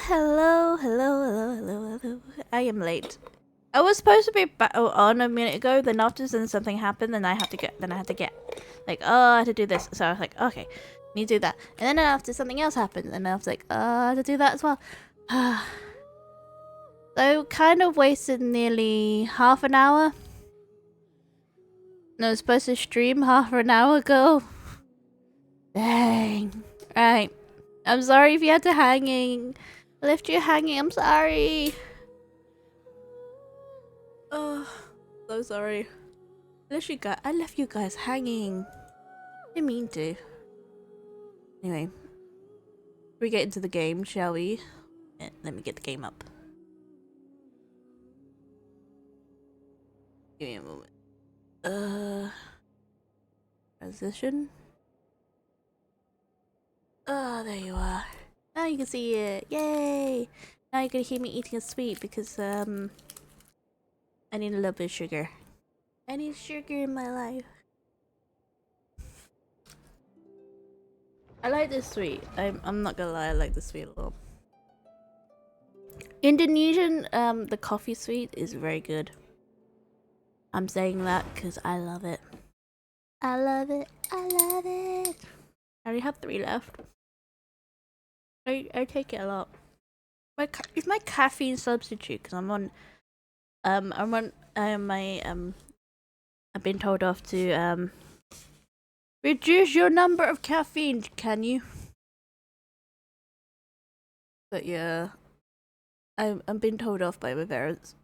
Hello. I am late. I was supposed to be on a minute ago, then after something happened, then I had to get, like, oh, I had to do this. So I was like, okay, need to do that. And then after something else happened, and I was like, oh, I had to do that as well. So kind of wasted nearly half an hour. And I was supposed to stream half an hour ago. Dang. Right. I'm sorry if you had to hanging. I left you hanging, I'm sorry. Oh, so sorry. I left you guys hanging. Didn't mean to. Anyway, we get into the game, shall we? Let me get the game up. Give me a moment. Transition. Oh, there you are. Now you can see it. Yay! Now you're gonna hear me eating a sweet because I need a little bit of sugar. I need sugar in my life. I like this sweet. I'm not gonna lie, I like the sweet a lot. Indonesian, the coffee sweet is very good. I'm saying that because I love it. I love it. I only have 3 left. I take it a lot. It's my caffeine substitute because I've been told off to reduce your number of caffeine, can you? But yeah, I'm being told off by my parents,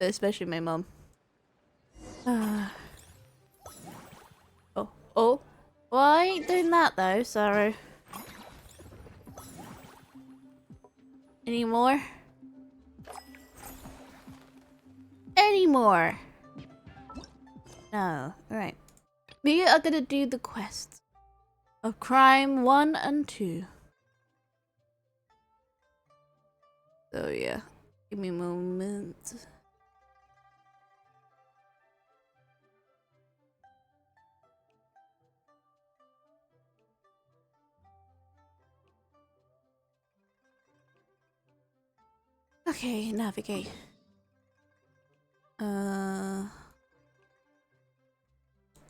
especially my mom. Oh, well, I ain't doing that though. Sorry. Any more? No. Alright. We are gonna do the quests of crime 1 and 2. So yeah. Give me a moment. Okay, navigate.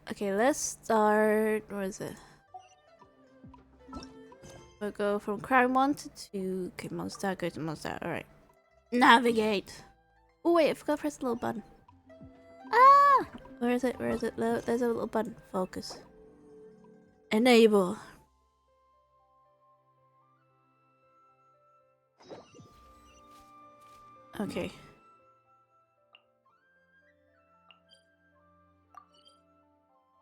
Okay, let's start. Where is it? We'll go from crime 1 to 2. Okay, monster, go to monster. Alright. Navigate. Oh wait, I forgot to press the little button. Ah! Where is it? There's a little button. Focus. Enable. Okay.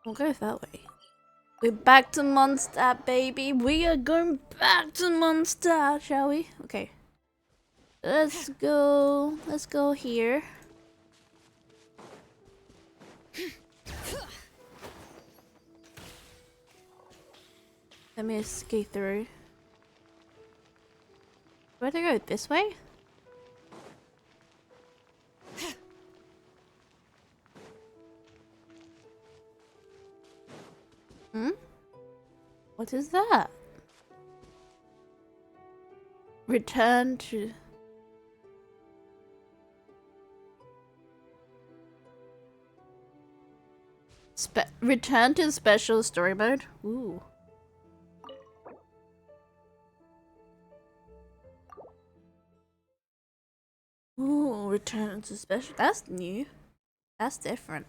We'll go that way. We're back to Mondstadt, baby. We are going back to Mondstadt, shall we? Okay. Let's go. Let's go here. Let me escape through. Do I have to go this way? Hmm? What is that? Return to... Return to special story mode? Ooh. Ooh, return to special. That's new. That's different.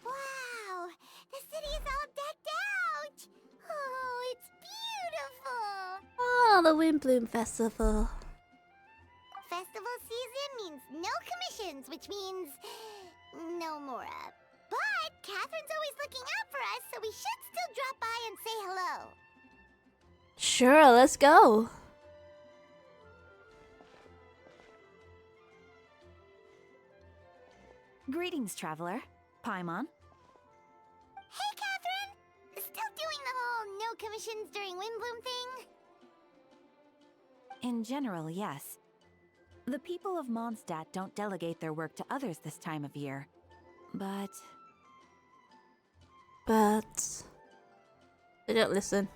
Wow! The city is all decked out! Oh, it's beautiful! Oh, the Windbloom Festival. Festival season means no commissions, which means no Mora. But Catherine's always looking out for us, so we should still drop by and say hello. Sure, let's go. Greetings, traveler. Paimon. Hey, Catherine! Still doing the whole no commissions during Windbloom thing? In general, yes. The people of Mondstadt don't delegate their work to others this time of year. But... They don't listen.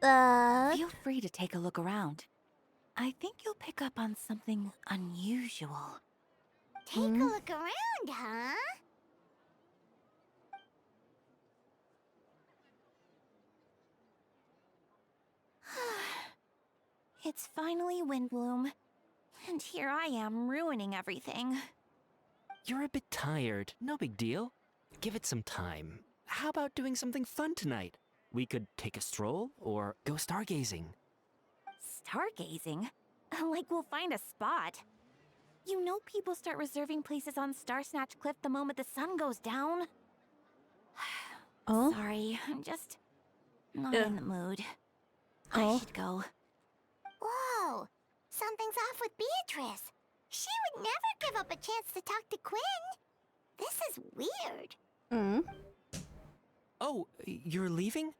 Feel free to take a look around. I think you'll pick up on something unusual. Take a look around, huh? It's finally Windbloom, and here I am ruining everything. You're a bit tired. No big deal. Give it some time. How about doing something fun tonight? We could take a stroll or go stargazing. Stargazing? Like we'll find a spot. You know people start reserving places on Star Snatch Cliff the moment the sun goes down. Oh? Sorry, I'm just not Yeah. in the mood. Oh. I should go. Whoa! Something's off with Beatrice. She would never give up a chance to talk to Quinn. This is weird. Mm. Oh, you're leaving?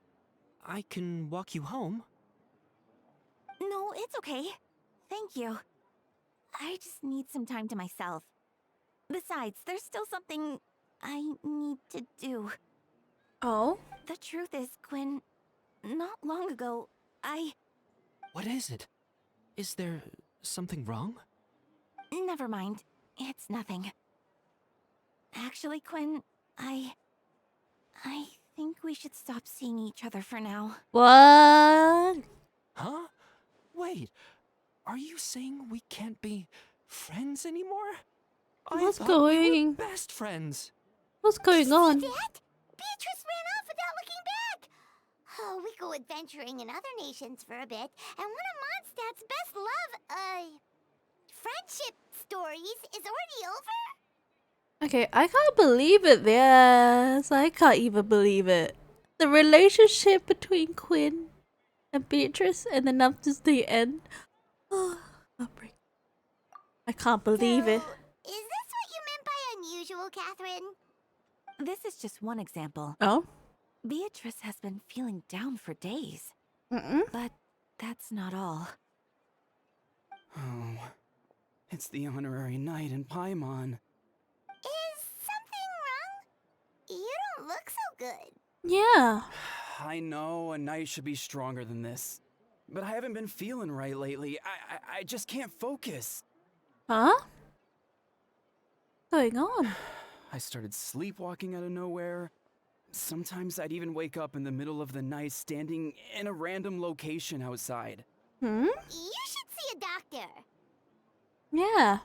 I can walk you home. No, it's okay. Thank you. I just need some time to myself. Besides, there's still something I need to do. Oh? The truth is, Quinn, not long ago, What is it? Is there something wrong? Never mind. It's nothing. Actually, Quinn, I think we should stop seeing each other for now. What? Huh? Wait, are you saying we can't be friends anymore? What's I thought we were going- best friends. What's going on? That? Beatrice ran off without looking back. Oh, we go adventuring in other nations for a bit, and one of Mondstadt's best friendship stories is already over? Okay, I can't believe it. Yes, I can't even believe it. The relationship between Quinn and Beatrice, and then up to the end. Oh, heartbreak. I can't believe it. So, is this what you meant by unusual, Catherine? This is just one example. Oh? Beatrice has been feeling down for days. Mm-mm. But that's not all. Oh, it's the honorary knight in Paimon. Is something wrong? You don't look so good. Yeah. I know a knight should be stronger than this, but I haven't been feeling right lately. I just can't focus. Huh? What's going on? I started sleepwalking out of nowhere. Sometimes I'd even wake up in the middle of the night standing in a random location outside. Hmm? You should see a doctor. Yeah.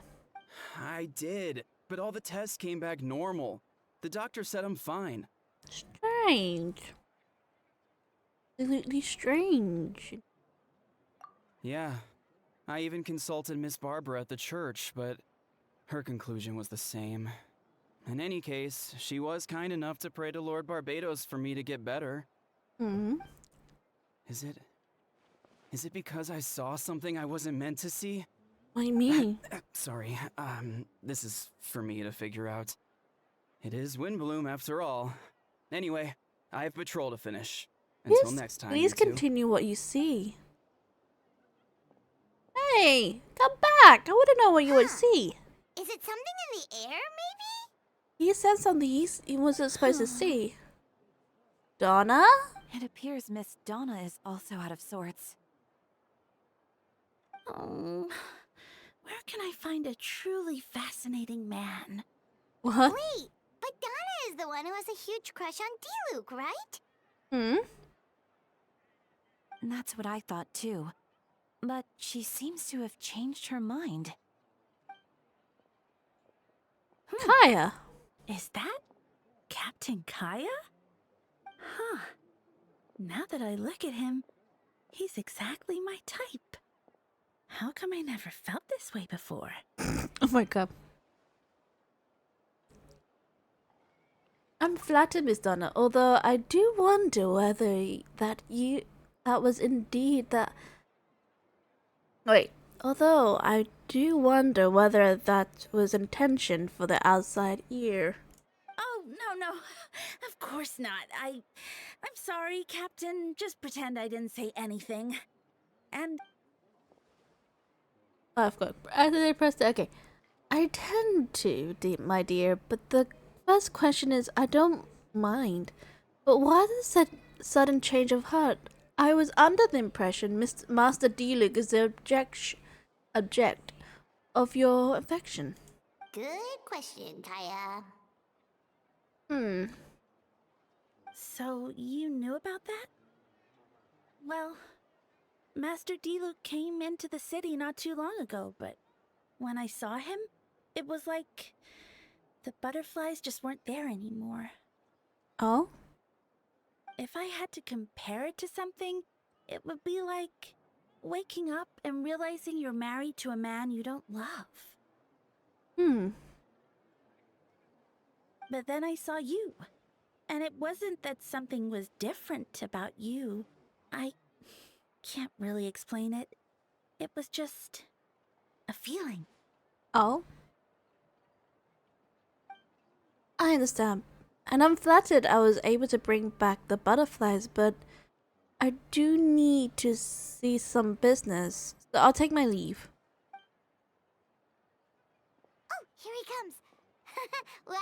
I did, but all the tests came back normal. The doctor said I'm fine. Strange. Absolutely strange. Yeah, I even consulted Miss Barbara at the church, but her conclusion was the same. In any case, she was kind enough to pray to Lord Barbados for me to get better. Hmm? Is it because I saw something I wasn't meant to see? What do you mean? Sorry, this is for me to figure out. It is Windbloom after all. Anyway, I have patrol to finish. Until next time, Please you two. continue what you see. Hey, come back! I want to know what you would see. Is it something in the air, maybe? He said something he wasn't supposed to see. Donna? It appears Miss Donna is also out of sorts. Oh, where can I find a truly fascinating man? What? Wait, but Donna is the one who has a huge crush on Diluc, right? Hmm? That's what I thought too. But she seems to have changed her mind. Kaya. Is that Captain Kaya? Huh. Now that I look at him, he's exactly my type. How come I never felt this way before? Oh my god. I'm flattered, Miss Donna, although I do wonder whether that was indeed that. Wait, although I do wonder whether that was intention for the outside ear. Oh, no. Of course not. I'm sorry, Captain. Just pretend I didn't say anything. And Oh, I've got. After they pressed it, okay. I tend to, my dear, but the first question is I don't mind. But why this sudden change of heart? I was under the impression Master Diluc is the object of your affection. Good question, Kaya. So you knew about that? Well, Master Diluc came into the city not too long ago, but when I saw him, it was like the butterflies just weren't there anymore. Oh? If I had to compare it to something, it would be like waking up and realizing you're married to a man you don't love. But then I saw you, and it wasn't that something was different about you. I can't really explain it. It was just a feeling. Oh? I understand. And I'm flattered I was able to bring back the butterflies, but I do need to see some business. So I'll take my leave. Oh, here he comes. Well,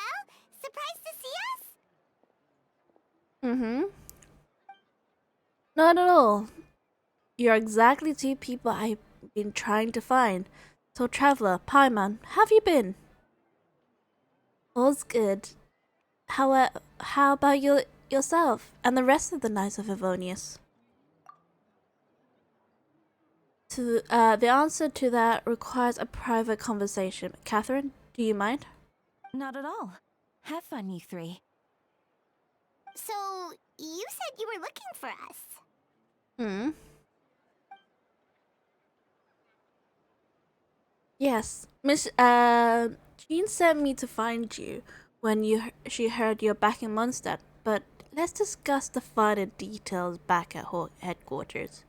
surprised to see us? Not at all. You're exactly two people I've been trying to find. So, Traveler, Paimon, how have you been? All's good. How about yourself and the rest of the Knights of Evonius? The answer to that requires a private conversation. Catherine, do you mind? Not at all. Have fun, you three. So, you said you were looking for us. Yes, Miss Jean sent me to find you when she heard you're back in Mondstadt, but let's discuss the finer details back at headquarters.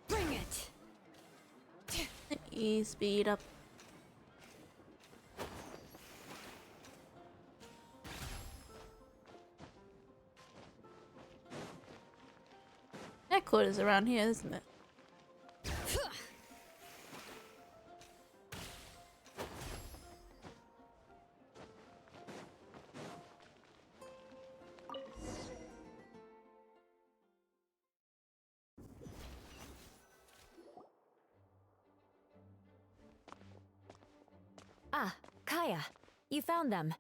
Bring it! Speed up. Headquarters around here, isn't it? Ah, Kaya, you found them.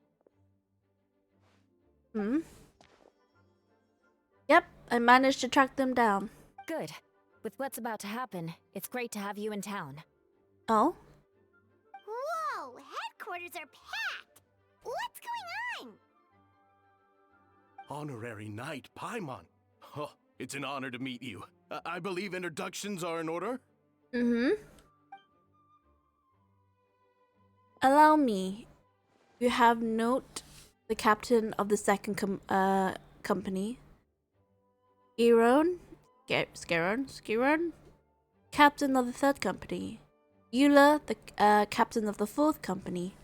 Yep, I managed to track them down. Good. With what's about to happen, it's great to have you in town. Oh? Whoa, headquarters are packed! What's going on? Honorary Knight Paimon. Oh, it's an honor to meet you. I believe introductions are in order? Allow me. You have note the captain of the second company. Skiron? Captain of the third company. Eula, the captain of the fourth company.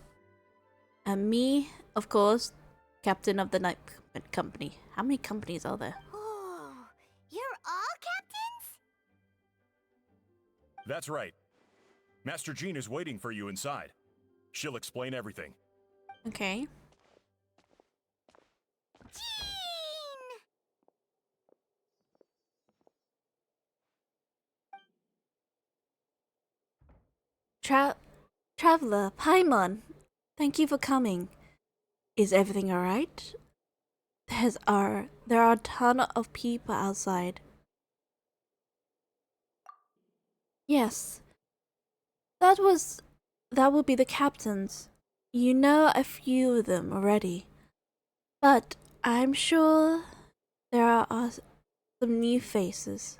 And me, of course, captain of the ninth company. How many companies are there? Oh, you're all captains? That's right. Master Jean is waiting for you inside. She'll explain everything. Okay. Jean! Traveler, Paimon, thank you for coming. Is everything alright? There are a ton of people outside. Yes. That would be the captains. You know a few of them already. But I'm sure there are some new faces.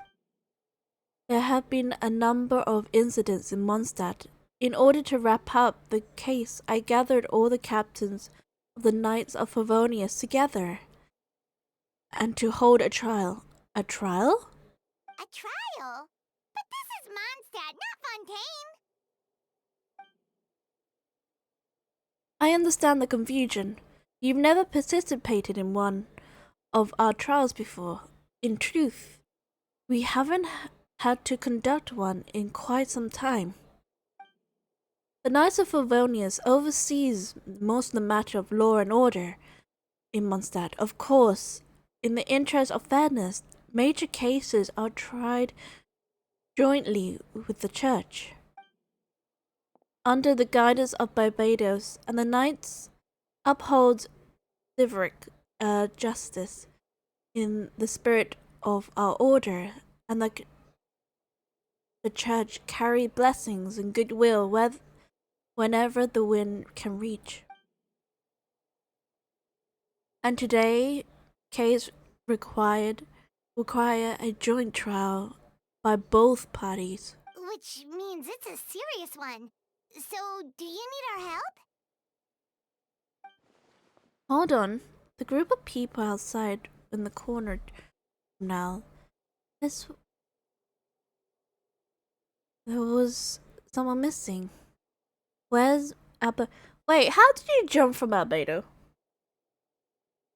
There have been a number of incidents in Mondstadt. In order to wrap up the case, I gathered all the captains of the Knights of Favonius together. And to hold a trial. A trial? A trial? But this is Mondstadt, not Fontaine! I understand the confusion. You've never participated in one of our trials before. In truth, we haven't had to conduct one in quite some time. The Knights of Favonius oversees most of the matter of law and order in Mondstadt. Of course, in the interest of fairness, major cases are tried jointly with the Church, under the guidance of Barbados, and the Knights uphold civic justice in the spirit of our order, and the Church carry blessings and goodwill whenever the wind can reach. And today, case require a joint trial by both parties. Which means it's a serious one. So, do you need our help? Hold on. The group of people outside in the corner now. There was someone missing. Where's Wait, how did you jump from Albedo?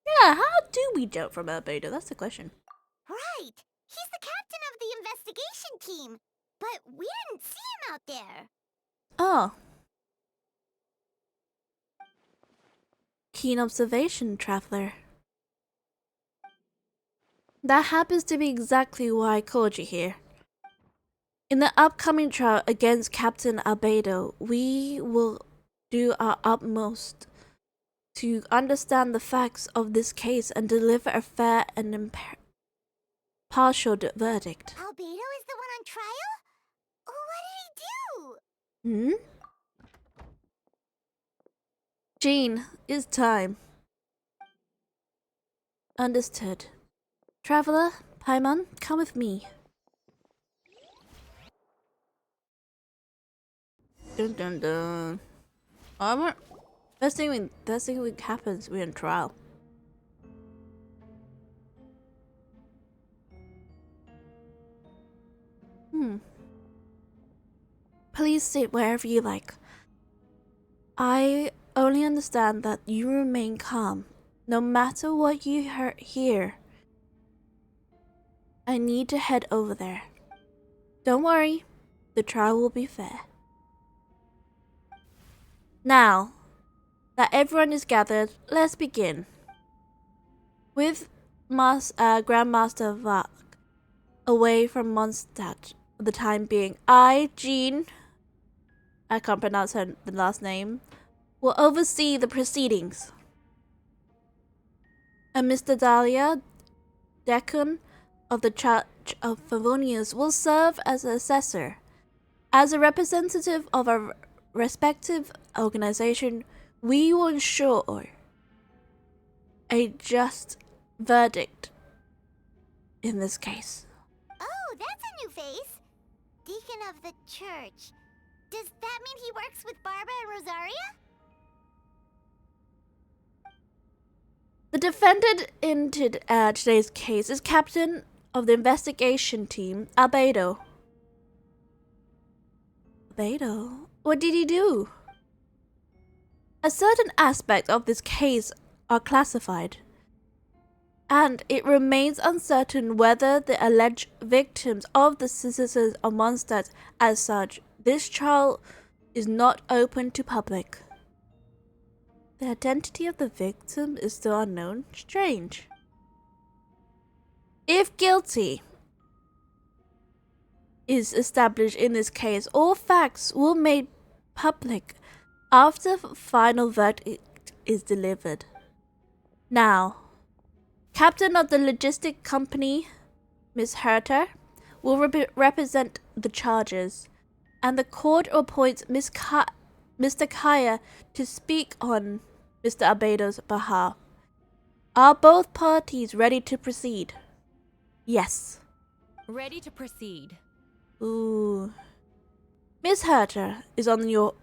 Yeah, how do we jump from Albedo? That's the question. Right! He's the captain of the investigation team. But we didn't see him out there. Oh. Keen observation, traveler. That happens to be exactly why I called you here. In the upcoming trial against Captain Albedo, we will do our utmost to understand the facts of this case and deliver a fair and impartial verdict. Albedo is the one on trial? What did he do? Jean, it's time. Understood. Traveler, Paimon, come with me. Dun dun dun. Armor. First thing happens, we're in trial. Please sit wherever you like. I only understand that you remain calm, no matter what you hear. I need to head over there. Don't worry, the trial will be fair. Now that everyone is gathered, let's begin. With Grandmaster Vark away from Mondstadt for the time being, Jean, I can't pronounce the last name, will oversee the proceedings. And Mr. Dahlia, Deacon of the Church of Favonius, will serve as assessor. As a representative of our respective organization, we will ensure a just verdict in this case. Oh, that's a new face. Deacon of the church. Does that mean he works with Barbara and Rosaria? The defendant in today's case is captain of the investigation team, Albedo. Albedo? What did he do? A certain aspect of this case are classified, and it remains uncertain whether the alleged victims of the citizens of Mondstadt as such. This trial is not open to public. The identity of the victim is still unknown. Strange. If guilty is established in this case, all facts will be made public after final verdict is delivered. Now, captain of the logistic company, Miss Herter, will represent the charges, and the court appoints Mr. Kaya to speak on Mr. Albedo's behalf. Are both parties ready to proceed? Yes. Ready to proceed. Ooh. Miss Herter, the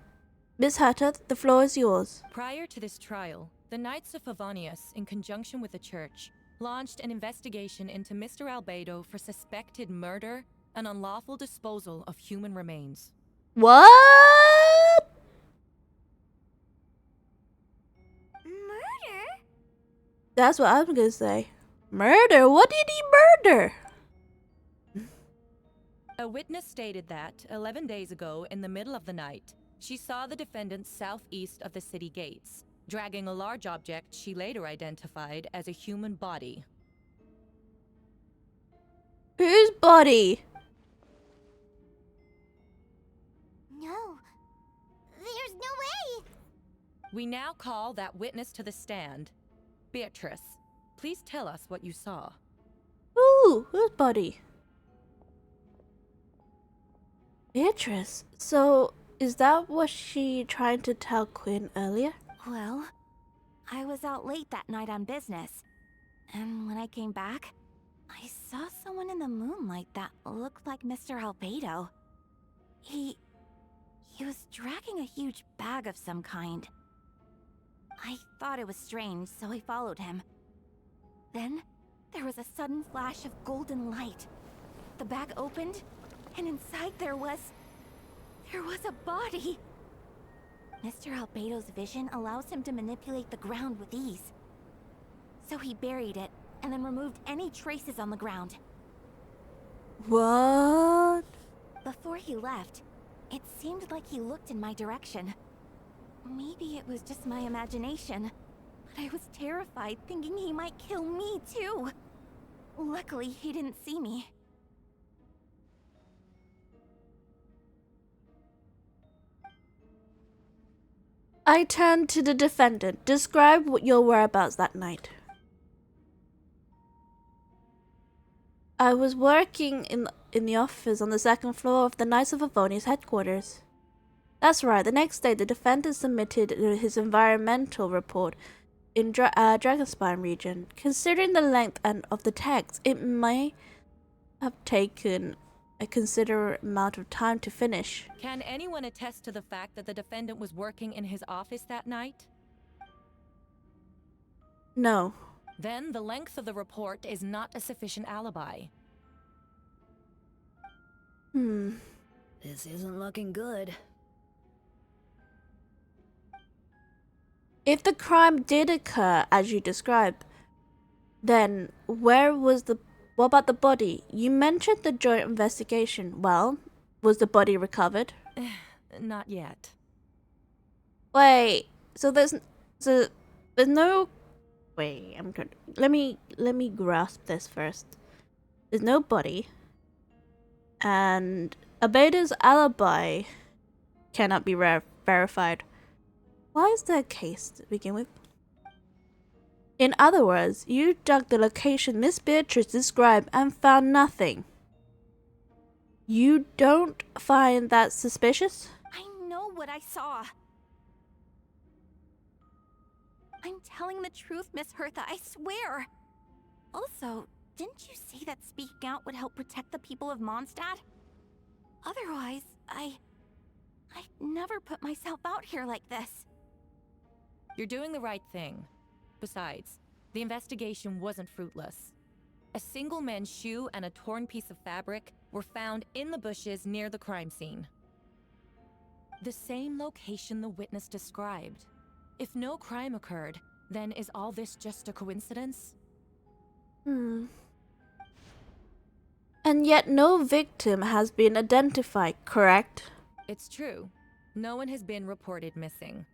floor is yours. Prior to this trial, the Knights of Favonius, in conjunction with the Church, launched an investigation into Mr. Albedo for suspected murder and unlawful disposal of human remains. What? Murder? That's what I'm gonna say. Murder? What did he murder? A witness stated that 11 days ago, in the middle of the night, she saw the defendant southeast of the city gates, dragging a large object she later identified as a human body. Whose body? No. There's no way! We now call that witness to the stand. Beatrice, please tell us what you saw. Ooh, whose body? Beatrice. So, is that what she tried to tell Quinn earlier? Well, I was out late that night on business. And when I came back, I saw someone in the moonlight that looked like Mr. Albedo. He was dragging a huge bag of some kind. I thought it was strange, so I followed him. Then, there was a sudden flash of golden light. The bag opened, and inside there was a body. Mr. Albedo's vision allows him to manipulate the ground with ease. So he buried it, and then removed any traces on the ground. What? Before he left, it seemed like he looked in my direction. Maybe it was just my imagination, but I was terrified thinking he might kill me too. Luckily, he didn't see me. I turned to the defendant. Describe what your whereabouts that night. I was working in the office on the second floor of the Knights of Avonia's headquarters. That's right, the next day the defendant submitted his environmental report in Dragonspine region. Considering the length of the text, it may have taken a considerable amount of time to finish. Can anyone attest to the fact that the defendant was working in his office that night? No. Then the length of the report is not a sufficient alibi. This isn't looking good. If the crime did occur as you described, then what about the body? You mentioned the joint investigation. Well, was the body recovered? Not yet. Wait, so there's no. Wait, let me grasp this first. There's no body, and Albedo's alibi cannot be verified. Why is that a case to begin with? In other words, you dug the location Miss Beatrice described and found nothing. You don't find that suspicious? I know what I saw. I'm telling the truth, Miss Hertha, I swear. Also, didn't you say that speaking out would help protect the people of Mondstadt? Otherwise, I'd never put myself out here like this. You're doing the right thing. Besides, the investigation wasn't fruitless. A single man's shoe and a torn piece of fabric were found in the bushes near the crime scene. The same location the witness described. If no crime occurred, then is all this just a coincidence? And yet no victim has been identified, correct? It's true. No one has been reported missing.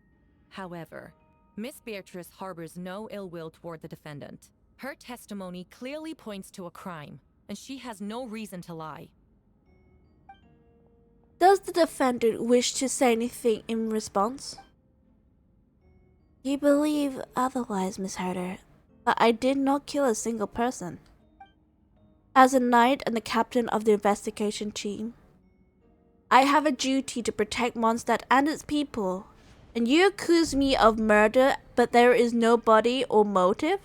However, Miss Beatrice harbors no ill will toward the defendant. Her testimony clearly points to a crime, and she has no reason to lie. Does the defendant wish to say anything in response? You believe otherwise, Miss Herder, but I did not kill a single person. As a knight and the captain of the investigation team, I have a duty to protect Mondstadt and its people. And you accuse me of murder, but there is no body or motive?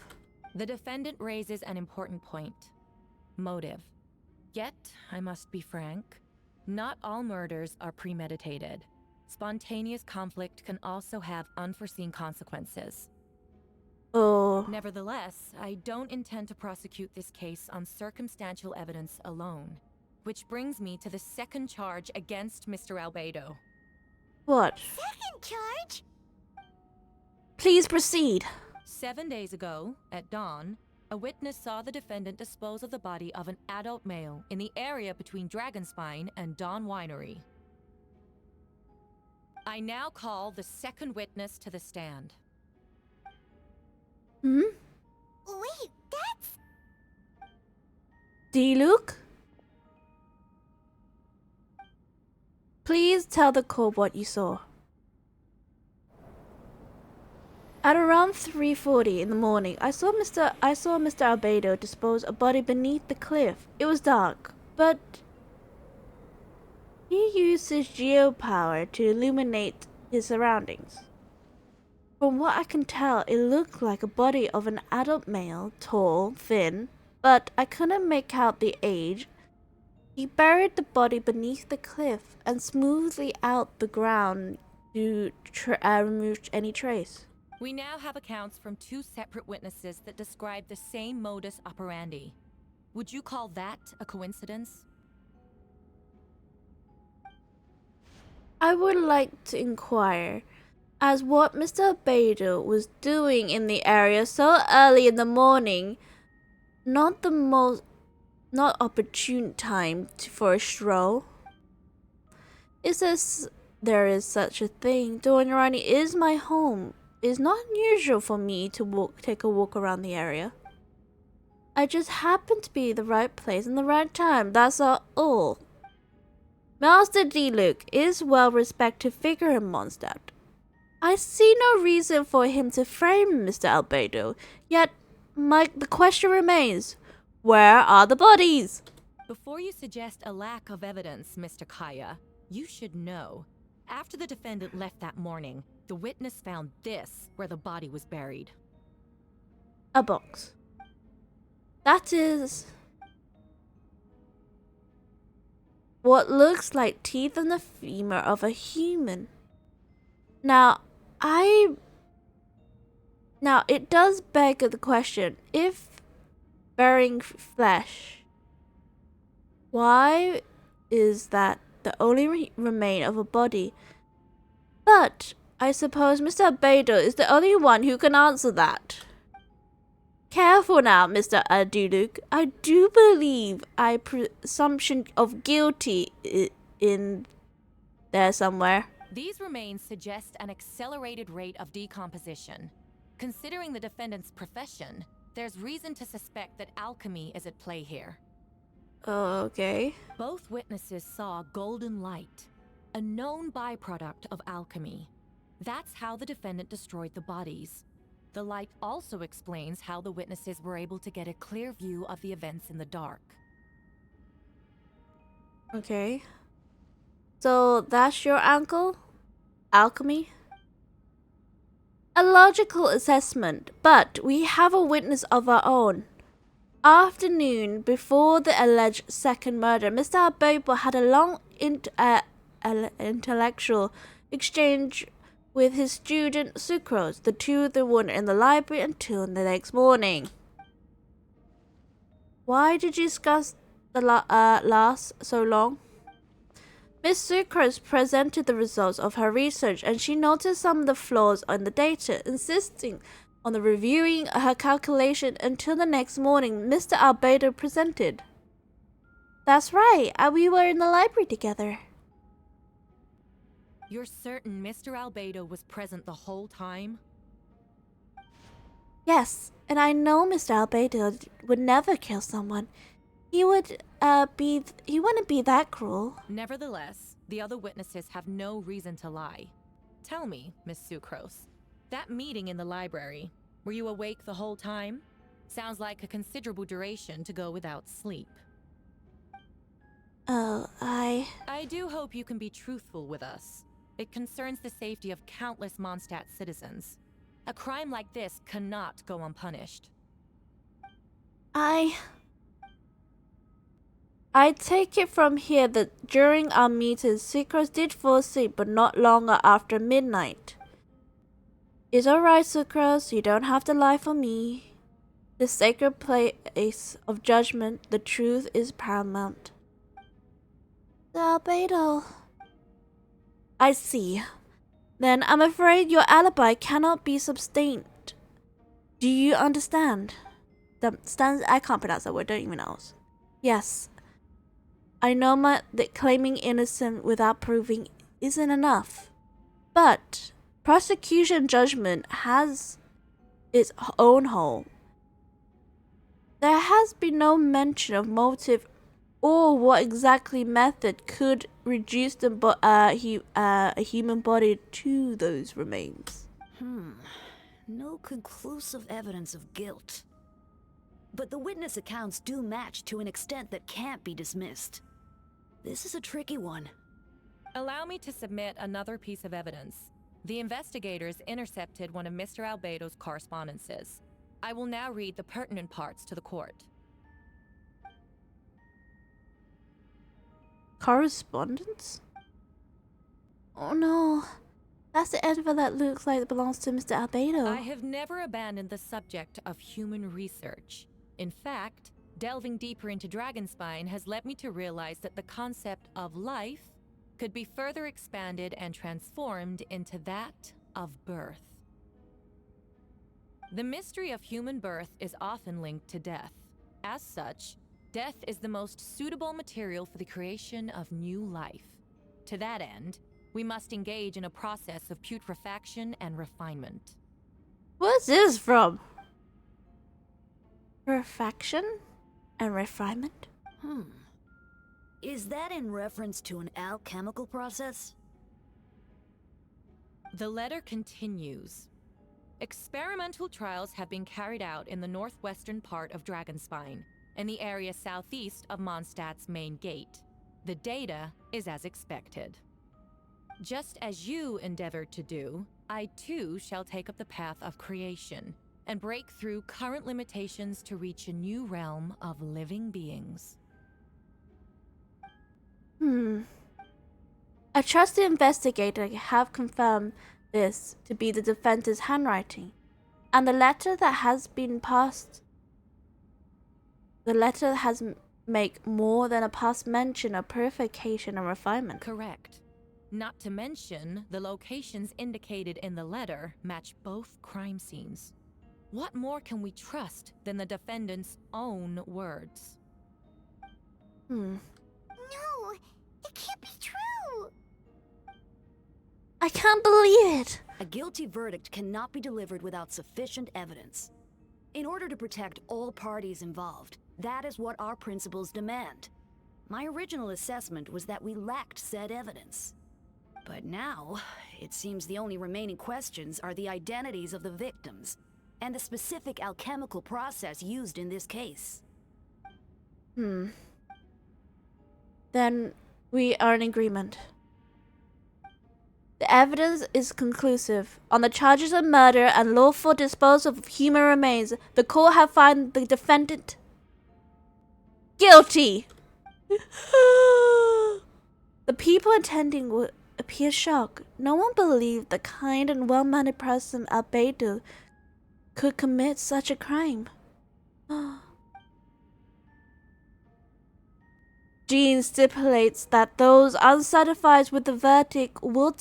The defendant raises an important point. Motive. Yet, I must be frank, not all murders are premeditated. Spontaneous conflict can also have unforeseen consequences. Oh. Nevertheless, I don't intend to prosecute this case on circumstantial evidence alone. Which brings me to the second charge against Mr. Albedo. What? Second charge? Please proceed. 7 days ago, at dawn, A witness saw the defendant dispose of the body of an adult male in the area between Dragonspine and Dawn Winery. I now call the second witness to the stand. Hmm? Wait, that's... D-Luke? Please tell the court what you saw. At around 3:40 in the morning, I saw Mr. Albedo dispose a body beneath the cliff. It was dark, but he used his geopower to illuminate his surroundings. From what I can tell, it looked like a body of an adult male, tall, thin, but I couldn't make out the age. He buried the body beneath the cliff and smoothly out the ground to remove any trace. We now have accounts from two separate witnesses that describe the same modus operandi. Would you call that a coincidence? I would like to inquire as what Mr. Albedo was doing in the area so early in the morning. Not opportune time for a stroll. There is such a thing. Dornirani is my home. It's not unusual for me to take a walk around the area. I just happened to be in the right place in the right time. That's all. Master D-Luke is a well-respected figure in Mondstadt. I see no reason for him to frame Mr. Albedo. Yet, the question remains: where are the bodies? Before you suggest a lack of evidence, Mr. Kaya, you should know. After the defendant left that morning, the witness found this where the body was buried. A box. That is what looks like teeth on the femur of a human. Now, it does beg the question, if burying flesh, why is that the only remain of a body? But I suppose Mr. Albedo is the only one who can answer that. Careful now, Mr. D-Luke. I do believe presumption of guilty in there somewhere. These remains suggest an accelerated rate of decomposition. Considering the defendant's profession, there's reason to suspect that alchemy is at play here. Okay. Both witnesses saw golden light, a known byproduct of alchemy. That's how the defendant destroyed the bodies. The light also explains how the witnesses were able to get a clear view of the events in the dark. Okay. So that's your uncle? Alchemy? A logical assessment, but we have a witness of our own. Afternoon before the alleged second murder, Mr. Albedo had a long intellectual exchange with his student Sucrose. The two then were in the library until the next morning. Why did you discuss the last so long? Miss Sucrose presented the results of her research, and she noticed some of the flaws in the data, insisting on the reviewing her calculation until the next morning. Mr. Albedo presented. That's right, we were in the library together. You're certain Mr. Albedo was present the whole time? Yes, and I know Mr. Albedo would never kill someone. He wouldn't be that cruel. Nevertheless, the other witnesses have no reason to lie. Tell me, Miss Sucrose, that meeting in the library, were you awake the whole time? Sounds like a considerable duration to go without sleep. Oh, I do hope you can be truthful with us. It concerns the safety of countless Mondstadt citizens. A crime like this cannot go unpunished. I take it from here that during our meetings, Sucrose did fall asleep, but not longer after midnight. It's alright, Sucrose, you don't have to lie for me. The sacred place of judgment, the truth is paramount. Albedo. I see. Then I'm afraid your alibi cannot be sustained. Do you understand? I can't pronounce that word, don't even know. Yes, I know that claiming innocent without proving isn't enough. But prosecution judgment has its own hole. There has been no mention of motive or what exactly method could reduce a human body to those remains. No conclusive evidence of guilt. But the witness accounts do match to an extent that can't be dismissed. This is a tricky one. Allow me to submit another piece of evidence. The investigators intercepted one of Mr. Albedo's correspondences. I will now read the pertinent parts to the court. Correspondence? Oh no. That's the envelope that looks like it belongs to Mr. Albedo. I have never abandoned the subject of human research. In fact, delving deeper into Dragonspine has led me to realize that the concept of life could be further expanded and transformed into that of birth. The mystery of human birth is often linked to death. As such, death is the most suitable material for the creation of new life. To that end, we must engage in a process of putrefaction and refinement. What's this from? Putrefaction and refinement? Is that in reference to an alchemical process? The letter continues. Experimental trials have been carried out in the northwestern part of Dragonspine, in the area southeast of Mondstadt's main gate. The data is as expected. Just as you endeavored to do, I too shall take up the path of creation and break through current limitations to reach a new realm of living beings. I trust the investigator have confirmed this to be the defense's handwriting, and the letter that has been passed. The letter has make more than a past mention of purification and refinement. Correct. Not to mention, the locations indicated in the letter match both crime scenes. What more can we trust than the defendant's own words? No, it can't be true. I can't believe it. A guilty verdict cannot be delivered without sufficient evidence. In order to protect all parties involved, that is what our principles demand. My original assessment was that we lacked said evidence. But now, it seems the only remaining questions are the identities of the victims and the specific alchemical process used in this case. Then we are in agreement. The evidence is conclusive. On the charges of murder and lawful disposal of human remains, the court have found the defendant guilty. The people attending would appear shocked. No one believed the kind and well-mannered person Albedo could commit such a crime. Jean stipulates that those unsatisfied with the verdict will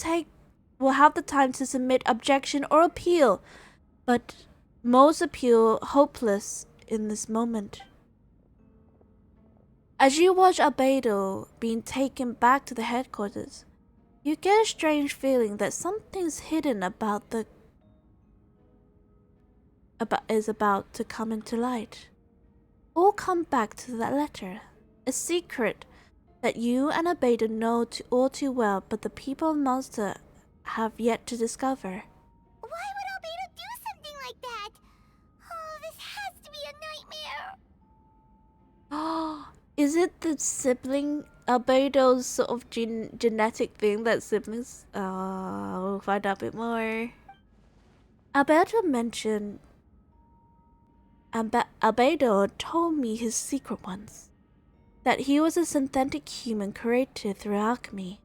have the time to submit objection or appeal, but most appeal hopeless in this moment. As you watch Albedo being taken back to the headquarters, you get a strange feeling that something's hidden is about to come into light. All come back to that letter. A secret that you and Albedo know all too well, but the people of Monster have yet to discover. Why would Albedo do something like that? Oh, this has to be a nightmare. Is it the sibling Albedo's sort of genetic thing that siblings? We'll find out a bit more. Albedo mentioned. Albedo told me his secret once. That he was a synthetic human created through alchemy.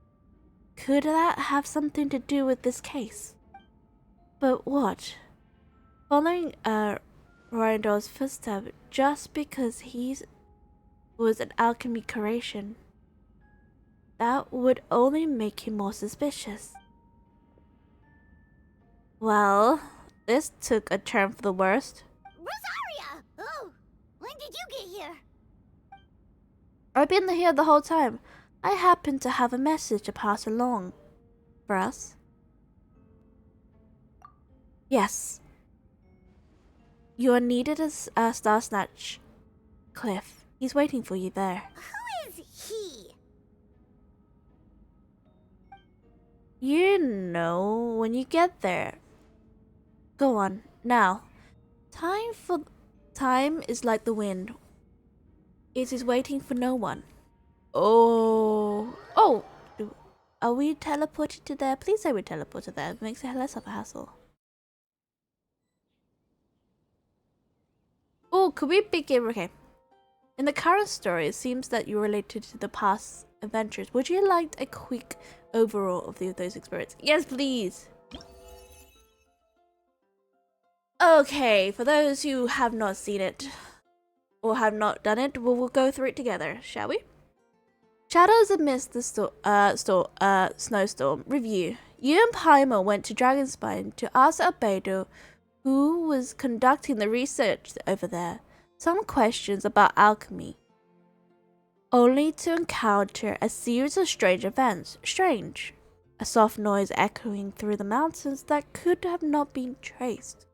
Could that have something to do with this case? But what? Following Ryando's footsteps just because he was an alchemy creation, that would only make him more suspicious. Well, this took a turn for the worst. Rosaria! Oh, When did you get here? I've been here the whole time. I happen to have a message to pass along. For us? Yes. You are needed as Star Snatch Cliff. He's waiting for you there. Who is he? You know when you get there. Go on, now. Time is like the wind. It is waiting for no one. Oh. Are we teleported to there? Please say we teleported there. It makes it less of a hassle. Oh, could we begin? Okay. In the current story, it seems that you're related to the past adventures. Would you like a quick overall of those experiences? Yes, please. Okay, for those who have not seen it or have not done it, we'll go through it together, shall we? Shadows amidst the snowstorm. Review. You and Paimon went to Dragonspine to ask Albedo, who was conducting the research over there, some questions about alchemy, only to encounter a series of strange events. Strange. A soft noise echoing through the mountains that could have not been traced.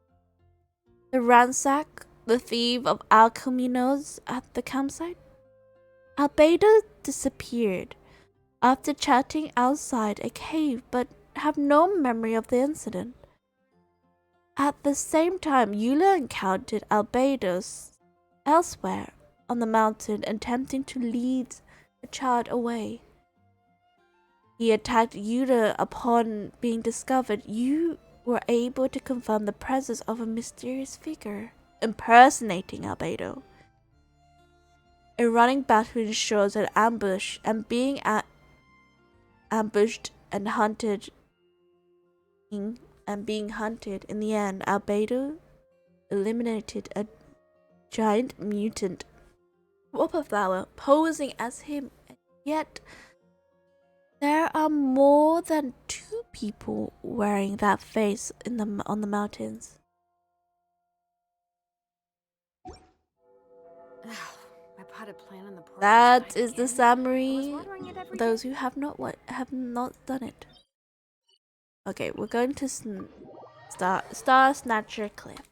The ransack, the thief of alchemy nodes at the campsite. Albedo disappeared after chatting outside a cave but have no memory of the incident. At the same time, Eula encountered Albedo elsewhere on the mountain attempting to lead a child away. He attacked Eula upon being discovered. You were able to confirm the presence of a mysterious figure impersonating Albedo. A running battle ensures an ambush, and being ambushed and hunted in the end, Albedo eliminated a giant mutant wildflower posing as him. Yet there are more than 2 people wearing that face on the mountains. I put a plan on the porch. That is the summary for those who have not done it. Okay, we're going to Star Snatcher Cliff,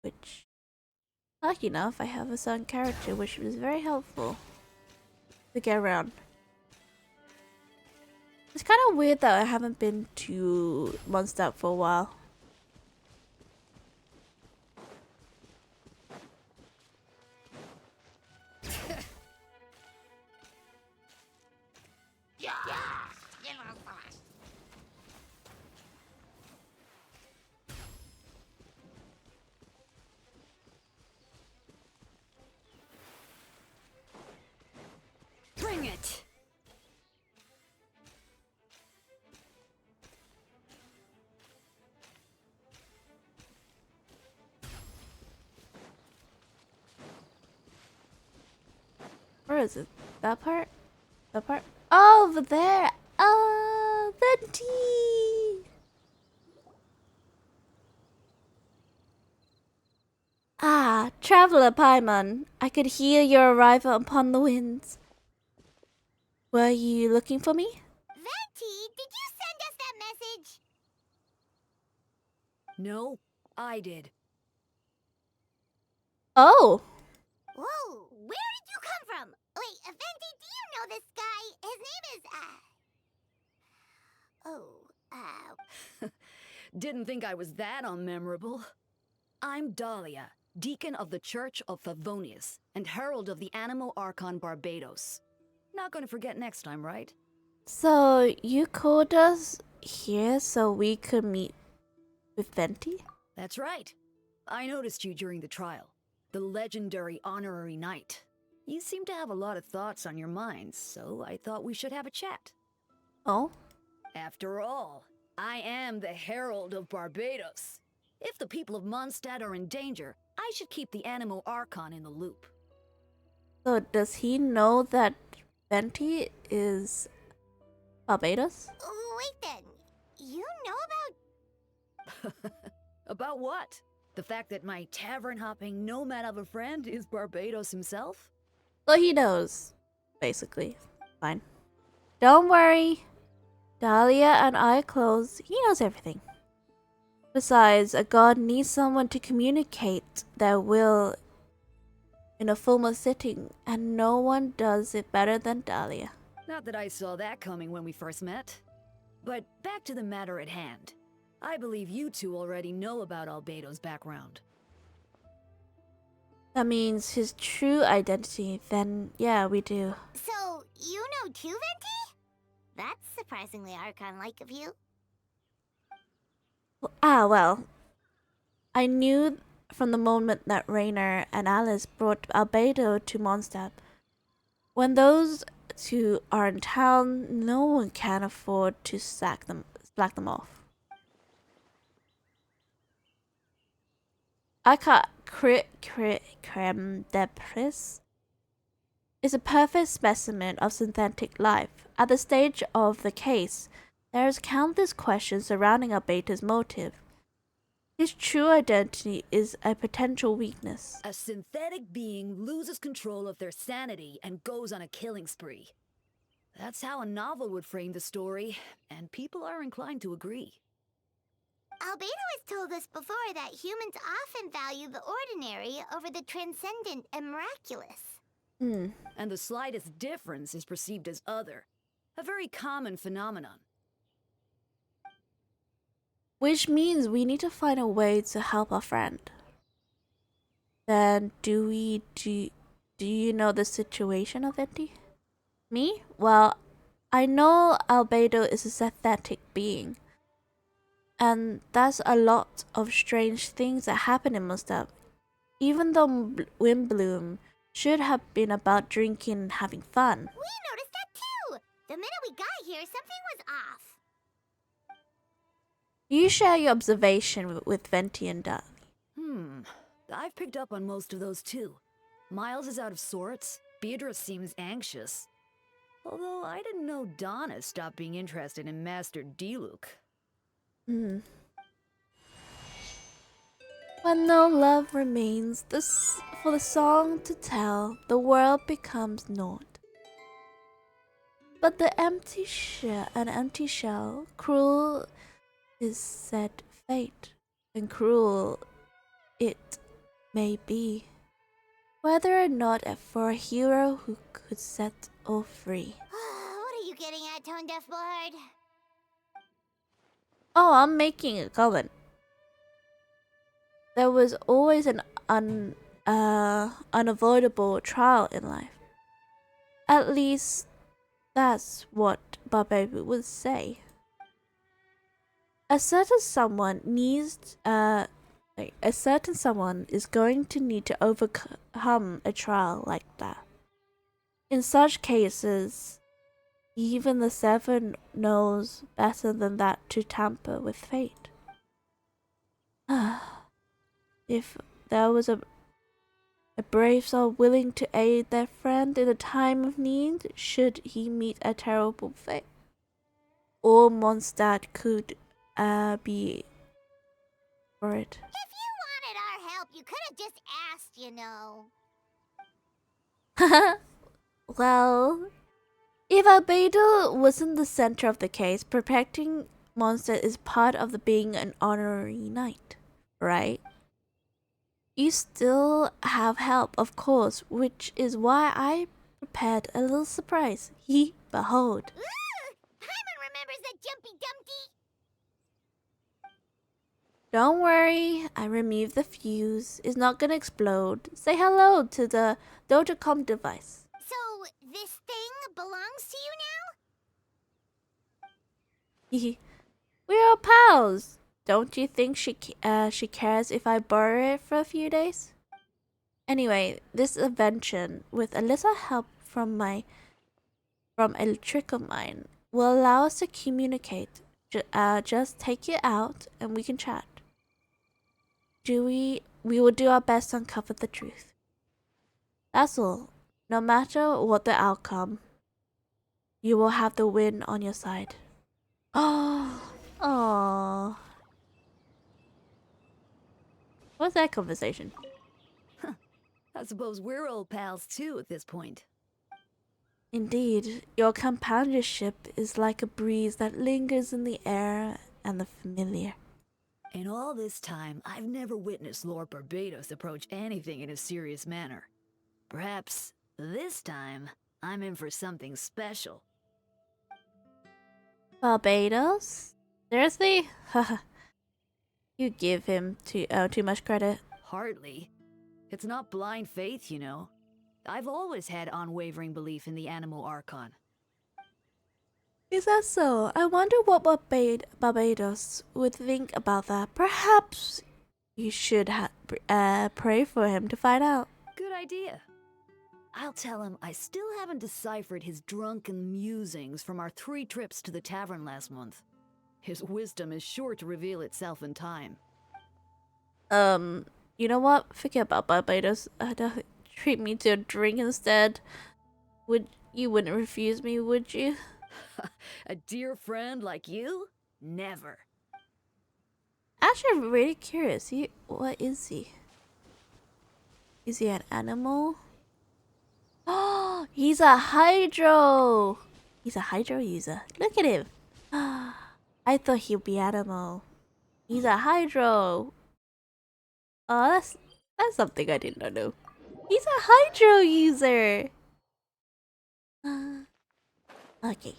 which, lucky enough, I have a certain character which was very helpful to get around. It's kind of weird that I haven't been to Mondstadt for a while. Bring it! Where is it? That part? That part? Oh, over there! Oh, Venti! Ah, Traveler Paimon, I could hear your arrival upon the winds. Were you looking for me? Venti, did you send us that message? No, I did. Oh! Whoa, where did you come from? Wait, Venti, do you know this guy? His name is, Didn't think I was that unmemorable. I'm Dahlia, Deacon of the Church of Favonius, and Herald of the Animo Archon Barbados. Not gonna forget next time, right? So, you called us here so we could meet with Venti? That's right. I noticed you during the trial. The legendary honorary knight. You seem to have a lot of thoughts on your mind, so I thought we should have a chat. Oh? After all, I am the Herald of Barbados. If the people of Mondstadt are in danger, I should keep the Animo Archon in the loop. So, does he know that Venti is Barbados? wait then, you know about... About what? The fact that my tavern-hopping nomad of a friend is Barbados himself? So he knows, basically. Fine. Don't worry. Dahlia and I are close. He knows everything. Besides, a god needs someone to communicate their will in a formal setting, and no one does it better than Dahlia. Not that I saw that coming when we first met. But back to the matter at hand. I believe you two already know about Albedo's background. That means his true identity, then yeah, we do. So, you know too, Venti? That's surprisingly archon-like of you. Well, I knew from the moment that Rainer and Alice brought Albedo to Mondstadt. When those two are in town, no one can afford to slack them off. Aka creme de pris is a perfect specimen of synthetic life. At the stage of the case, there is countless questions surrounding Albedo's motive. His true identity is a potential weakness. A synthetic being loses control of their sanity and goes on a killing spree. That's how a novel would frame the story, and people are inclined to agree. Albedo has told us before that humans often value the ordinary over the transcendent and miraculous. And the slightest difference is perceived as other. A very common phenomenon. Which means we need to find a way to help our friend. Then do you know the situation of Venti? Me? Well, I know Albedo is a synthetic being. And that's a lot of strange things that happen in Mondstadt. Even though Windbloom should have been about drinking and having fun. We noticed that too! The minute we got here, something was off. You share your observation with Venti and Dahlia. I've picked up on most of those too. Miles is out of sorts. Beatrice seems anxious. Although I didn't know Donna stopped being interested in Master Diluc. When no love remains, for the song to tell, the world becomes naught. But an empty shell, cruel is said fate, and cruel it may be, whether or not for a hero who could set all free. What are you getting at, Tone Deaf Bard? Oh, I'm making a comment. There was always an unavoidable trial in life. At least that's what Barbaby would say. A certain someone is going to need to overcome a trial like that. In such cases, even the Seven knows better than that to tamper with fate. If there was a brave soul willing to aid their friend in a time of need, should he meet a terrible fate, all Mondstadt could be for it. If you wanted our help, you could have just asked, you know. Well, if Albedo wasn't the center of the case, protecting Mondstadt is part of the being an honorary knight, right? You still have help, of course, which is why I prepared a little surprise. Behold. Paimon remembers that Jumpy Dumpty. Don't worry, I removed the fuse. It's not gonna explode. Say hello to the Dotacom device. So, this thing belongs to you We're all pals. Don't you think she cares if I borrow it for a few days? Anyway, this invention, with a little help from a trick of mine, will allow us to communicate. Just take it out and we can chat. We will do our best to uncover the truth. That's all. No matter what the outcome, you will have the win on your side. Oh. What's that conversation? I suppose we're old pals too at this point. Indeed, your companionship is like a breeze that lingers in the air and the familiar. In all this time, I've never witnessed Lord Barbados approach anything in a serious manner. Perhaps this time, I'm in for something special. Barbados? Seriously? Haha. You give him too much credit. Hardly. It's not blind faith, you know. I've always had unwavering belief in the animal archon. Is that so? I wonder what Barbados would think about that. Perhaps you should pray for him to find out. Good idea. I'll tell him I still haven't deciphered his drunken musings from our 3 trips to the tavern last month. His wisdom is sure to reveal itself in time. You know what? Forget about Barbados. Treat me to a drink instead. You wouldn't refuse me, would you? A dear friend like you? Never. Actually, I'm really curious. What is he? Is he an animal? Oh, he's a hydro. He's a hydro user. Look at him. I thought he'd be animal. He's a hydro. Oh, that's something I did not know. He's a hydro user. Okay.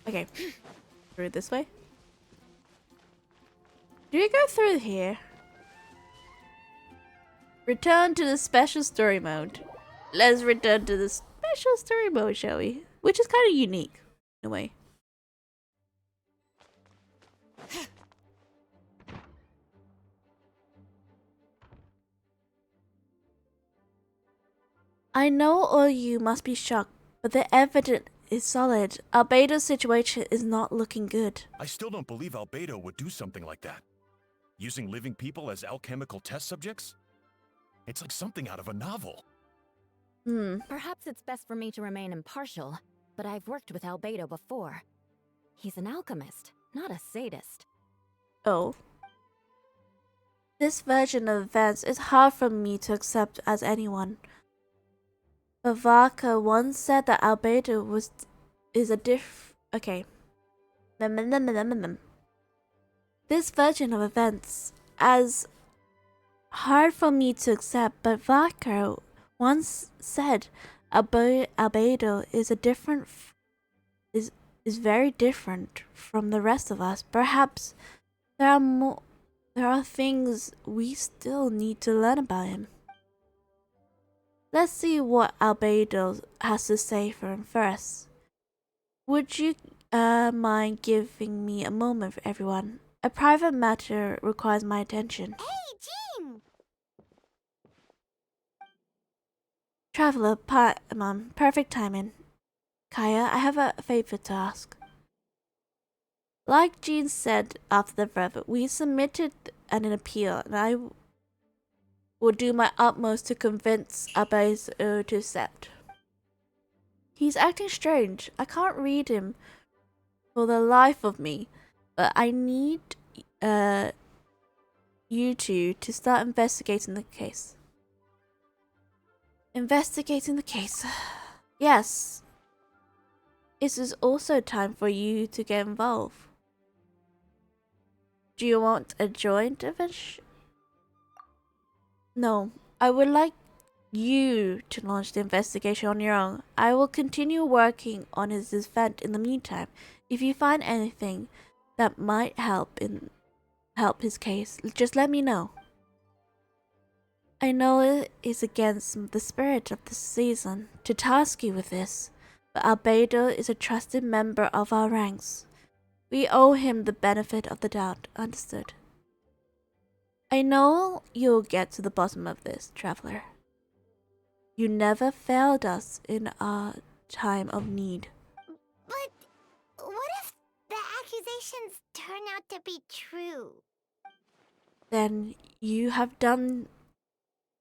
Okay. Through this way. Do we go through here? Return to the special story mode. Let's return to the special story mode, shall we? Which is kind of unique, in a way. I know all you must be shocked, but the evidence is solid. Albedo's situation is not looking good. I still don't believe Albedo would do something like that. Using living people as alchemical test subjects? It's like something out of a novel. Perhaps it's best for me to remain impartial, but I've worked with Albedo before. He's an alchemist, not a sadist. Oh. This version of events is hard for me to accept as anyone. Bavaka once said that Albedo is a okay. This version of events as hard for me to accept, but Vaca once said Albedo is very different from the rest of us. Perhaps there are things we still need to learn about him. Let's see what Albedo has to say for him first. Would you mind giving me a moment, everyone? A private matter requires my attention. Hey, Jean! Traveler, perfect timing. Kaya, I have a favor to ask. Like Jean said after the brevet, we submitted an appeal, and I will do my utmost to convince Albedo to accept. He's acting strange. I can't read him for the life of me, but I need you two to start investigating the case. Investigating the case. Yes. It is also time for you to get involved. Do you want a joint adventure? No, I would like you to launch the investigation on your own. I will continue working on his defense in the meantime. If you find anything that might help his case, just let me know. I know it is against the spirit of the season to task you with this, but Albedo is a trusted member of our ranks. We owe him the benefit of the doubt. Understood? I know you'll get to the bottom of this, traveler. You never failed us in our time of need. But what if the accusations turn out to be true? Then you have done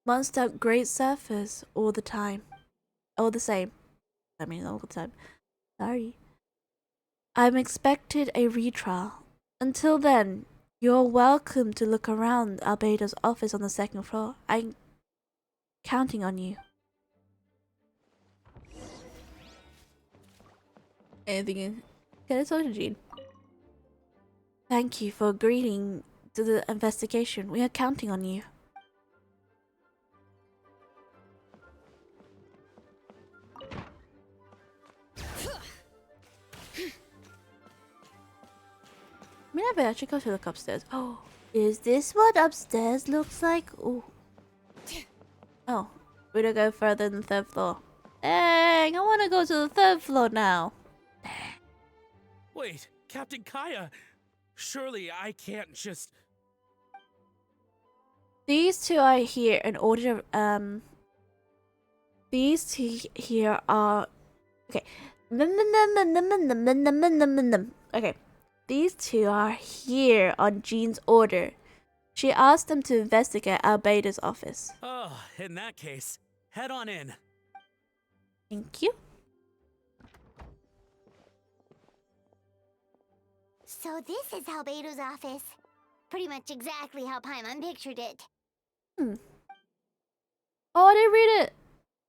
munched up great surface all the time. All the same. I mean, all the time. Sorry. I'm expected a retrial. Until then, you're welcome to look around Albedo's office on the second floor. I'm counting on you. Anything? Get it sorted, Jean. Thank you for agreeing to the investigation. We are counting on you. Maybe I should go to look upstairs. Oh, is this what upstairs looks like? Oh. Oh, we don't go further than the third floor. Dang, I want to go to the third floor now. Wait, Captain Kaya! Surely I can't just... These two are here in order, these two here are... Okay. Okay. These two are here on Jean's order. She asked them to investigate Albedo's office. Oh, in that case, head on in. Thank you. So this is Albedo's office. Pretty much exactly how Paimon pictured it. Oh, I didn't read it.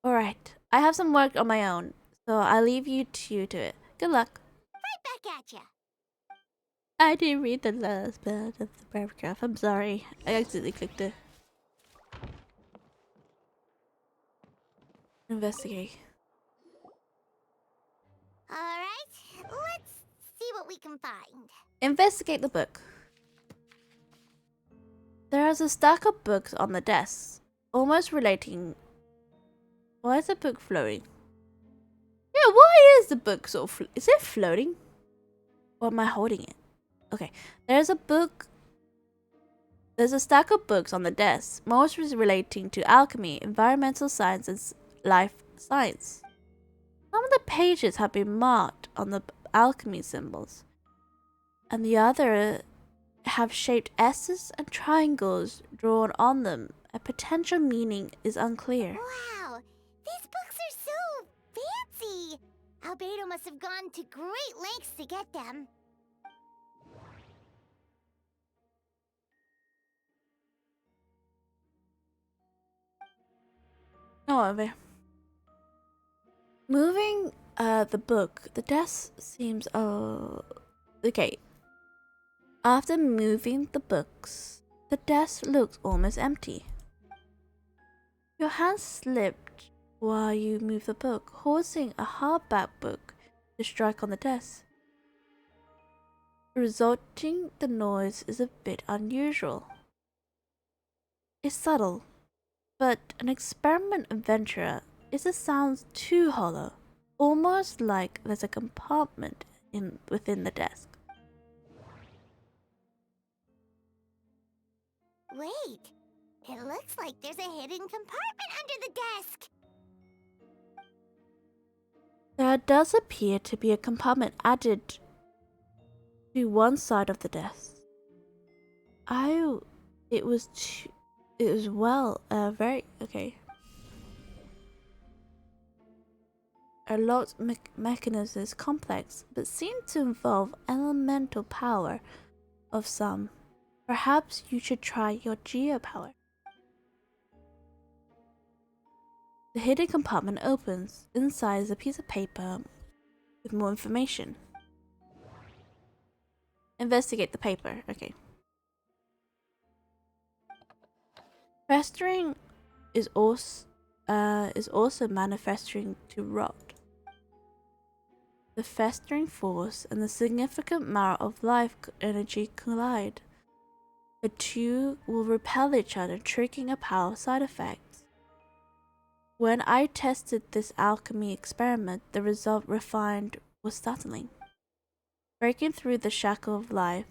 Alright, I have some work on my own, so I'll leave you to it. Good luck. Right back at ya. I didn't read the last part of the paragraph. I'm sorry. I accidentally clicked it. Investigate. Alright, let's see what we can find. Investigate the book. There is a stack of books on the desk, almost relating. Why is the book floating? Yeah, why is the book so is it floating? Or am I holding it? Okay, there's a stack of books on the desk, most relating to alchemy, environmental science, and life science. Some of the pages have been marked on the alchemy symbols, and the other have shaped S's and triangles drawn on them. A potential meaning is unclear. Wow, these books are so fancy. Albedo must have gone to great lengths to get them. However, moving the book, the desk seems okay. After moving the books, the desk looks almost empty. Your hand slipped while you move the book, causing a hardback book to strike on the desk. Resulting the noise is a bit unusual. It's subtle, but an experiment adventurer is it sounds too hollow, almost like there's a compartment within the desk. Wait, it looks like there's a hidden compartment under the desk. There does appear to be a compartment added to one side of the desk. It was very okay. A lot mechanism is complex, but seem to involve elemental power of some. Perhaps you should try your geopower. The hidden compartment opens. Inside is a piece of paper with more information. Investigate the paper. Okay. Festering is also manifesting to rot. The festering force and the significant amount of life energy collide. The two will repel each other, triggering a power side effect. When I tested this alchemy experiment, the result refined was startling. Breaking through the shackle of life,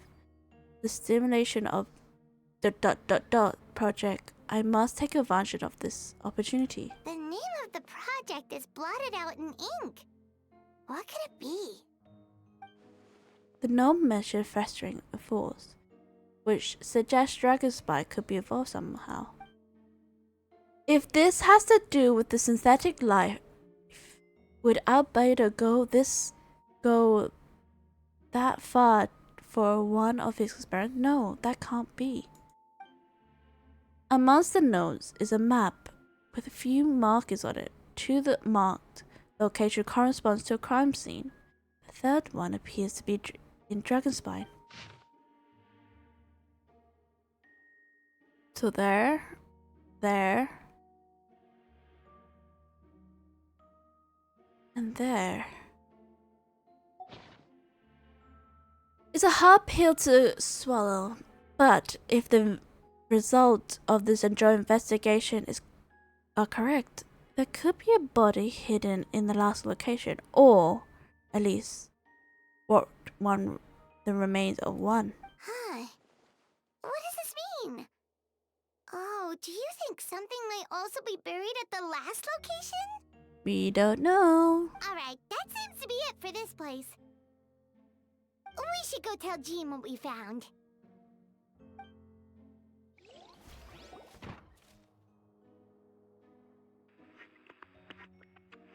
the stimulation of the ... project, I must take advantage of this opportunity. The name of the project is blotted out in ink. What could it be? The gnome mentioned festering a force, which suggests dragon spike could be evolved somehow. If this has to do with the synthetic life, would Albedo go that far for one of his experiments? No, that can't be. Amongst the notes is a map with a few markers on it. To the marked location corresponds to a crime scene. The third one appears to be in Dragonspine. So there, and there. It's a hard pill to swallow, but if the result of this joint investigation are correct, there could be a body hidden in the last location, or at least the remains of one. Huh. What does this mean? Oh, do you think something might also be buried at the last location? We don't know. Alright, that seems to be it for this place. We should go tell Jean what we found.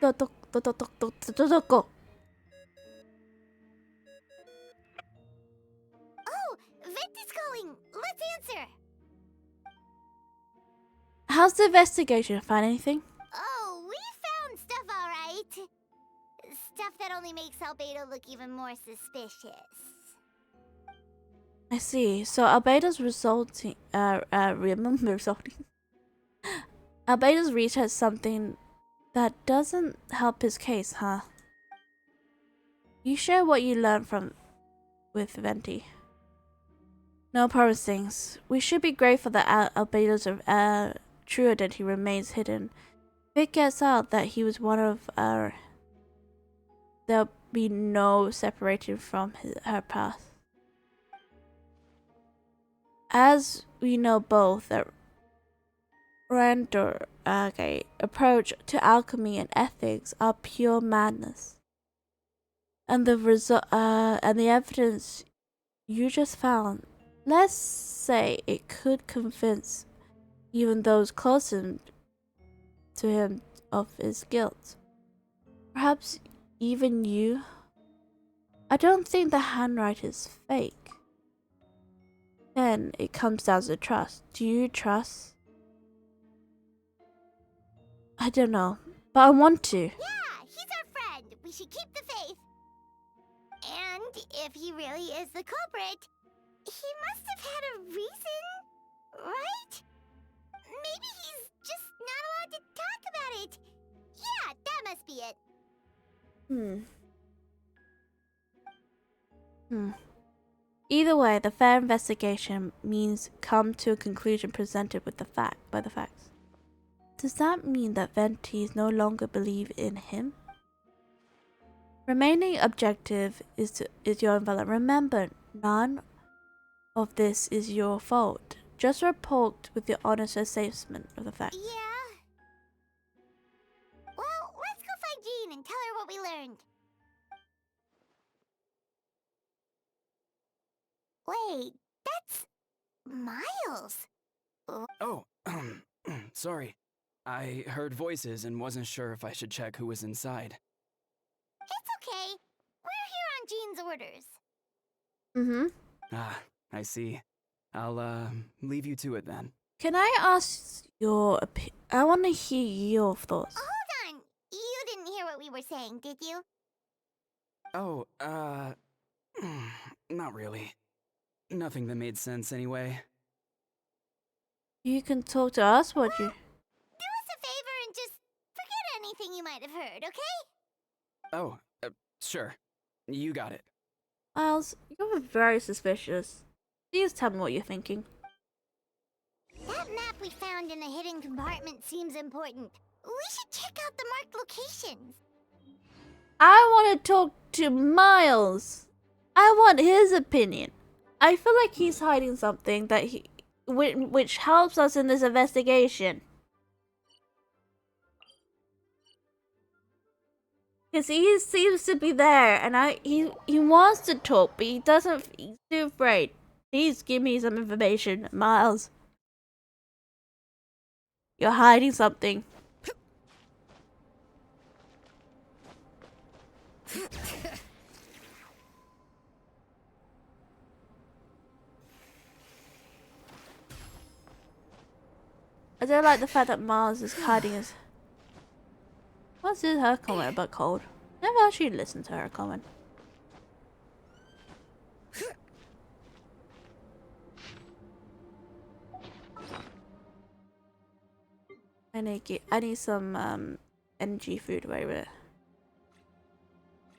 Go. Oh, Venti's calling. Let's answer. How's the investigation? Find anything? Oh, we found stuff alright. Stuff that only makes Albedo look even more suspicious. I see. So Albedo's Albedo's research something that doesn't help his case, huh? You share what you learned with Venti. No promisings. We should be grateful that Albedo's true identity remains hidden. If it gets out that he was one of our, there'll be no separating from her path. As we know both that Randor approach to alchemy and ethics are pure madness, and the evidence you just found, let's say it could convince even those closest to him of his guilt. Perhaps even you. I don't think the handwriting is fake. Then it comes down to trust. Do you trust? I don't know, but I want to. Yeah, he's our friend. We should keep the faith. And if he really is the culprit, he must have had a reason, right? Maybe he's just not allowed to talk about it. Yeah, that must be it. Either way, the fair investigation means come to a conclusion presented with by the facts. Does that mean that Ventis no longer believe in him? Remaining objective is your envelope. Remember, none of this is your fault. Just report with your honest assessment of the facts. Yeah. Well, let's go find Jean and tell her what we learned. Wait, that's Miles. Oh, sorry. I heard voices and wasn't sure if I should check who was inside. It's okay. We're here on Jean's orders. Ah, I see. I'll, leave you to it then. Can I ask your I want to hear your thoughts. Hold on. You didn't hear what we were saying, did you? Oh, not really. Nothing that made sense anyway. You can talk to us, would you? Do us a favor and just forget anything you might have heard, okay? Oh, sure. You got it. Miles, you're very suspicious. Please tell me what you're thinking. That map we found in the hidden compartment seems important. We should check out the marked locations. I want to talk to Miles. I want his opinion. I feel like he's hiding something that which helps us in this investigation. Because he seems to be there, and he wants to talk, but he doesn't. He's too afraid. Please give me some information, Miles. You're hiding something. don't like the fact that Miles is hiding his... What's her comment about cold? Never actually listened to her comment. I need some energy food right there.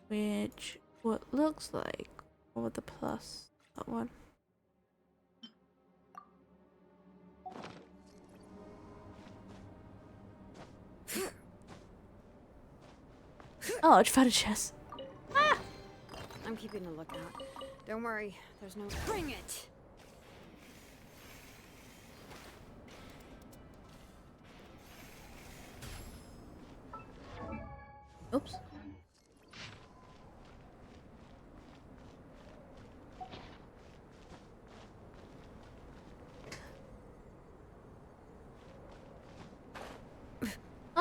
Which what looks like with the plus that one. Oh, I found a chest. I'm keeping a lookout. Don't worry, there's no. Bring it! Oops.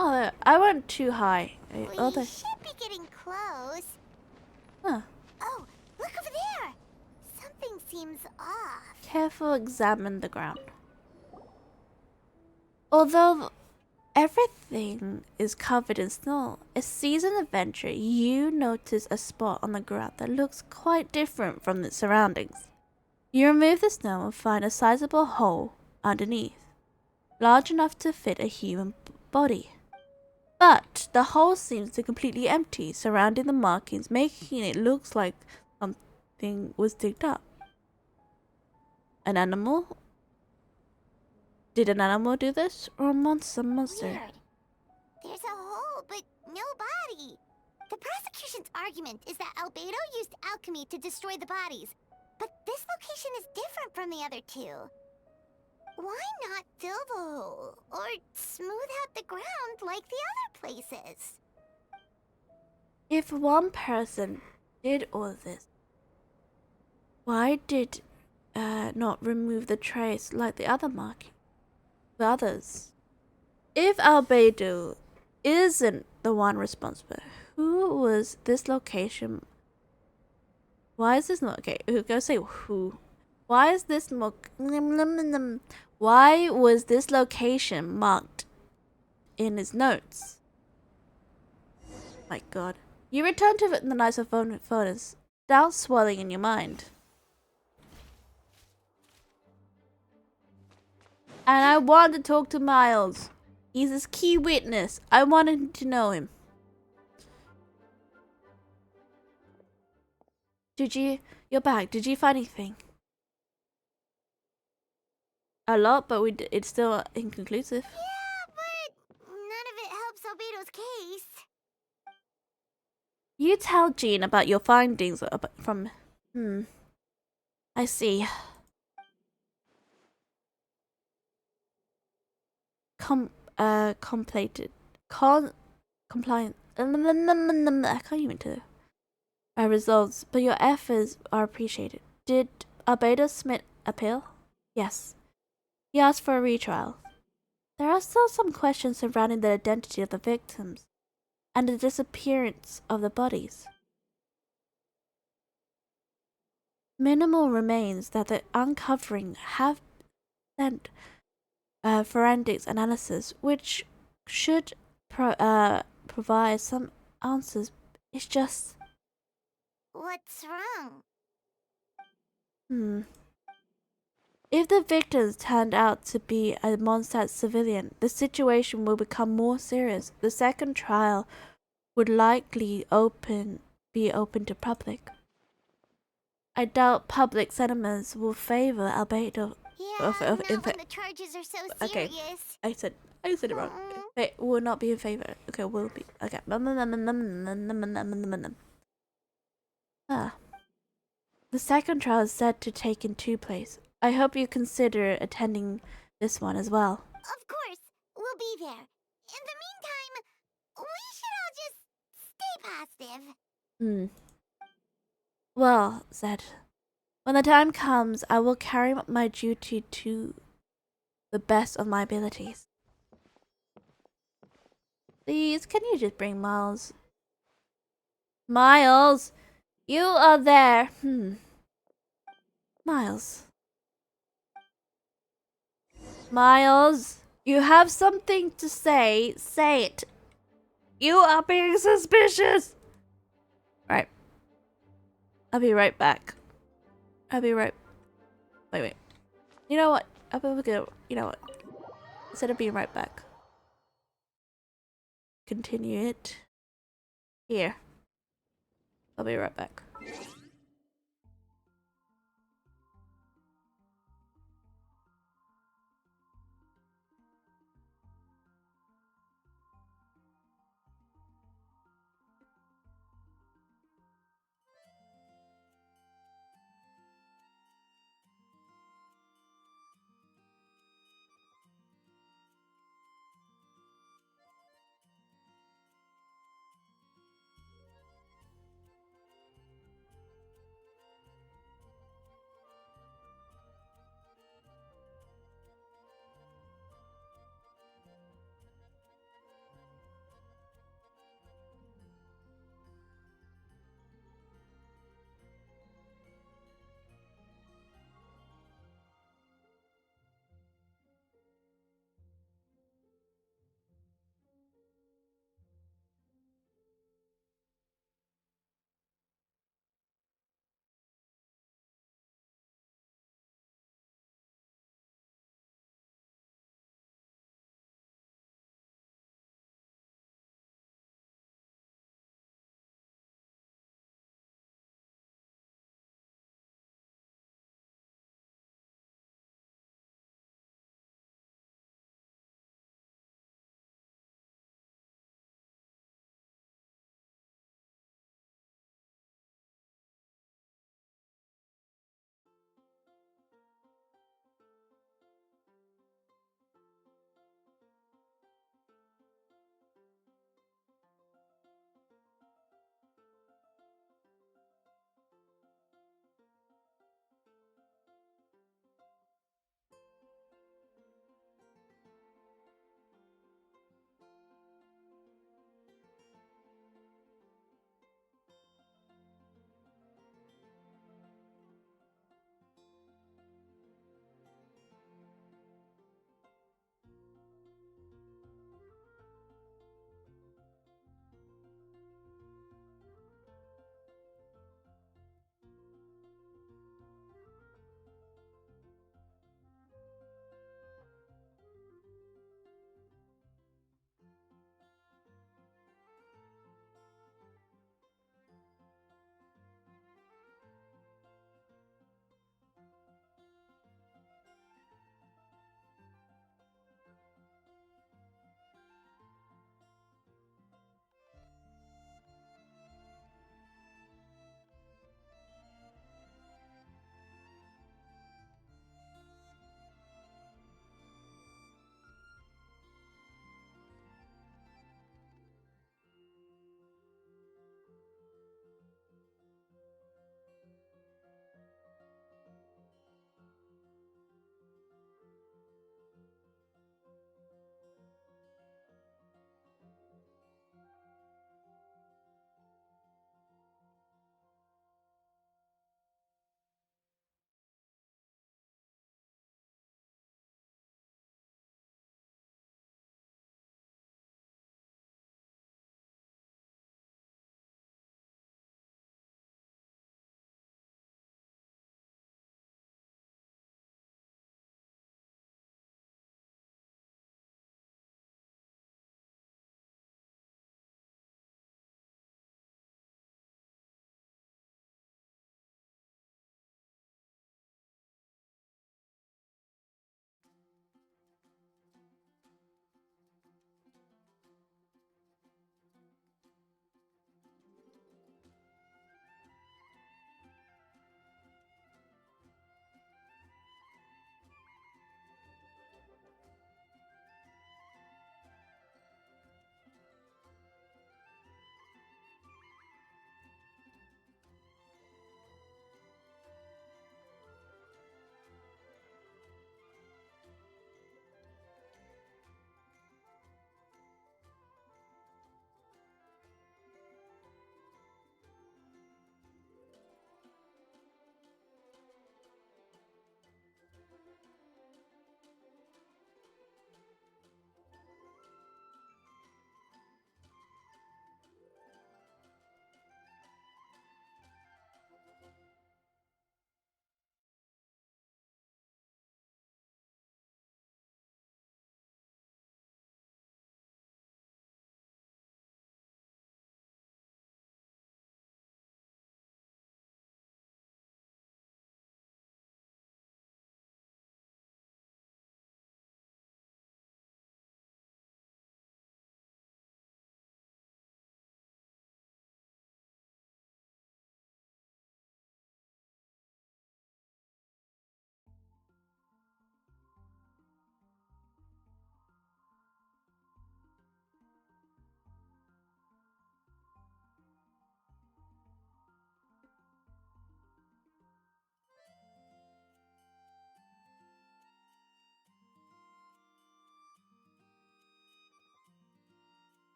Oh, I went too high. We should be getting close. Huh. Oh, look over there! Something seems off. Careful examine the ground. Although everything is covered in snow, a seasoned adventurer, you notice a spot on the ground that looks quite different from the surroundings. You remove the snow and find a sizable hole underneath, large enough to fit a human body. But the hole seems to completely empty, surrounding the markings, making it look like something was digged up. An animal? Did an animal do this, or a monster? Weird. There's a hole, but no body. The prosecution's argument is that Albedo used alchemy to destroy the bodies, but this location is different from the other two. Why not fill the hole, or smooth out the ground like the other places? If one person did all this, why did not remove the trace like the others? If Albedo isn't the one responsible, who was this location? Why is this not okay? Go say who. Why is this Why was this location marked in his notes? My God. You return to the nicer photos, doubt swelling in your mind. And I want to talk to Miles. He's his key witness. I wanted to know him. You're back. Did you find anything? A lot, but it's still inconclusive. Yeah, but none of it helps Albedo's case. You tell Jean about your findings from... I see. Compliant. I can't even do results, but your efforts are appreciated. Did Albedo submit appeal? Yes. He asked for a retrial. There are still some questions surrounding the identity of the victims and the disappearance of the bodies. Minimal remains that the uncovering have sent forensics analysis, which should provide some answers. It's just... What's wrong? If the victims turned out to be a Mondstadt civilian, the situation will become more serious. The second trial would likely be open to public. I doubt public sentiments will favor Albedo. Yeah, not when the charges are so serious. Okay, I said it wrong. It will not be in favor. Okay, will be. Okay. The second trial is set to take in 2 places. I hope you consider attending this one as well. Of course, we'll be there. In the meantime, we should all just stay positive. Well said. When the time comes, I will carry out my duty to the best of my abilities. Please, can you just bring Miles? Miles! You are there! Miles. Miles! You have something to say. Say it. You are being suspicious. Right. I'll be right back. I'll be right. Wait. You know what? I'll be go. You know what? Instead of being right back. Continue it. Here. I'll be right back.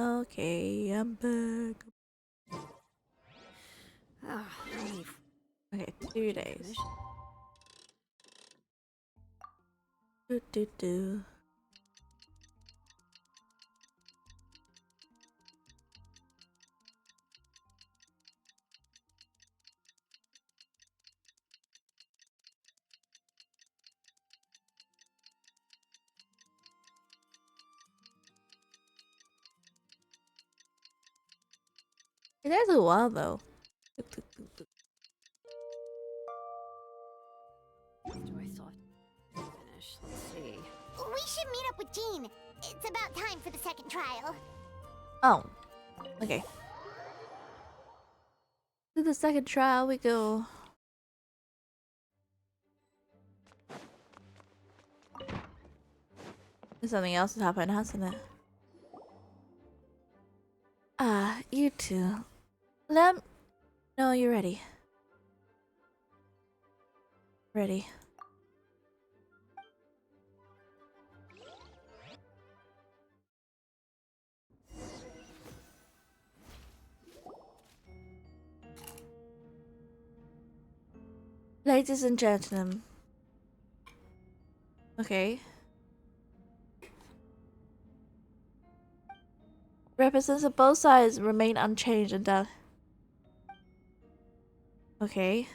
Okay, I'm back. Okay, 2 days. Do. It takes a while though. Do I still have to finish? Let's see. We should meet up with Jean. It's about time for the second trial. Oh, okay. To the second trial we go. Something else has happened, hasn't it? Ah, you two. No, you're ready. Ready. Ladies and gentlemen. Okay. Representatives of both sides remain unchanged and that. Okay.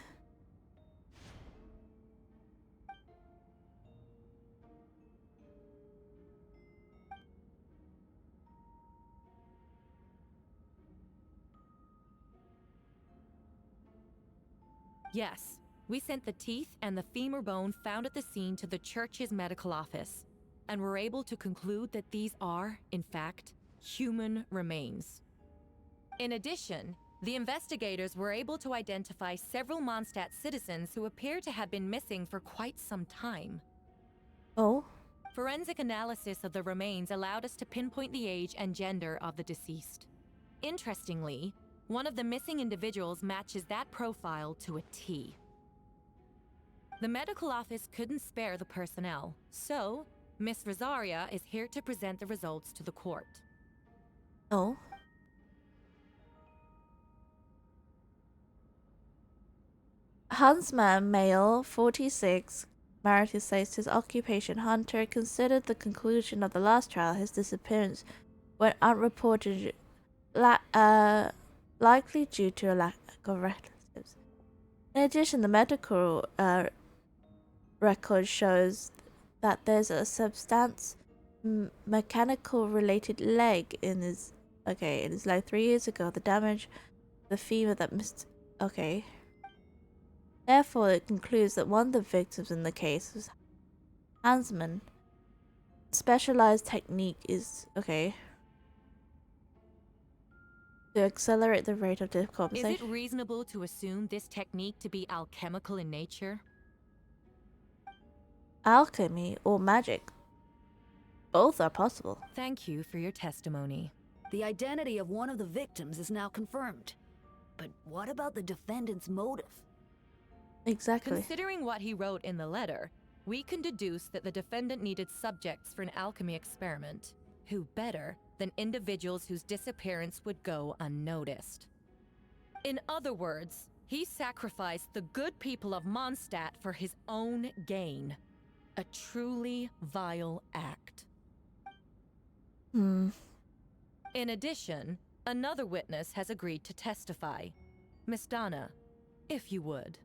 Yes, we sent the teeth and the femur bone found at the scene to the church's medical office, and were able to conclude that these are, in fact, human remains. In addition, the investigators were able to identify several Mondstadt citizens who appear to have been missing for quite some time. Oh? Forensic analysis of the remains allowed us to pinpoint the age and gender of the deceased. Interestingly, one of the missing individuals matches that profile to a T. The medical office couldn't spare the personnel, so Miss Rosaria is here to present the results to the court. Oh? Huntsman, male, 46, Marity says his occupation hunter, considered the conclusion of the last trial his disappearance went unreported, likely due to a lack of relatives. In addition, the medical record shows that there's a substance mechanical related leg in his leg 3 years ago. The damage, the femur that missed. Okay. Therefore, it concludes that one of the victims in the case was Hansman. Specialized technique is to accelerate the rate of Is decompensation. it reasonable to assume this technique to be alchemical in nature? Alchemy or magic. Both are possible. Thank you for your testimony. The identity of one of the victims is now confirmed. But what about the defendant's motive? Exactly. Considering what he wrote in the letter, we can deduce that the defendant needed subjects for an alchemy experiment. Who better than individuals whose disappearance would go unnoticed? In other words, he sacrificed the good people of Mondstadt for his own gain. A truly vile act. Hmm. In addition, another witness has agreed to testify. Miss Donna, if you would.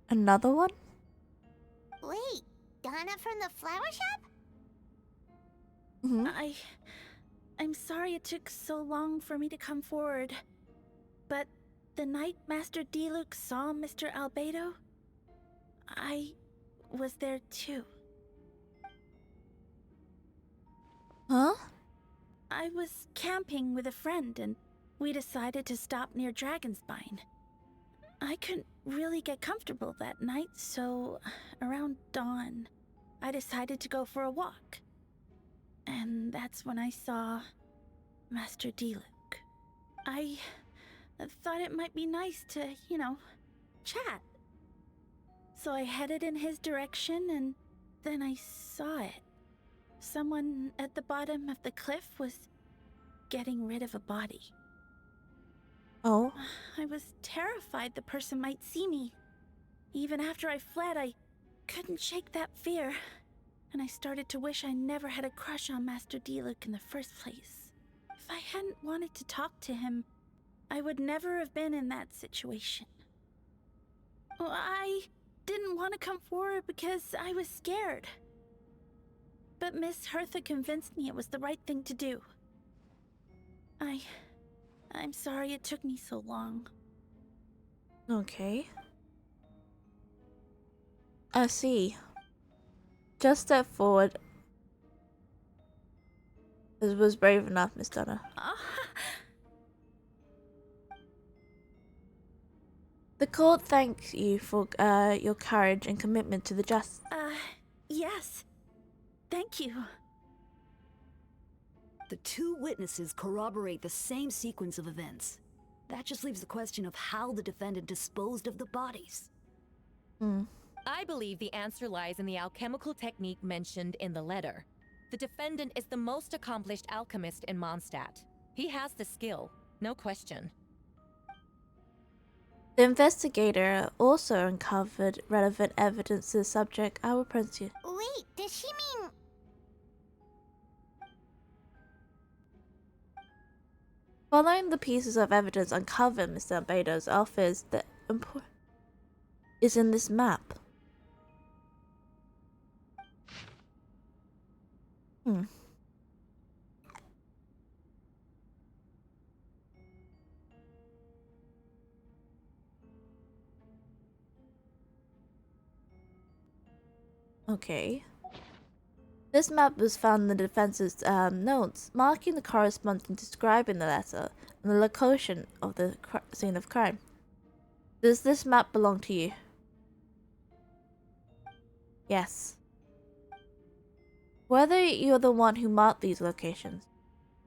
Another one? Wait, Donna from the flower shop? Mm-hmm. I'm sorry it took so long for me to come forward. But the night Master Diluc saw Mr. Albedo, I was there too. Huh? I was camping with a friend and we decided to stop near Dragonspine. I couldn't really get comfortable that night, so around dawn, I decided to go for a walk. And that's when I saw Master Diluc. I thought it might be nice to, chat. So I headed in his direction and then I saw it. Someone at the bottom of the cliff was getting rid of a body. Oh. I was terrified the person might see me. Even after I fled, I couldn't shake that fear. And I started to wish I never had a crush on Master Diluc in the first place. If I hadn't wanted to talk to him, I would never have been in that situation. Well, I didn't want to come forward because I was scared. But Miss Hertha convinced me it was the right thing to do. I'm sorry it took me so long. Okay. I see. Just step forward. This was brave enough, Miss Donna. The court thanks you for your courage and commitment to the justice. Yes. Thank you. The two witnesses corroborate the same sequence of events. That just leaves the question of how the defendant disposed of the bodies. I believe the answer lies in the alchemical technique mentioned in the letter. The defendant is the most accomplished alchemist in Mondstadt. He has the skill, no question. The investigator also uncovered relevant evidence to the subject. I will print you. Wait, does she mean... Following the pieces of evidence uncovered, Mr. Albedo's office is in this map. Okay. This map was found in the defense's notes, marking the correspondence describing the letter and the location of the scene of crime. Does this map belong to you? Yes. Whether you're the one who marked these locations?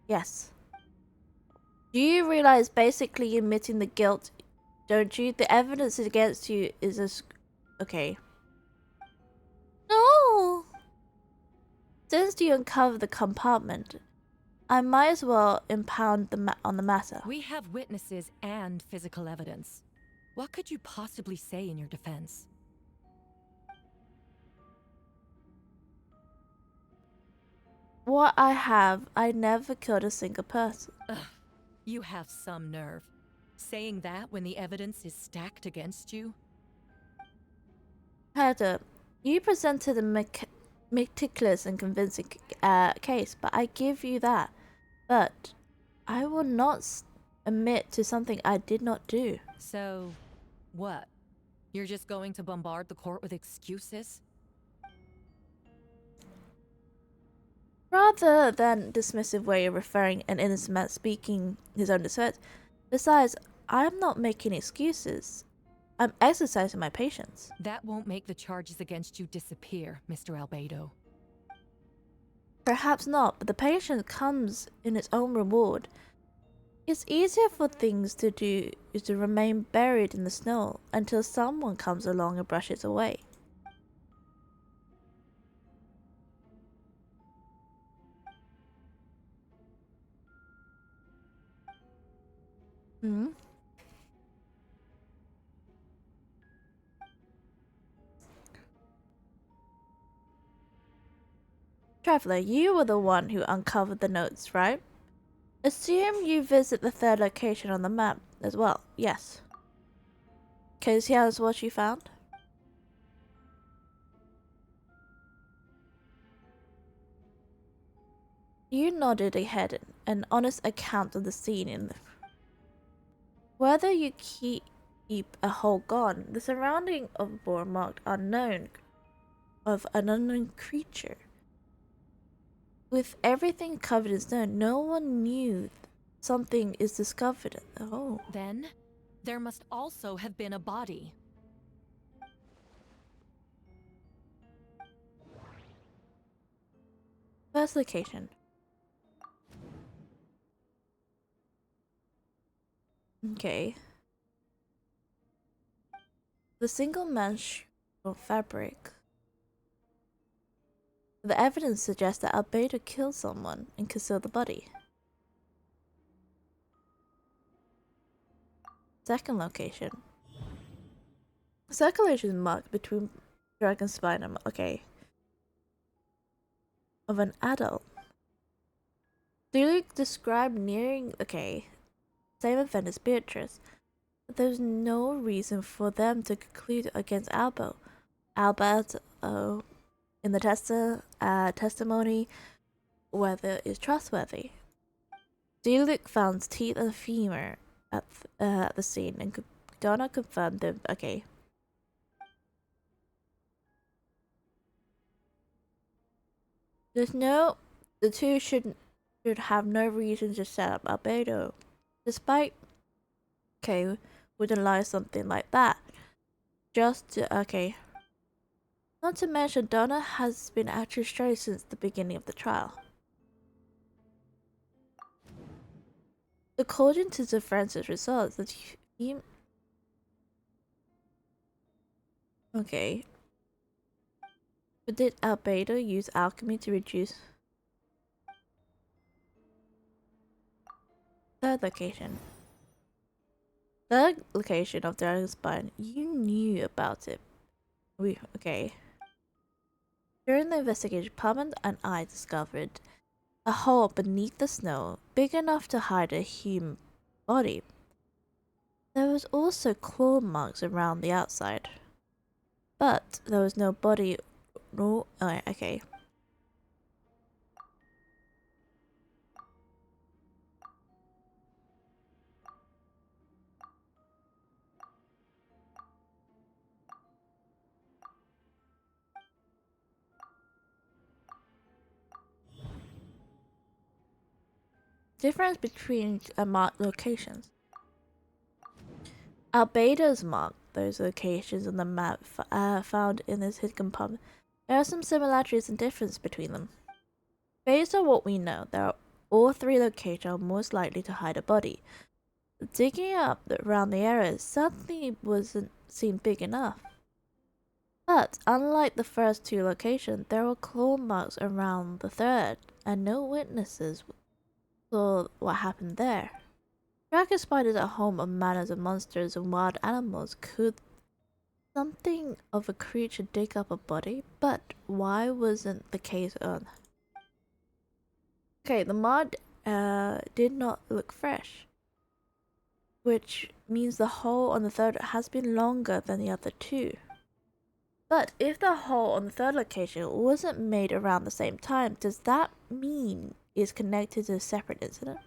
Yes. Do you realize basically admitting the guilt, don't you? The evidence against you is okay. No! Since you uncovered the compartment, I might as well impound on the matter. We have witnesses and physical evidence. What could you possibly say in your defense? What I have, I never killed a single person. Ugh, you have some nerve. Saying that when the evidence is stacked against you? Herta, you presented a meticulous and convincing case, but I give you that. But I will not admit to something I did not do. So, what? You're just going to bombard the court with excuses? Rather than dismissive way of referring an innocent man speaking his own defense. Besides, I'm not making excuses. I'm exercising my patience. That won't make the charges against you disappear, Mr. Albedo. Perhaps not, but the patience comes in its own reward. It's easier for things to do is to remain buried in the snow until someone comes along and brushes away. Traveler, you were the one who uncovered the notes, right? Assume you visit the third location on the map as well. Yes. Cause here's what you found. You nodded a head, an honest account of the scene in the... Whether you keep a hole gone, the surrounding of a board marked unknown of an unknown creature. With everything covered in snow, no one knew something is discovered. Oh. Then, there must also have been a body. First location. Okay. The single mesh of fabric. The evidence suggests that Albedo killed someone and concealed the body. Second location. Circulation mark between dragon spine and of an adult. Clearly described nearing same event as Beatrice, but there's no reason for them to conclude against Alberto in the testimony whether is trustworthy. Deluc found teeth and femur at the scene and could not confirm them. The two should have no reason to set up Albedo, despite wouldn't lie something like that. Not to mention Donna has been acting straight since the beginning of the trial. According to the forensic results, the team but did Albedo use alchemy to reduce? Third location of Dragon Spine. You knew about it. During the investigation, Palmer and I discovered a hole beneath the snow, big enough to hide a human body. There was also claw marks around the outside, but there was no body. No, difference between marked locations. Albedo's marked those locations on the map found in his hidden compartment. There are some similarities and differences between them. Based on what we know, all three locations are most likely to hide a body. Digging up around the area suddenly wasn't seemed big enough. But unlike the first two locations, there were claw marks around the third, and no witnesses saw what happened there. Dragon spiders are home of manners of monsters and wild animals. Could something of a creature dig up a body? But why wasn't the case on? The mud did not look fresh, which means the hole on the third has been longer than the other two. But if the hole on the third location wasn't made around the same time, does that mean it's connected to a separate incident?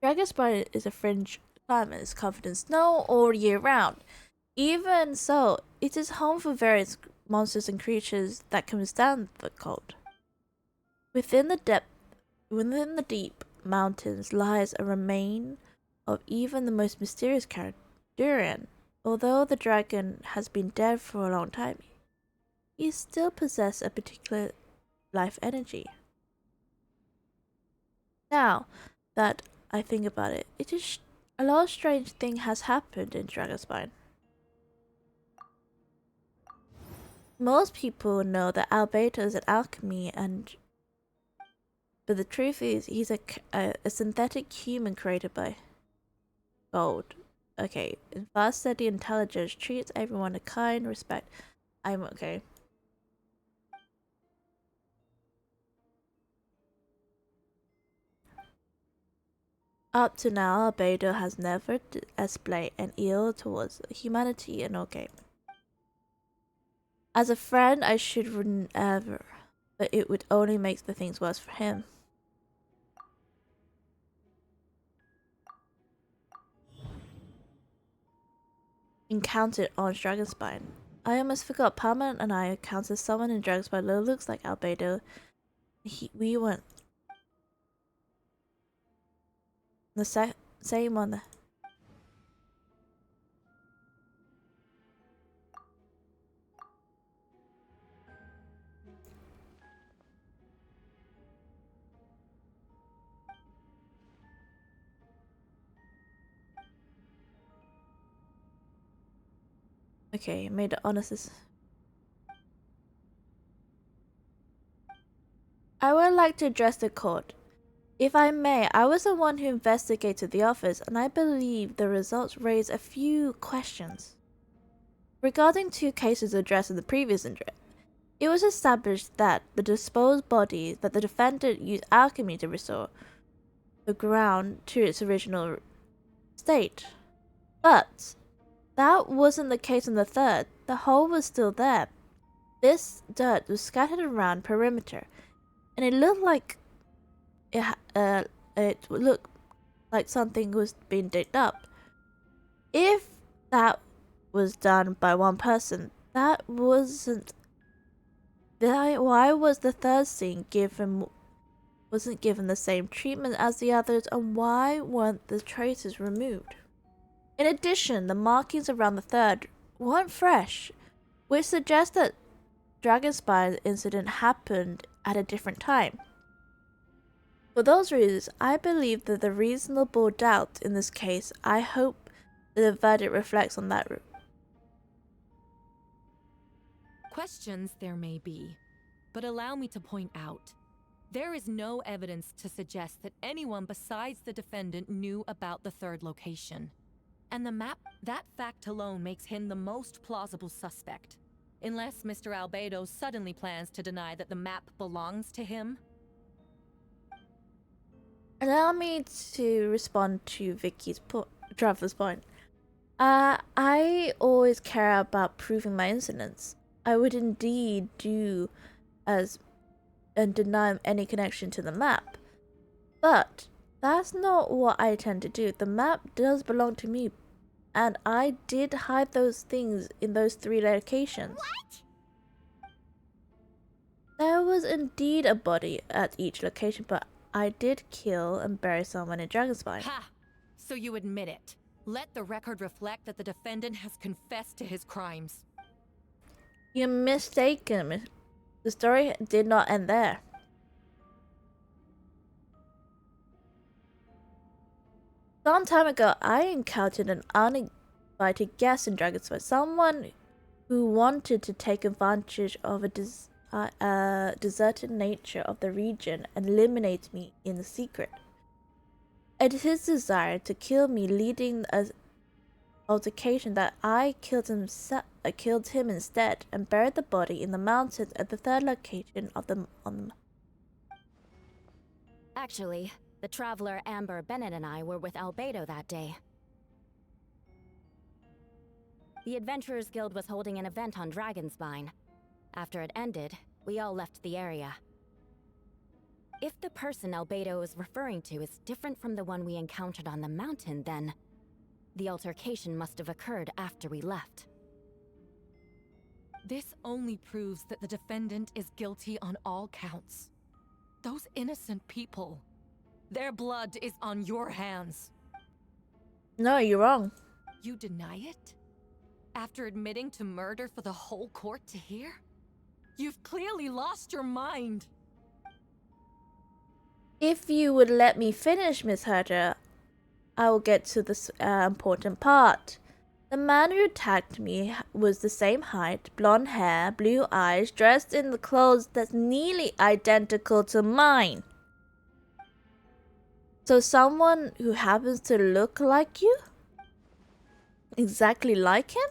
Dragon Spider is a fringe climate. It's covered in snow all year round. Even so, it is home for various monsters and creatures that can withstand the cold. Within the deep mountains lies a remain of even the most mysterious character, Durian. Although the dragon has been dead for a long time, he still possesses a particular life energy. Now that I think about it, a lot of strange thing has happened in Dragonspine. Most people know that Albedo is an alchemy, but the truth is he's a synthetic human created by gold. In fast, steady intelligence, treats everyone with kind respect. I'm okay. Up to now, Albedo has never displayed an ill towards humanity and As a friend, I shouldn't ever, but it would only make the things worse for him. Encountered on Dragonspine. I almost forgot. Palmer and I encountered someone in Dragonspine that looks like Albedo. We went the same on the. Okay, made the honest. I would like to address the court. If I may, I was the one who investigated the office, and I believe the results raise a few questions. Regarding 2 cases addressed in the previous injury, it was established that the disposed body that the defendant used alchemy to restore the ground to its original state. But that wasn't the case in the third. The hole was still there. This dirt was scattered around perimeter, and it looked like it looked like something was being digged up. If that was done by one person, that wasn't. Why was the third scene wasn't given the same treatment as the others, and why weren't the traces removed? In addition, the markings around the third weren't fresh, which suggests that Dragonspire incident happened at a different time. For those reasons, I believe that the reasonable doubt in this case. I hope that the verdict reflects on that. Questions there may be, but allow me to point out, there is no evidence to suggest that anyone besides the defendant knew about the third location. And the map, that fact alone makes him the most plausible suspect. Unless Mr. Albedo suddenly plans to deny that the map belongs to him. Allow me to respond to Traveler's point. I always care about proving my innocence. I would indeed do as and deny any connection to the map. But that's not what I tend to do. The map does belong to me, and I did hide those things in those 3 locations. What? There was indeed a body at each location, but I did kill and bury someone in Dragonspine. Ha! So you admit it. Let the record reflect that the defendant has confessed to his crimes. You're mistaken. The story did not end there. Some time ago, I encountered an uninvited guest in Dragonspire, someone who wanted to take advantage of a deserted nature of the region and eliminate me in secret. It is his desire to kill me, leading an altercation that I killed him instead and buried the body in the mountains at the third location of the Actually, the traveler Amber Bennett and I were with Albedo that day. The Adventurers Guild was holding an event on Dragonspine. After it ended, we all left the area. If the person Albedo is referring to is different from the one we encountered on the mountain, then the altercation must have occurred after we left. This only proves that the defendant is guilty on all counts. Those innocent people, their blood is on your hands. No, you're wrong. You deny it? After admitting to murder for the whole court to hear? You've clearly lost your mind. If you would let me finish, Miss Herder, I will get to this important part. The man who attacked me was the same height, blonde hair, blue eyes, dressed in the clothes that's nearly identical to mine. So someone who happens to look like you? Exactly like him?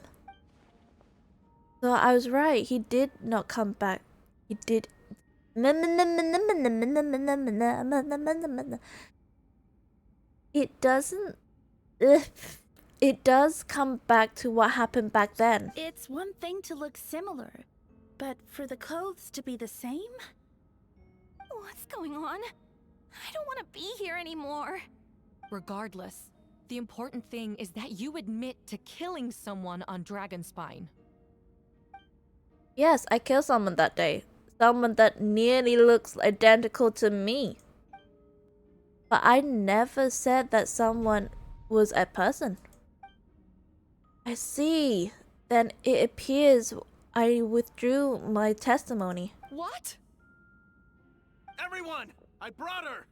So I was right, he did not come back. He did. It doesn't. It does come back to what happened back then. It's one thing to look similar, but for the clothes to be the same? What's going on? I don't want to be here anymore. Regardless, the important thing is that you admit to killing someone on Dragonspine. Yes, I killed someone that day. Someone that nearly looks identical to me. But I never said that someone was a person. I see. Then it appears I withdrew my testimony. What? Everyone! I brought her!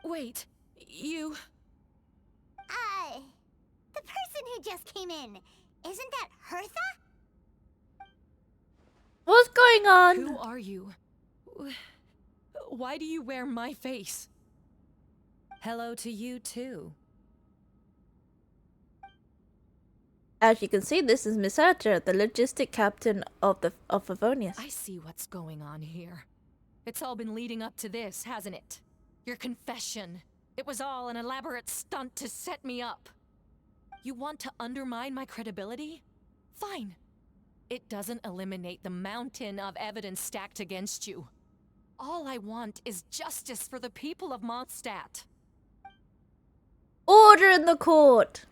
Wait, you... The who just came in. Isn't that Hertha? What's going on? Who are you? Why do you wear my face? Hello to you too. As you can see, this is Miss Herta, the logistic captain of Favonius. I see what's going on here. It's all been leading up to this, hasn't it? Your confession. It was all an elaborate stunt to set me up. You want to undermine my credibility? Fine. It doesn't eliminate the mountain of evidence stacked against you. All I want is justice for the people of Mondstadt. Order in the court!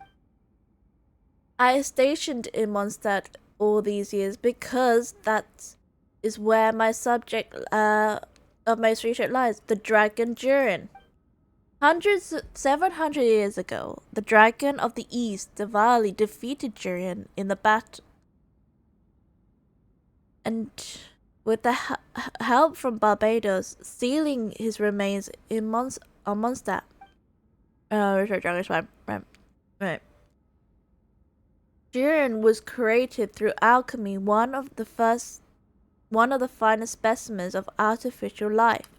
I stationed in Mondstadt all these years because that is where my subject of my research lies, the dragon Durin. 700 years ago, the dragon of the east, Diwali, defeated Durin in the battle. And with the help from Barbados, sealing his remains in Mondstadt. Right. Durin was created through alchemy, one of the finest specimens of artificial life.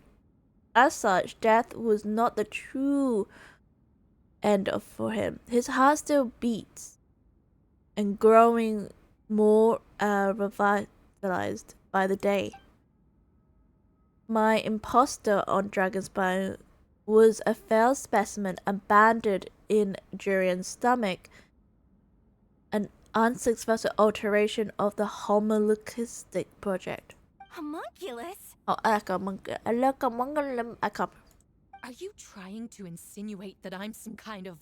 As such, death was not the true end for him. His heart still beats, and growing more revitalized by the day. My imposter on Dragonspine was a failed specimen abandoned in Durin's stomach, an unsuccessful alteration of the homunculistic project. Homunculus? Oh, I can't. Are you trying to insinuate that I'm some kind of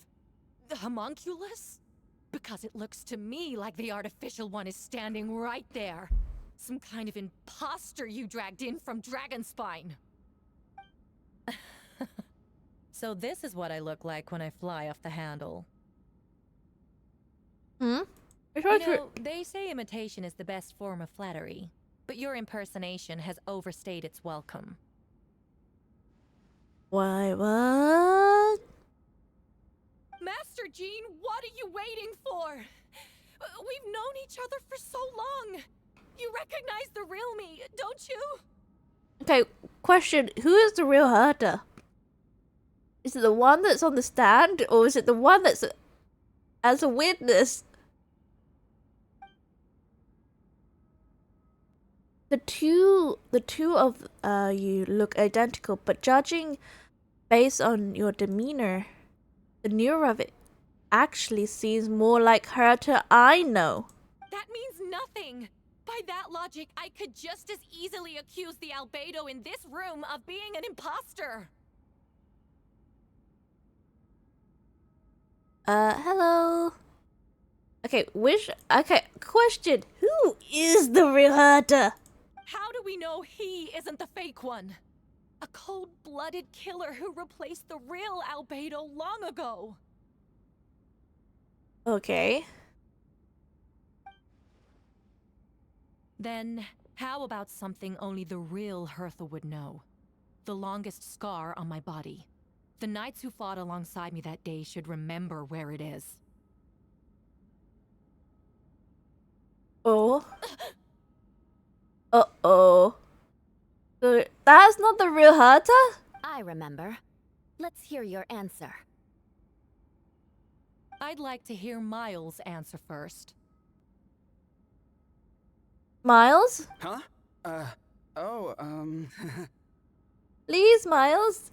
homunculus? Because it looks to me like the artificial one is standing right there. Some kind of imposter you dragged in from Dragonspine. So this is what I look like when I fly off the handle. You know, they say imitation is the best form of flattery, but your impersonation has overstayed its welcome. Why, what? Master Jean, what are you waiting for? We've known each other for so long. You recognize the real me, don't you? Okay, question. Who is the real Herta? Is it the one that's on the stand, or is it the one that's as a witness? The two of you look identical, but judging based on your demeanor, the newer of it actually seems more like Herta I know. That means nothing. By that logic, I could just as easily accuse the albedo in this room of being an imposter. Hello. Okay, question. Who is the real Herta? How do we know he isn't the fake one? A cold-blooded killer who replaced the real albedo long ago. Okay. Then, how about something only the real Hertha would know? The longest scar on my body. The knights who fought alongside me that day should remember where it is. Oh. Uh-oh. So that's not the real Herta? I remember. Let's hear your answer. I'd like to hear Miles answer first. Miles? Huh? Please, Miles.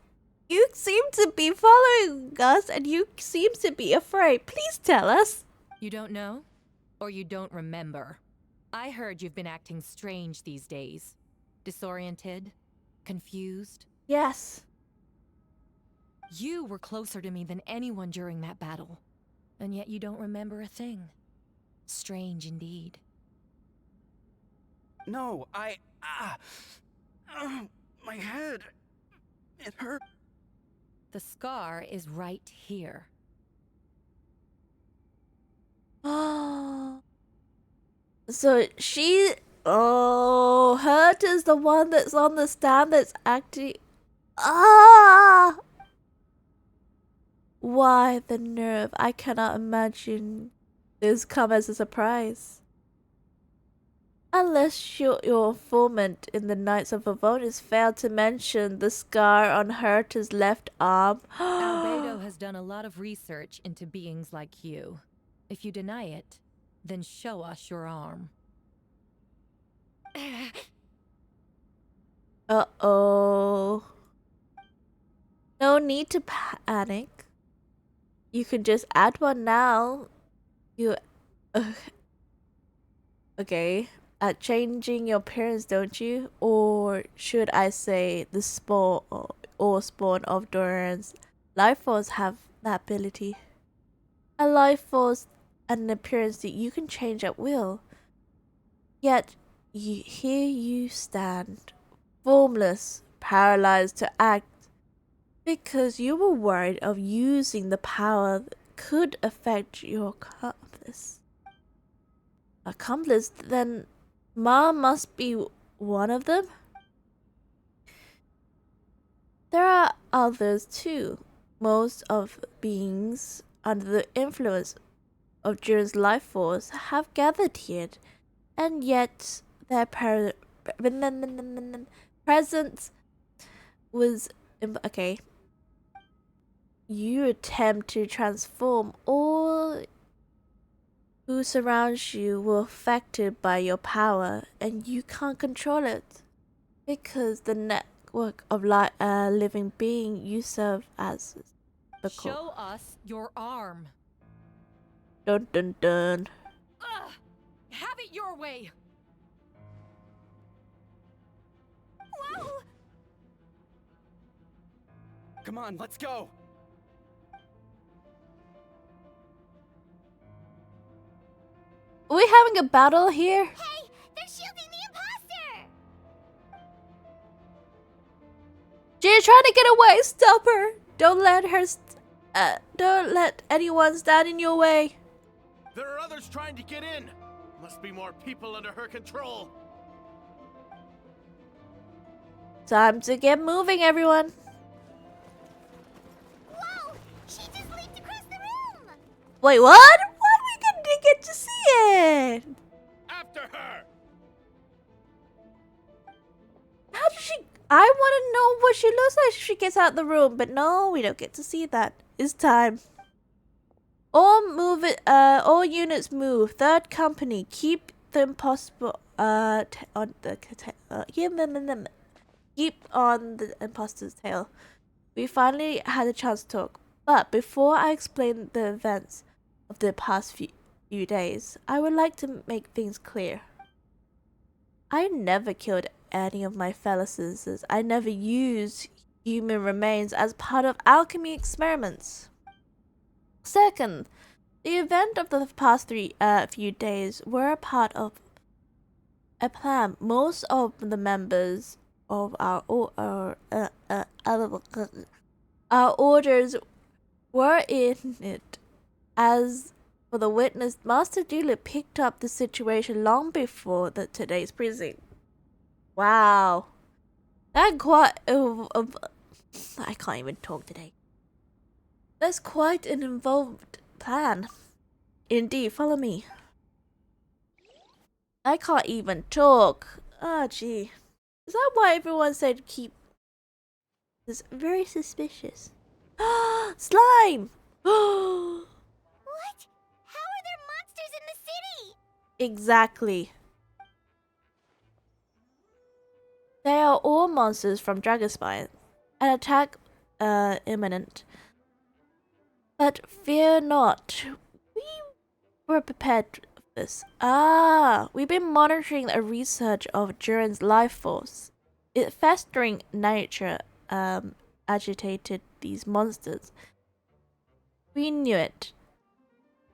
You seem to be following us and you seem to be afraid. Please tell us. You don't know? Or you don't remember? I heard you've been acting strange these days. Disoriented? Confused? Yes. You were closer to me than anyone during that battle. And yet you don't remember a thing. Strange indeed. No, my head. It hurt. The scar is right here. Oh. So Herta's the one that's on the stand that's acting. Why the nerve? I cannot imagine this come as a surprise. Unless your informant in the Knights of Avonis failed to mention the scar on Herta's left arm. Albedo has done a lot of research into beings like you. If you deny it, then show us your arm. Uh-oh. No need to panic. You can just add one now. You... okay. At changing your appearance, don't you? Or should I say the spawn or spawn of Doran's life force have that ability? A life force and an appearance that you can change at will. Yet, here you stand, formless, paralyzed to act, because you were worried of using the power that could affect your accomplice. Accomplice? Then Ma must be one of them? There are others too. Most of beings under the influence of Jiren's life force have gathered here, and yet their presence was okay. You attempt to transform all who surrounds you were affected by your power, and you can't control it because the network of living being you serve as is fickle. Show us your arm. Dun dun dun. Ugh! Have it your way. Whoa! Come on, let's go. Are we having a battle here? Hey, they're shielding the imposter! She's trying to get away. Stop her. Don't let her. Don't let anyone stand in your way. There are others trying to get in. Must be more people under her control. Time to get moving, everyone. Whoa! She just leaped across the room! Wait, what? What? We didn't get to see it. After her! How does she? I want to know what she looks like if she gets out of the room, but no, we don't get to see that. It's time. All units move. Third company, keep the impossible. Keep on the imposter's tail. We finally had a chance to talk, but before I explain the events of the past few days, I would like to make things clear. I never killed any of my fellow citizens. I never used human remains as part of alchemy experiments. Second, the event of the past few days were a part of a plan. Most of the members of our orders were in it. As for the witness, Master Dealer picked up the situation long before today's precinct. Wow. That quite I can't even talk today. That's quite an involved plan. Indeed, follow me. I can't even talk. Ah, gee. Is that why everyone said keep this very suspicious? Slime! What? How are there monsters in the city? Exactly. They are all monsters from Dragonspire. An attack imminent. But fear not. We were prepared for this. We've been monitoring a research of Jiren's life force. Its festering nature agitated these monsters. We knew it.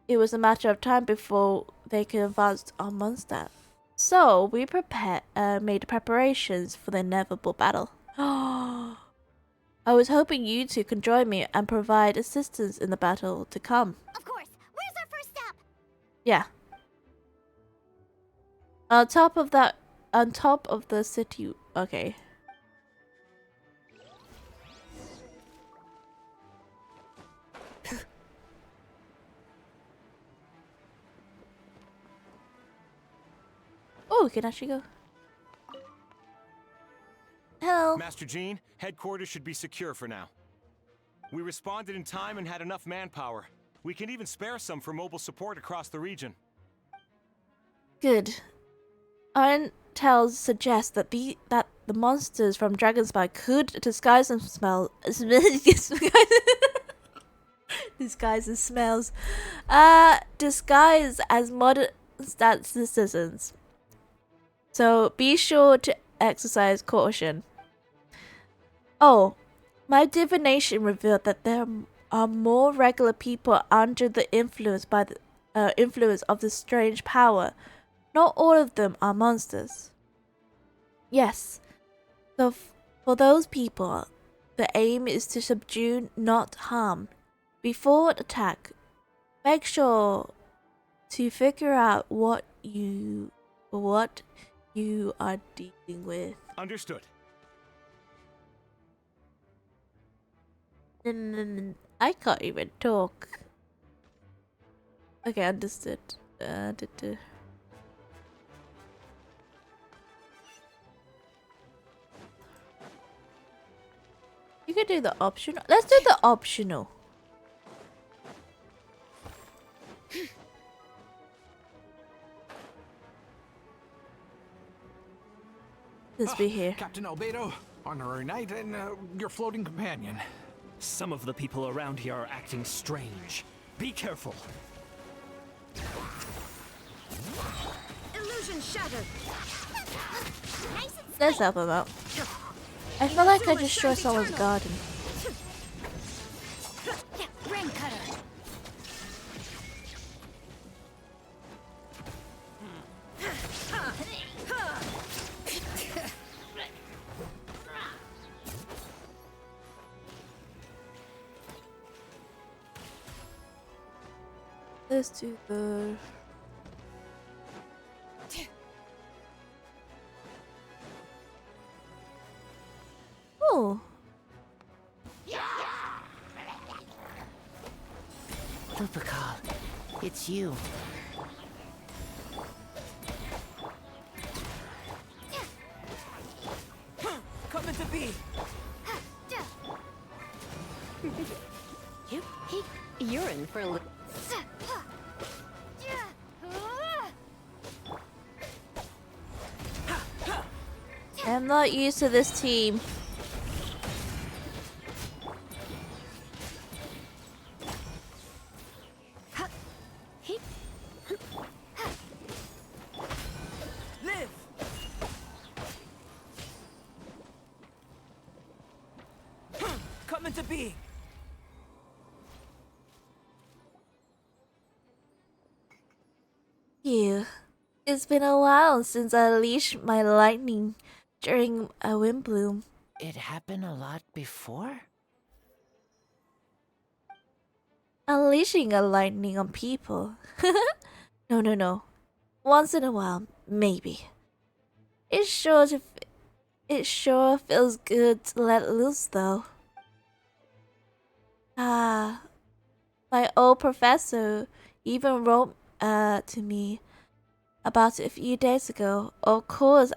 It was a matter of time before they could advance on Mondstadt. So we made preparations for the inevitable battle. I was hoping you two could join me and provide assistance in the battle to come. Of course. Where's our first stop? Yeah. On top of the city. Okay. we can actually go. Hello. Master Jean, headquarters should be secure for now. We responded in time and had enough manpower. We can even spare some for mobile support across the region. Good. Our intel suggests that the monsters from Dragonspire could disguise and disguise as smells. Disguise as modern citizens. So be sure to exercise caution. Oh, my divination revealed that there are more regular people under the influence by the influence of this strange power. Not all of them are monsters. Yes, so for those people, the aim is to subdue, not harm. Before an attack, make sure to figure out what you are dealing with. Understood. I can't even talk. Okay, understood. You can do the optional. Let's do the optional. Let's be here. Captain Albedo, honorary knight, and your floating companion. Some of the people around here are acting strange. Be careful. Illusion shattered. Let's help him out. I feel like I destroyed someone's garden. Rain cutter. Let's do the... Oh. Lupacol, it's you. Come into be. You're in for a little. I'm not used to this team. Live. Come into being. You. It's been a while since I unleashed my lightning during a wind bloom. It happened a lot before? Unleashing a lightning on people. No. Once in a while, maybe. It sure feels good to let loose though. My old professor even wrote to me about it a few days ago. Of course,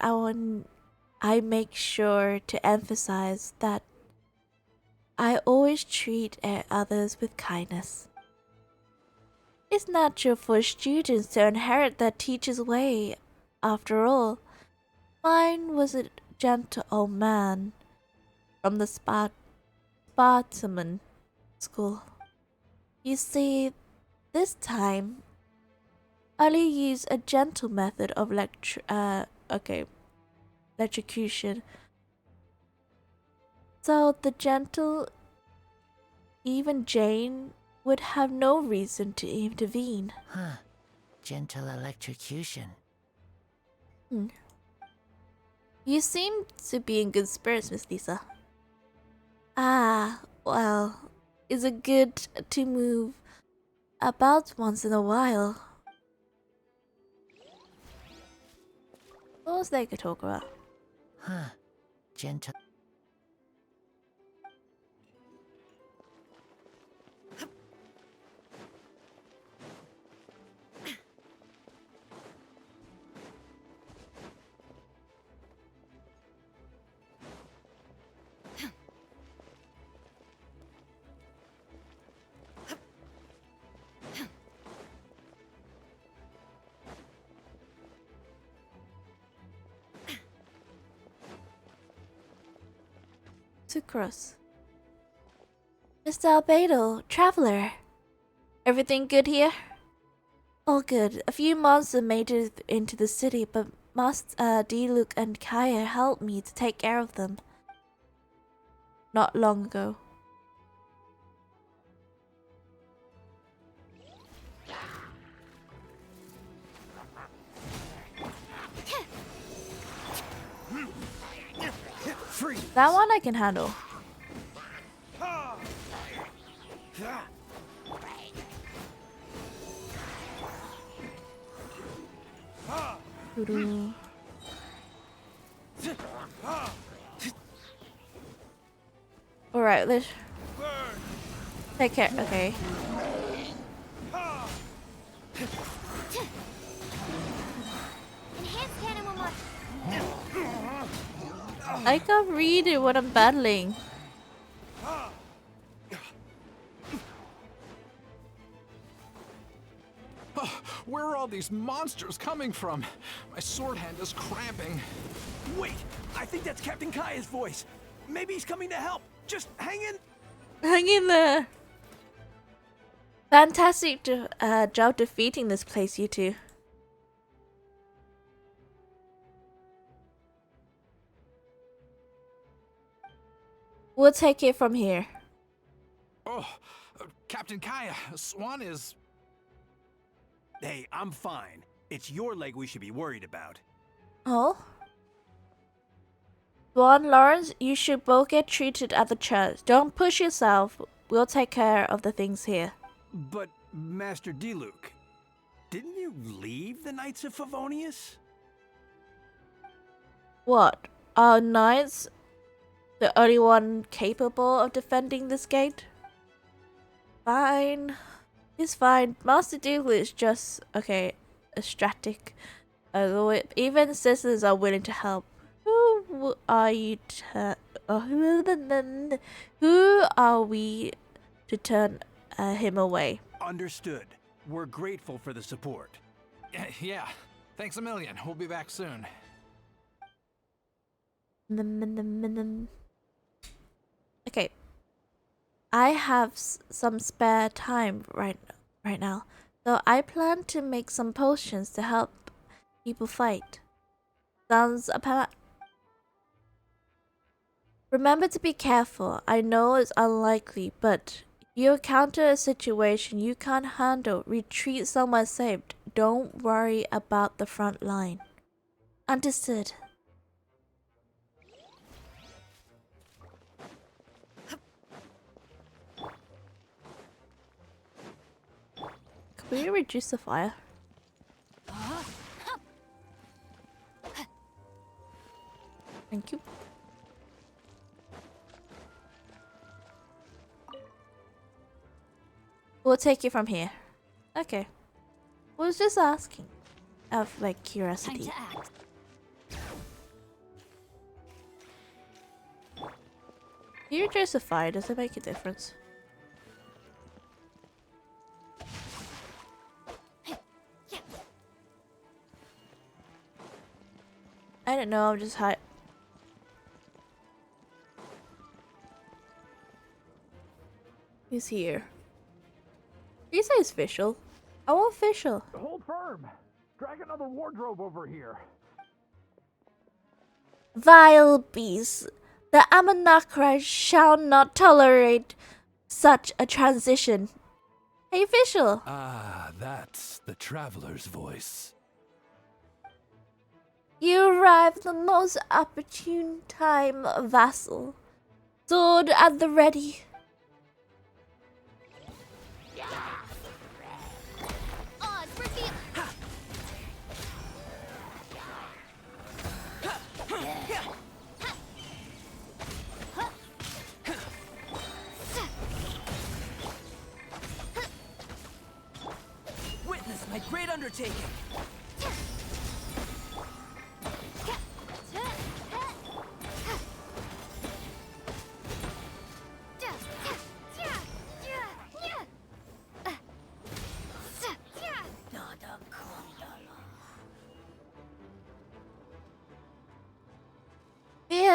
I make sure to emphasize that I always treat others with kindness. It's natural for students to inherit their teacher's way. After all, mine was a gentle old man from the Spartaman school. You see, this time, I'll use a gentle method of electrocution. So the gentle, even Jane would have no reason to intervene. Huh. Gentle electrocution. You seem to be in good spirits, Miss Lisa. Ah, well, is it good to move about once in a while? What was they could talk about? Huh. Gentle. Sucrose. Mr. Albedo, traveler. Everything good here? All good. A few monsters made it into the city, but Master D-Luke and Kaya helped me to take care of them. Not long ago. That one I can handle. Doo-doo. Alright, let's take care. Okay. Enhanced cannon one more. I can't read it when I'm battling. Where are all these monsters coming from? My sword hand is cramping. Wait, I think that's Captain Kaya's voice. Maybe he's coming to help. Just hang in. Hang in there. Fantastic job defeating this place, you two. We'll take it from here. Oh, Captain Kaya, Swan is... Hey, I'm fine. It's your leg we should be worried about. Oh? Swan, Lawrence, you should both get treated at the church. Don't push yourself. We'll take care of the things here. But, Master D-Luke, didn't you leave the Knights of Favonius? What? Are knights the only one capable of defending this gate? Fine. It's fine. Master Doolittle is just, okay, a strategic. Even citizens are willing to help. Who are you who are we to turn him away? Understood. We're grateful for the support. Yeah, thanks a million. We'll be back soon. Okay. I have some spare time right now, so I plan to make some potions to help people fight. Sounds apparent. Remember to be careful. I know it's unlikely, but if you encounter a situation you can't handle, retreat somewhere safe. Don't worry about the front line. Understood. Will you reduce the fire? Thank you. We'll take it from here. Okay. Was just asking. Out of like curiosity. Time to act. You reduce the fire, does it make a difference? I don't know, I'm just high. He's here. You say it's official. I want official. Hold firm. Drag another wardrobe over here. Vile beast. The Amanakra shall not tolerate such a transition. Hey, official. Ah, that's the traveler's voice. You arrived the most opportune time, vassal. Sword at the ready. Witness my great undertaking.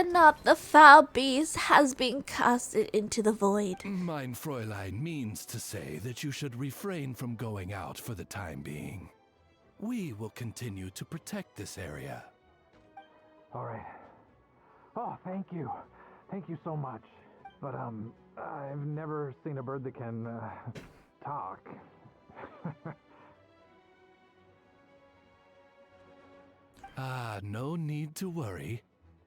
or not the foul beast has been casted into the void. Mein Fräulein means to say that you should refrain from going out for the time being. We will continue to protect this area. All right. Oh, thank you. Thank you so much. But, I've never seen a bird that can, talk. No need to worry.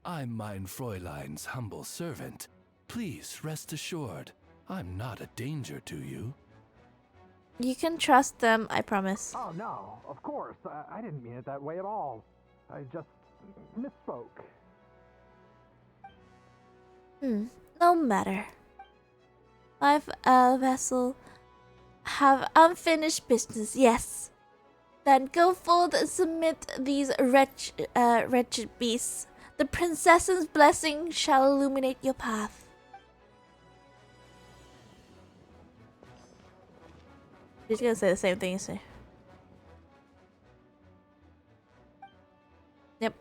I'm Mein Fräulein's humble servant. Please rest assured, I'm not a danger to you. You can trust them, I promise. Oh, no, of course. I didn't mean it that way at all. I just misspoke. No matter. My vessel have unfinished business, yes. Then go forth and submit these wretched beasts. The princess's blessing shall illuminate your path. She's gonna say the same thing you say. Yep.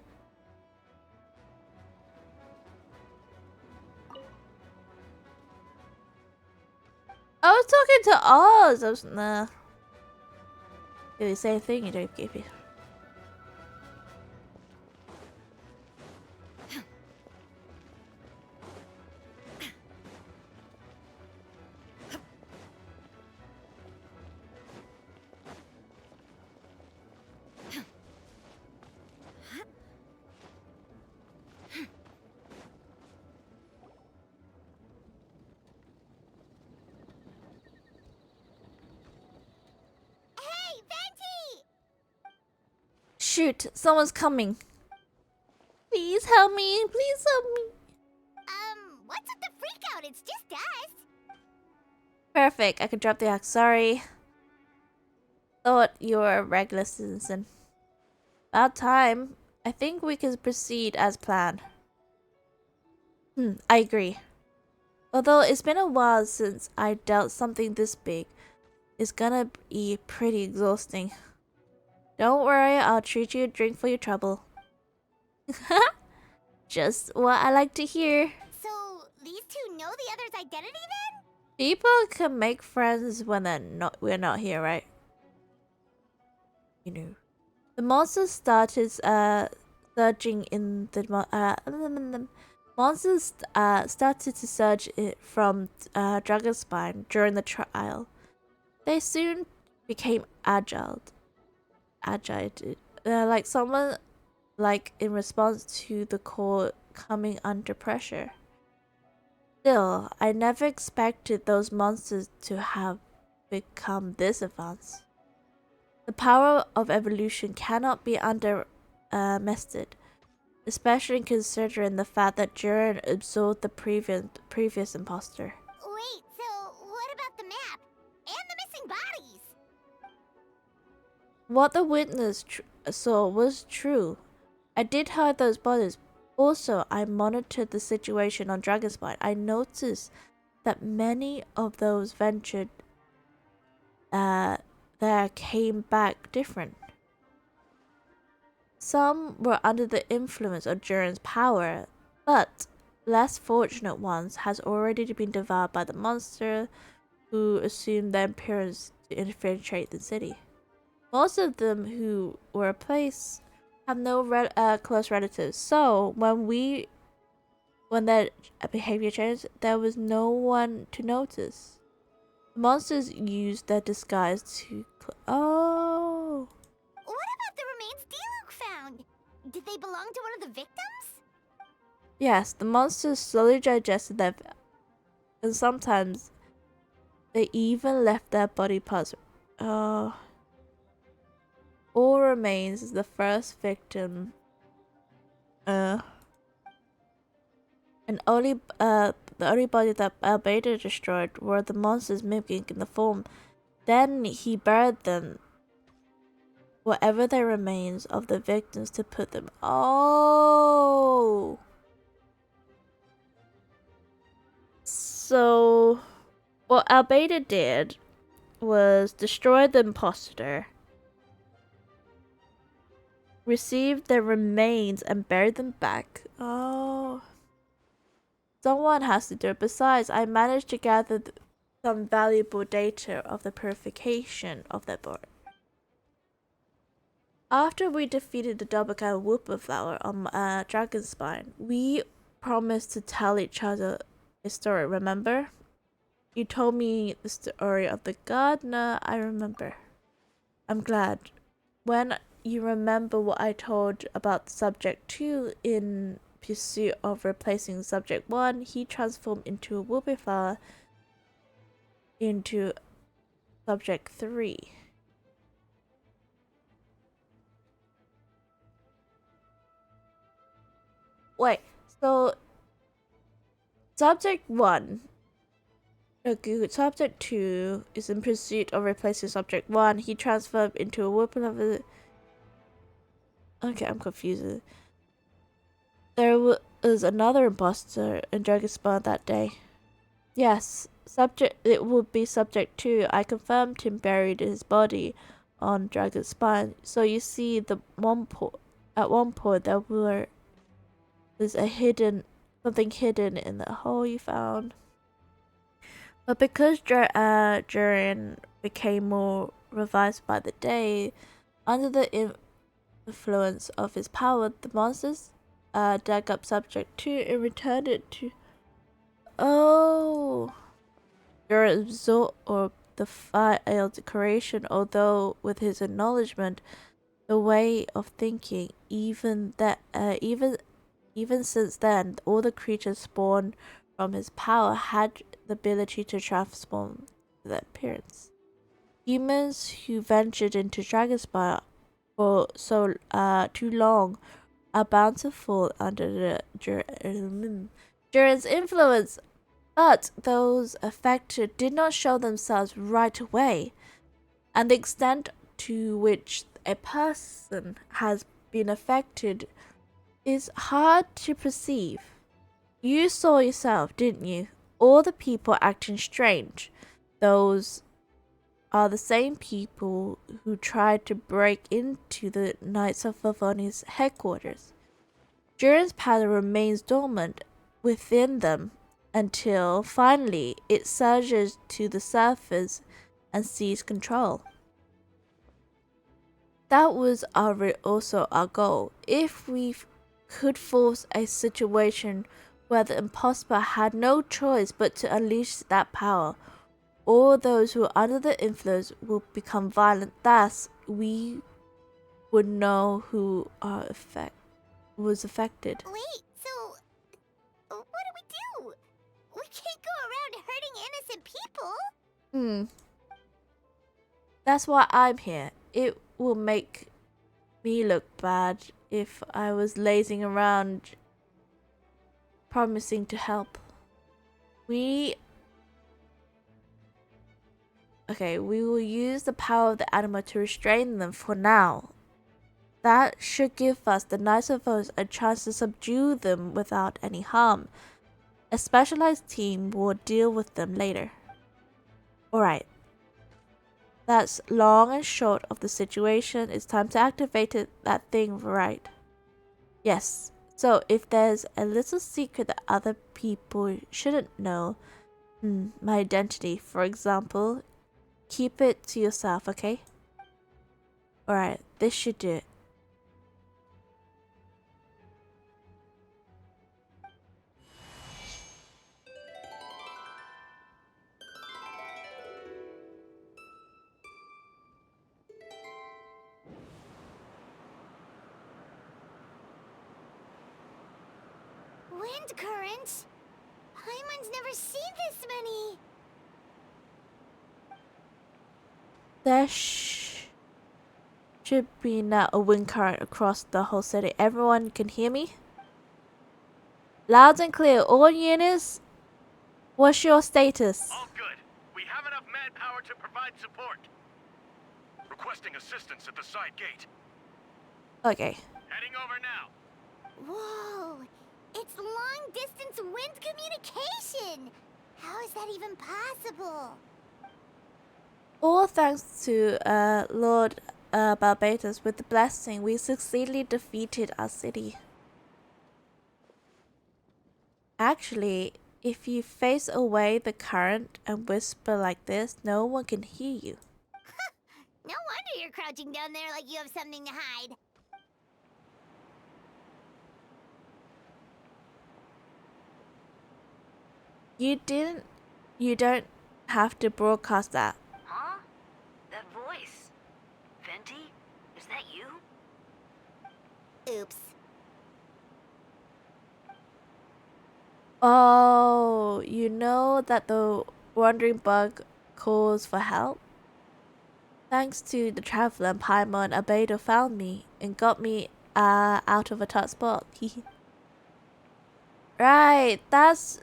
I was talking to Oz. I was nah. Do the same thing you don't give you. Shoot, someone's coming. Please help me. Please help me. What's with the freak out? It's just us. Perfect. I can drop the axe. Sorry. Thought you were a regular citizen. About time. I think we can proceed as planned. I agree. Although it's been a while since I dealt something this big, it's gonna be pretty exhausting. Don't worry, I'll treat you a drink for your trouble. Just what I like to hear. So, these two know the other's identity then? People can make friends when we're not here, right? You know. The monsters started surging in the monsters started to surge from Dragonspine during the trial. They soon became agile, like someone in response to the court coming under pressure. Still, I never expected those monsters to have become this advanced. The power of evolution cannot be underestimated, especially considering the fact that Jiren absorbed the previous imposter. Wait, so what about the map? And the missing bodies? What the witness saw was true. I did hide those bodies. Also, I monitored the situation on Dragonspine. I noticed that many of those ventured there came back different. Some were under the influence of Jiren's power, but less fortunate ones has already been devoured by the monster who assumed their appearance to infiltrate the city. Most of them who were replaced have no close relatives, so when their behavior changed, there was no one to notice. The monsters used their disguise to oh. What about the remains Diluc found? Did they belong to one of the victims? Yes, the monsters slowly digested them, and sometimes they even left their body parts. All remains is the first victim. And the only body that Albedo destroyed were the monsters mimicking the form. Then he buried them, whatever their remains of the victims, to put them. Oh. So, what Albedo did was destroy the imposter, received their remains, and buried them back. Oh. Someone has to do it. Besides, I managed to gather some valuable data of the purification of that board. After we defeated the double kind of whooper flower on Dragon Spine, we promised to tell each other a story, remember? You told me the story of the gardener, I remember. I'm glad. When you remember what I told about Subject 2 in pursuit of replacing Subject 1, he transformed into a whooper flower into Subject 3. Wait, so Subject 1, Subject 2 is in pursuit of replacing Subject 1. He transformed into a whooper flower. Okay, I'm confused. There was another imposter in Dragon Spawn that day. Yes, it would be Subject 2. I confirmed him buried his body on Dragon Spine. So you see, at one point there's something hidden in the hole you found. But because Durin became more revised by the day, under the influence of his power, the monsters dug up Subject 2 and returned it to... Oh! Durin absorbed the failed creation, although with his acknowledgement, the way of thinking, even since then, all the creatures spawned from his power had the ability to transform their appearance. Humans who ventured into Dragonspire for too long are bound to fall under Durin's influence, but those affected did not show themselves right away, and the extent to which a person has been affected is hard to perceive. You saw yourself, didn't you? All the people acting strange. Those are the same people who tried to break into the Knights of Favoni's headquarters. Durin's power remains dormant within them until finally it surges to the surface and seizes control. That was also our goal. If we could force a situation where the imposter had no choice but to unleash that power, all those who are under the influence will become violent. Thus, we would know who was affected. Wait, so what do? We can't go around hurting innocent people. That's why I'm here. It will make me look bad if I was lazing around promising to help. We will use the power of the animal to restrain them for now. That should give us, the Knights of Oz, a chance to subdue them without any harm. A specialized team will deal with them later. Alright. That's long and short of the situation. It's time to activate that thing, right? Yes. So if there's a little secret that other people shouldn't know, my identity, for example, keep it to yourself, okay? Alright, this should do it. Wind currents? Paimon's never seen this many. There should be now a wind current across the whole city. Everyone can hear me? Loud and clear. All units, what's your status? All good. We have enough manpower to provide support. Requesting assistance at the side gate. Okay. Heading over now. Whoa! It's long-distance wind communication! How is that even possible? All thanks to Lord Barbatos. With the blessing, we successfully defeated our city. Actually, if you face away the current and whisper like this, no one can hear you. No wonder you're crouching down there like you have something to hide. You don't have to broadcast that. Huh? That voice. Venti? Is that you? Oops. Oh, you know that the wandering bug calls for help? Thanks to the traveler, Paimon Albedo found me and got me out of a tough spot. Right, that's...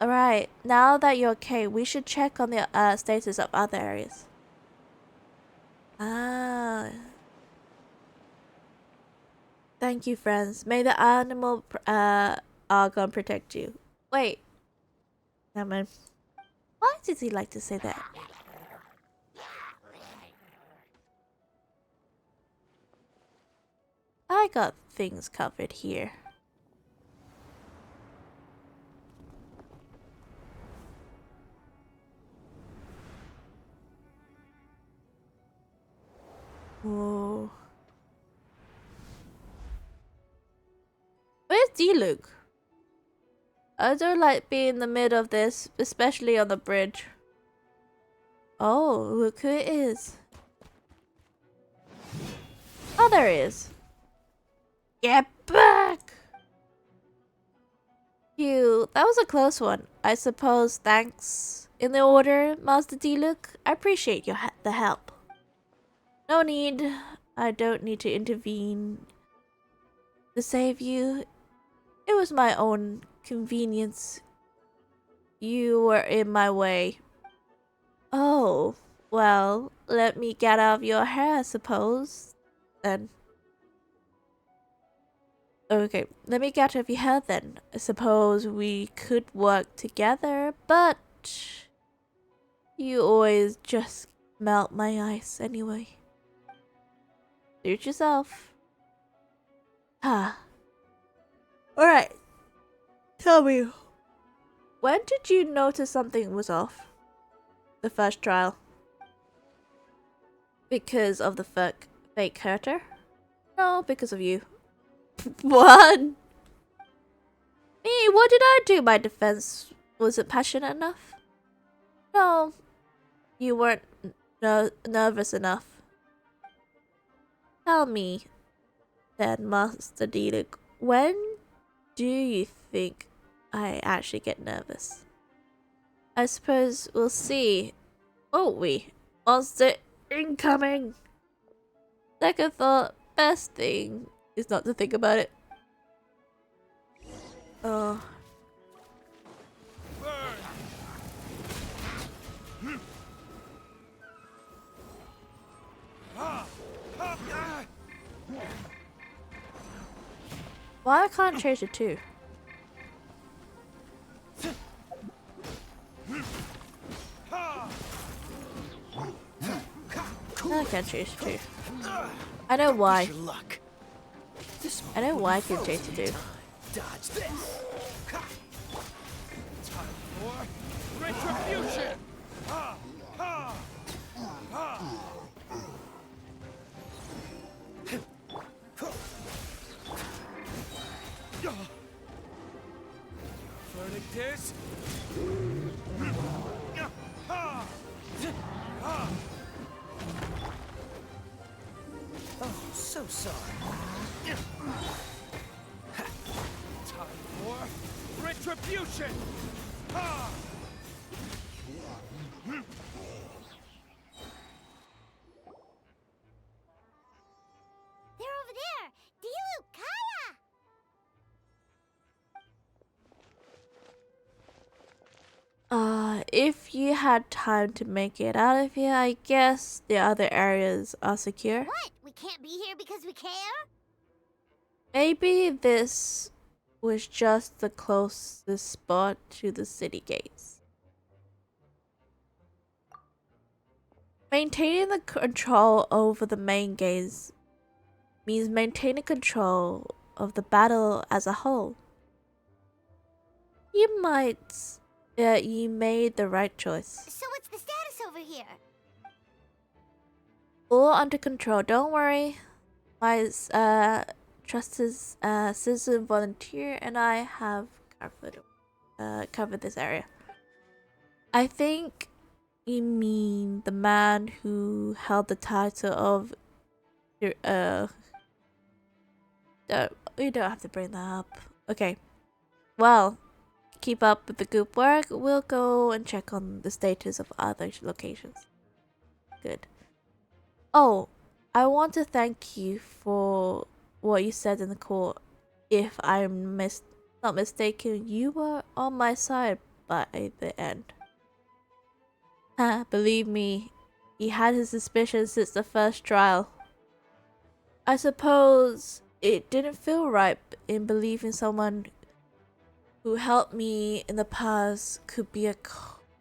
Alright, now that you're okay, we should check on the status of other areas. Ah. Thank you, friends. May the animal archon protect you. Wait. Never mind. Why does he like to say that? I got things covered here. Whoa. Where's D-Luke? I don't like being in the middle of this, especially on the bridge. Oh, look who it is. Oh, there he is. Get back! Phew, that was a close one. I suppose thanks in the order, Master D-Luke. I appreciate the help. No need. I don't need to intervene to save you. It was my own convenience. You were in my way. Oh, well, let me get out of your hair, I suppose. Then. Okay, let me get out of your hair then. I suppose we could work together, but you always just melt my ice anyway. Suit yourself. Ah. Alright. Tell me, when did you notice something was off? The first trial. Because of the fake herter? No, because of you. What? Me? What did I do? My defense wasn't passionate enough? No. You weren't nervous enough. Tell me, then, Master Diluc, when do you think I actually get nervous? I suppose we'll see, won't we? Monster incoming! Second thought, best thing is not to think about it. Oh. Why I can't change it too? I can't change it too. I know why. I know why I can change it too. Dodge this. Time for retribution. Verdict is. Oh, so sorry. Time for retribution. They're over there! Diluc, Kaya! If you had time to make it out of here, I guess the other areas are secure. What? We can't be here because we care? Maybe this was just the closest spot to the city gates. Maintaining the control over the main gates means maintaining control of the battle as a whole. You might. Yeah, you made the right choice. So what's the status over here? All under control. Don't worry. My trusted citizen volunteer and I have covered this area. I think you mean the man who held the title of you don't have to bring that up. Okay. Well, keep up with the good work. We'll go and check on the status of other locations. Good. Oh, I want to thank you for what you said in the court. If I'm not mistaken, you were on my side by the end. Believe me, he had his suspicions since the first trial. I suppose it didn't feel right in believing someone who helped me in the past could be a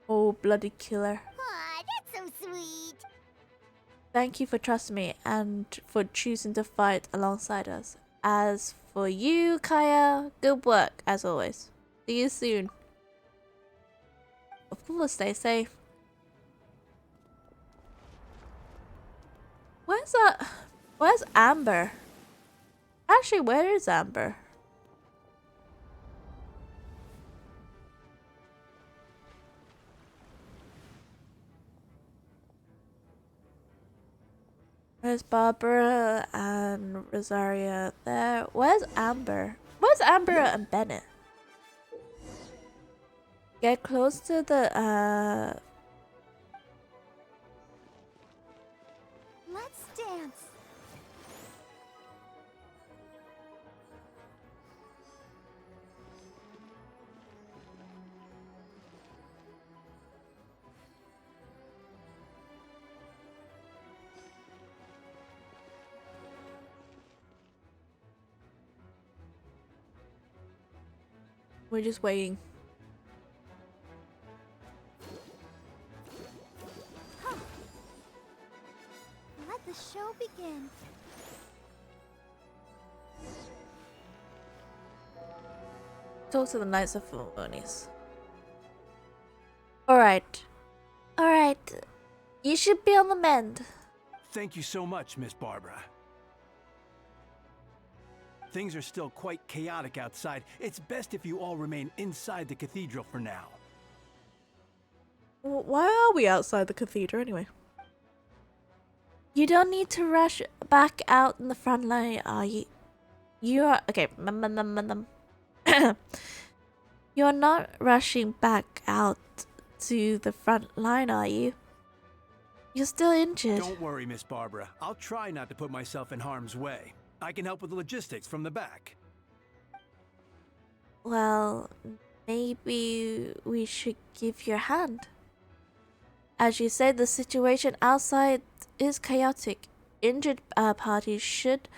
cold-blooded killer. Aw, that's so sweet. Thank you for trusting me and for choosing to fight alongside us. As for you, Kaya, good work as always. See you soon. Of course, stay safe. Where's Amber? Actually, where is Amber? Where's Barbara and Rosaria there? Where's Amber? Where's Amber and Bennett? Get close to the Let's dance. We're just waiting. Let the show begin. Talk to the Knights of Felonies. Alright. Alright. You should be on the mend. Thank you so much, Miss Barbara. Things are still quite chaotic outside. It's best if you all remain inside the cathedral for now. Why are we outside the cathedral anyway? You don't need to rush back out in the front line, are you? You are okay. You're not rushing back out to the front line, are you? You're still injured. Don't worry, Miss Barbara. I'll try not to put myself in harm's way. I can help with the logistics from the back. Well, maybe we should give you a hand. As you said, the situation outside is chaotic. Injured parties should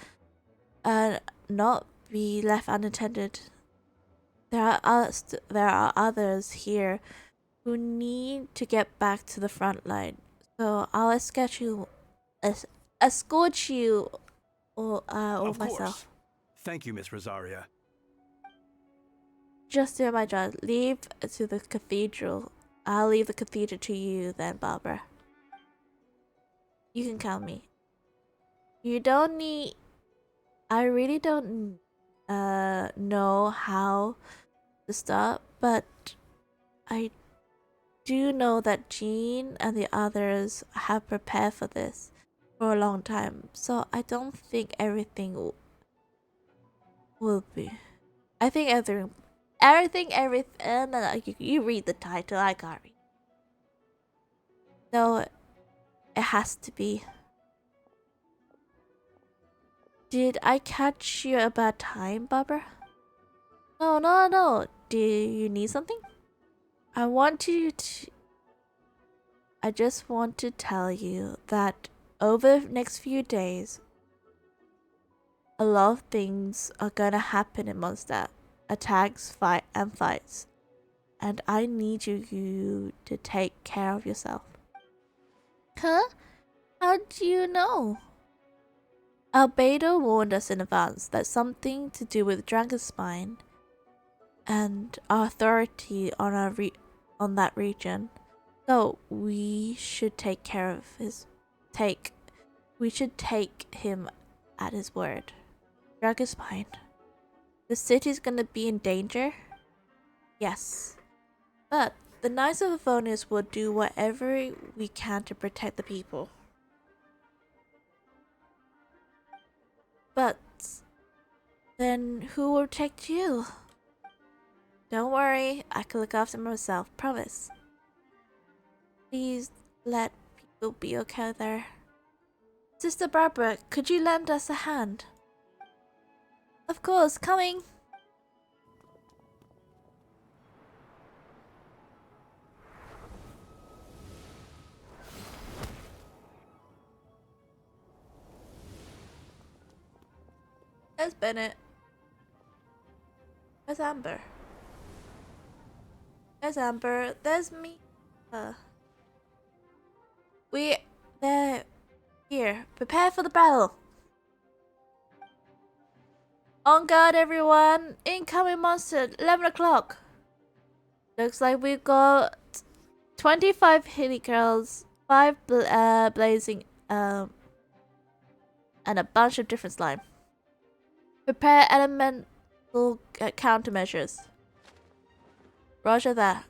not be left unattended. There are others here who need to get back to the front line. So I'll escort you all of myself. Course. Thank you, Miss Rosaria. Just do my job. Leave to the cathedral. I'll leave the cathedral to you then, Barbara. You can count me. You don't need... I really don't know how to start, but I do know that Jean and the others have prepared for this for a long time, so I don't think everything will be. I think everything. No, you read the title. I can't read. No, it has to be. Did I catch you at a bad time, Barbara? No. Do you need something? I just want to tell you that over the next few days, a lot of things are gonna happen in Mondstadt. Attacks, fights. And I need you to take care of yourself. Huh? How do you know? Albedo warned us in advance that something to do with Dragonspine and our authority on on that region. So we should take care of we should take him at his word. Drag is fine. The city's gonna be in danger? Yes. But the Knights of Favonius will do whatever we can to protect the people. But then who will protect you? Don't worry, I can look after myself, promise. Please let people be okay there. Sister Barbara, could you lend us a hand? Of course, coming! There's Bennett. There's Amber. There's Amber. There's me. They're here. Prepare for the battle. On guard, everyone. Incoming monster. 11 o'clock. Looks like we've got 25 hitty girls, 5 blazing, and a bunch of different slime. Prepare elemental countermeasures. Roger that.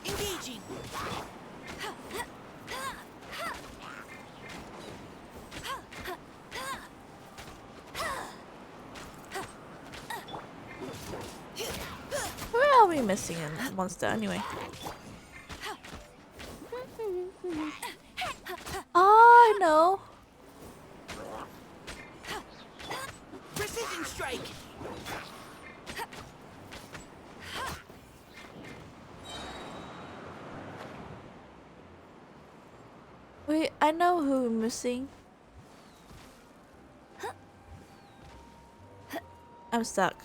Engaging. Where are we missing a monster anyway? Oh, I know. Precision strike. Wait, I know who we're missing. I'm stuck.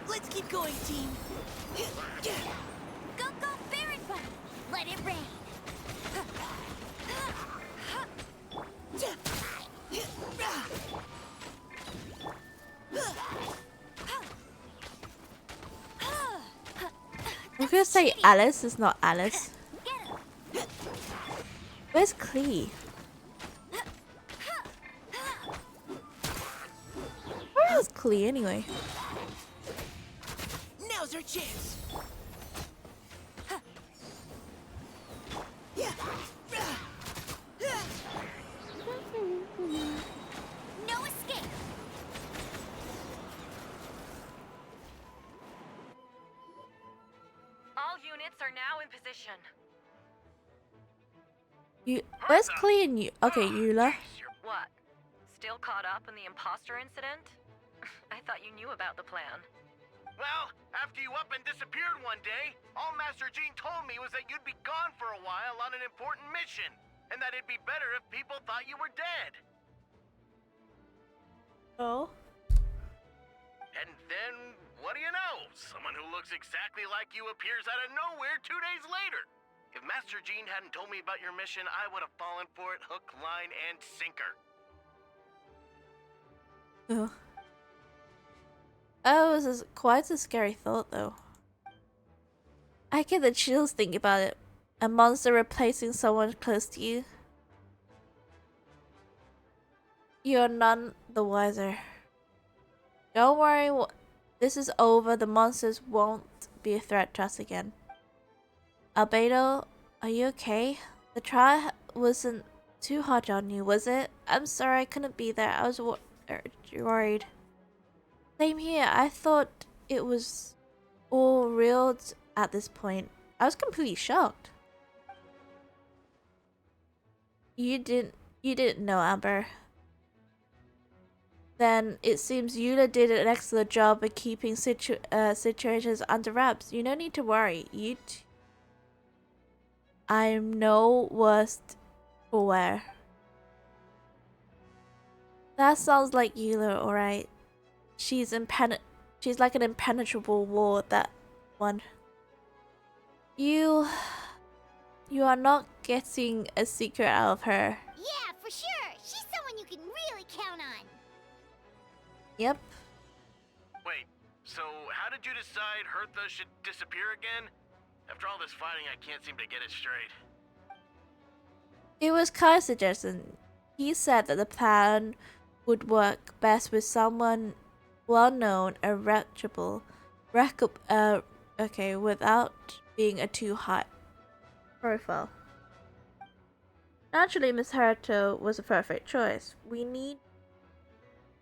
Let's keep going, team. Go, go, Baron Bite. Let it rain. I'm gonna say Alice is not Alice. Where's Clee? Where is Clee anyway? Now's our chance. No escape. All units are now in position. Where's Clee and you? Okay, Eula. What? Still caught up in the imposter incident? I thought you knew about the plan. Well, after you up and disappeared one day, all Master Jean told me was that you'd be gone for a while on an important mission, and that it'd be better if people thought you were dead. Oh. And then, what do you know? Someone who looks exactly like you appears out of nowhere 2 days later. If Master Jean hadn't told me about your mission, I would have fallen for it hook, line, and sinker. Oh. That was quite a scary thought, though. I get the chills thinking about it. A monster replacing someone close to you. You're none the wiser. Don't worry, this is over. The monsters won't be a threat to us again. Albedo, are you okay? The trial wasn't too hard on you, was it? I'm sorry I couldn't be there. I was worried. Same here. I thought it was all real at this point. I was completely shocked. You didn't know, Amber. Then it seems Eula did an excellent job of keeping situations under wraps. You no need to worry. I'm no worst aware. That sounds like Eula, alright. She's like an impenetrable wall, that one. You are not getting a secret out of her. Yeah, for sure. She's someone you can really count on. Yep. Wait, so how did you decide Hertha should disappear again? After all this fighting, I can't seem to get it straight. It was Kai's suggestion. He said that the plan would work best with someone well-known and reputable, without being a too high profile. Naturally, Miss Haruto was a perfect choice. We need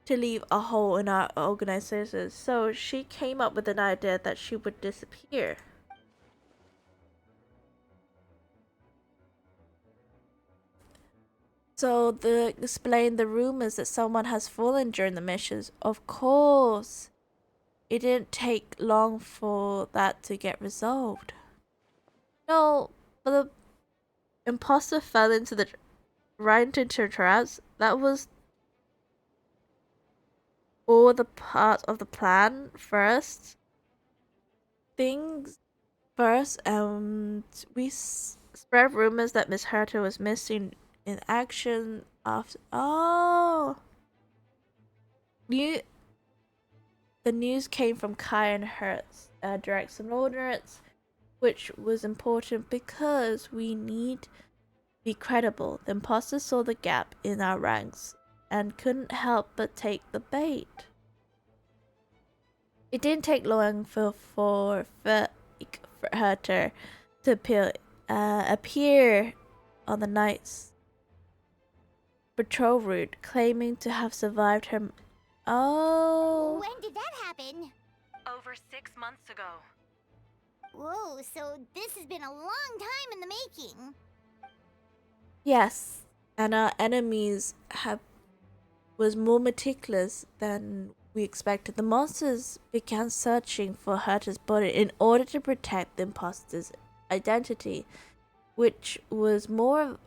to leave a hole in our organization, so she came up with an idea that she would disappear. So to explain the rumors that someone has fallen during the missions, of course, it didn't take long for that to get resolved. No, but the imposter fell right into traps. That was all the part of the plan first. Things first, we spread rumors that Miss Haruto was missing in action after. Oh! The news came from Kai and Hertz, direct subordinates, which was important because we need to be credible. The imposters saw the gap in our ranks and couldn't help but take the bait. It didn't take long for Hertha to appear on the night's patrol route, claiming to have survived her. Oh. When did that happen? Over 6 months ago. Whoa, so this has been a long time in the making. Yes, and our enemies was more meticulous than we expected. The monsters began searching for Herta's body in order to protect the imposter's identity, which was more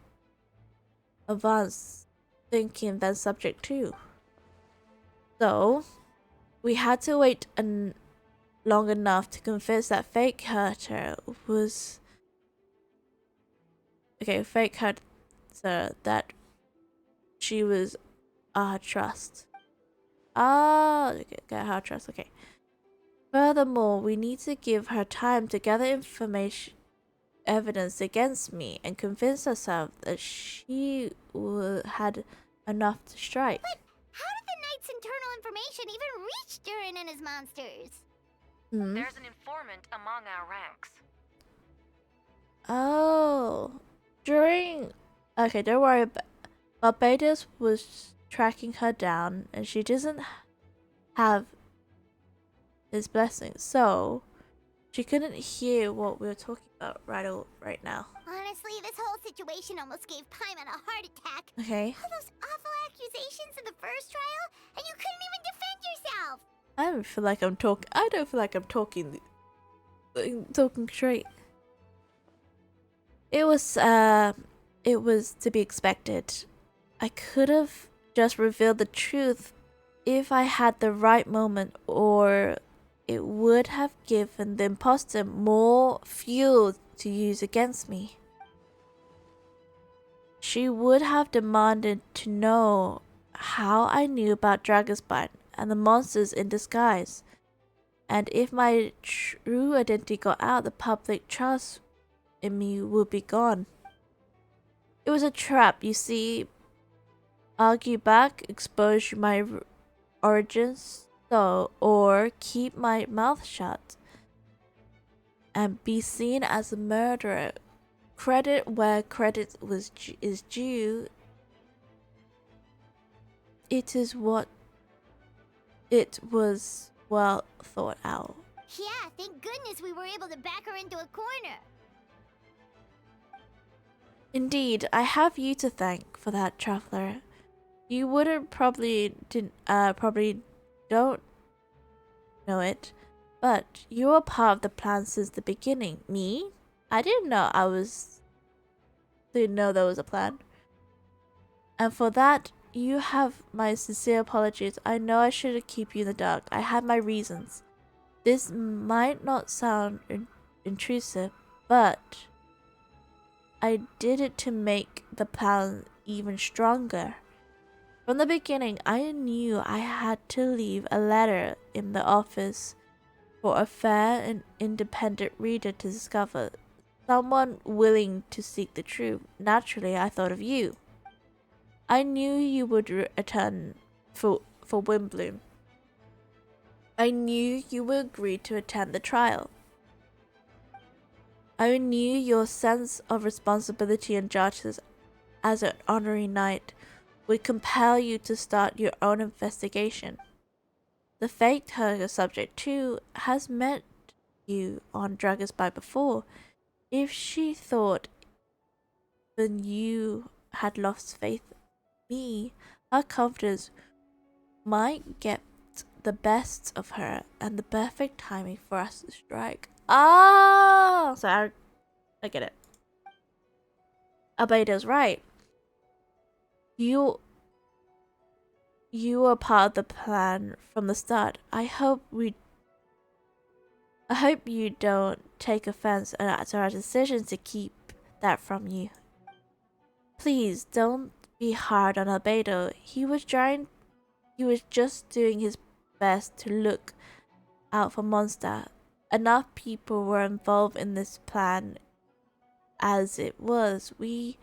advanced thinking than subject 2. So, we had to wait long enough to convince that fake Herta was... fake Herta, that she was our trust. Get her trust, okay. Furthermore, we need to give her time to gather evidence against me and convince herself that she had enough to strike. But how did the Knight's internal information even reach Durin and his monsters? There's an informant among our ranks. Oh. Okay, don't worry about... Barbados was tracking her down and she doesn't have his blessing, so she couldn't hear what we were talking about right now. Honestly, this whole situation almost gave Paimon a heart attack. Okay. All those awful accusations in the first trial, and you couldn't even defend yourself. I don't feel like I'm talking straight. It was to be expected. I could have just revealed the truth if I had the right moment, or it would have given the imposter more fuel to use against me. She would have demanded to know how I knew about Dragonspine and the monsters in disguise. And if my true identity got out, the public trust in me would be gone. It was a trap, you see. Argue back, expose my origins, or keep my mouth shut and be seen as a murderer. Credit where credit is due. It was well thought out. Yeah, thank goodness we were able to back her into a corner. Indeed, I have you to thank for that, traveler. You wouldn't probably don't know it, but you were part of the plan since the beginning. Me? I didn't know there was a plan. And for that, you have my sincere apologies. I know I shouldn't keep you in the dark. I had my reasons. This might not sound intrusive, but I did it to make the plan even stronger. From the beginning, I knew I had to leave a letter in the office for a fair and independent reader to discover. Someone willing to seek the truth. Naturally, I thought of you. I knew you would return for Wimbloom. I knew you would agree to attend the trial. I knew your sense of responsibility and justice as an honorary knight would compel you to start your own investigation. The fate you're subject to has met you on Dragonspire before. If she thought then you had lost faith in me, her confidence might get the best of her and the perfect timing for us to strike. Ah, so I get it. Albedo's right. You were part of the plan from the start. I hope you don't take offense at our decision to keep that from you. Please don't be hard on Albedo. He was just doing his best to look out for Mondstadt. Enough people were involved in this plan as it was. We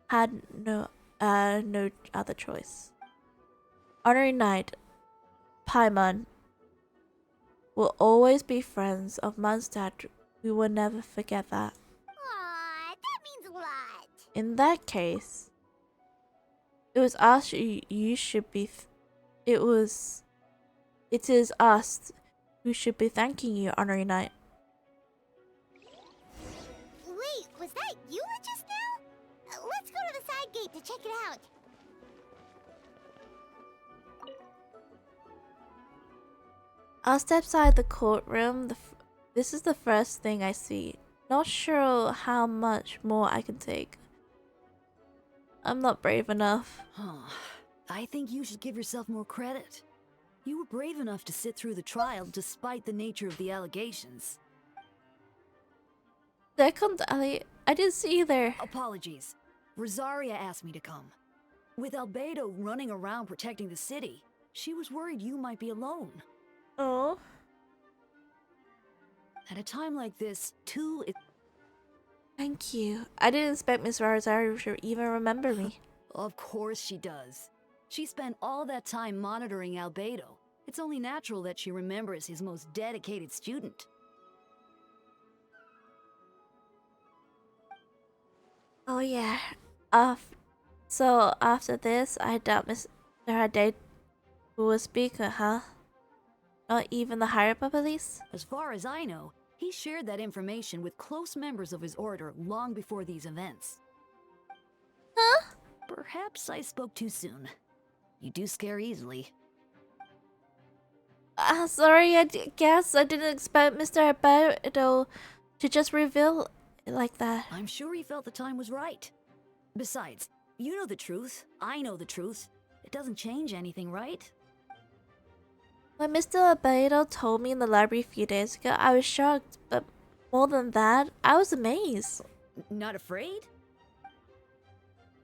had no other choice. Honorary Knight Paimon will always be friends of Mondstadt. We will never forget that. Aw, that means a lot. In that case, it was us you should be. It is us who should be thanking you, Honorary Knight. Wait, was that you just now? Let's go to the side gate to check it out. I'll step inside the courtroom. This is the first thing I see. Not sure how much more I can take. I'm not brave enough. I think you should give yourself more credit. You were brave enough to sit through the trial despite the nature of the allegations. Second, I didn't see either. Apologies. Rosaria asked me to come. With Albedo running around protecting the city, she was worried you might be alone. Oh. At a time like this, two is... Thank you. I didn't expect Miss Rosario to even remember me. Of course she does. She spent all that time monitoring Albedo. It's only natural that she remembers his most dedicated student. Oh yeah. So after this, I doubt Mr. Hadade was speaker, huh? Not even the higher up police? As far as I know, he shared that information with close members of his order long before these events. Huh? Perhaps I spoke too soon. You do scare easily. Sorry, I guess I didn't expect Mr. Albedo to just reveal it like that. I'm sure he felt the time was right. Besides, you know the truth. I know the truth. It doesn't change anything, right? When Mr. Albedo told me in the library a few days ago, I was shocked, but more than that, I was amazed. Not afraid?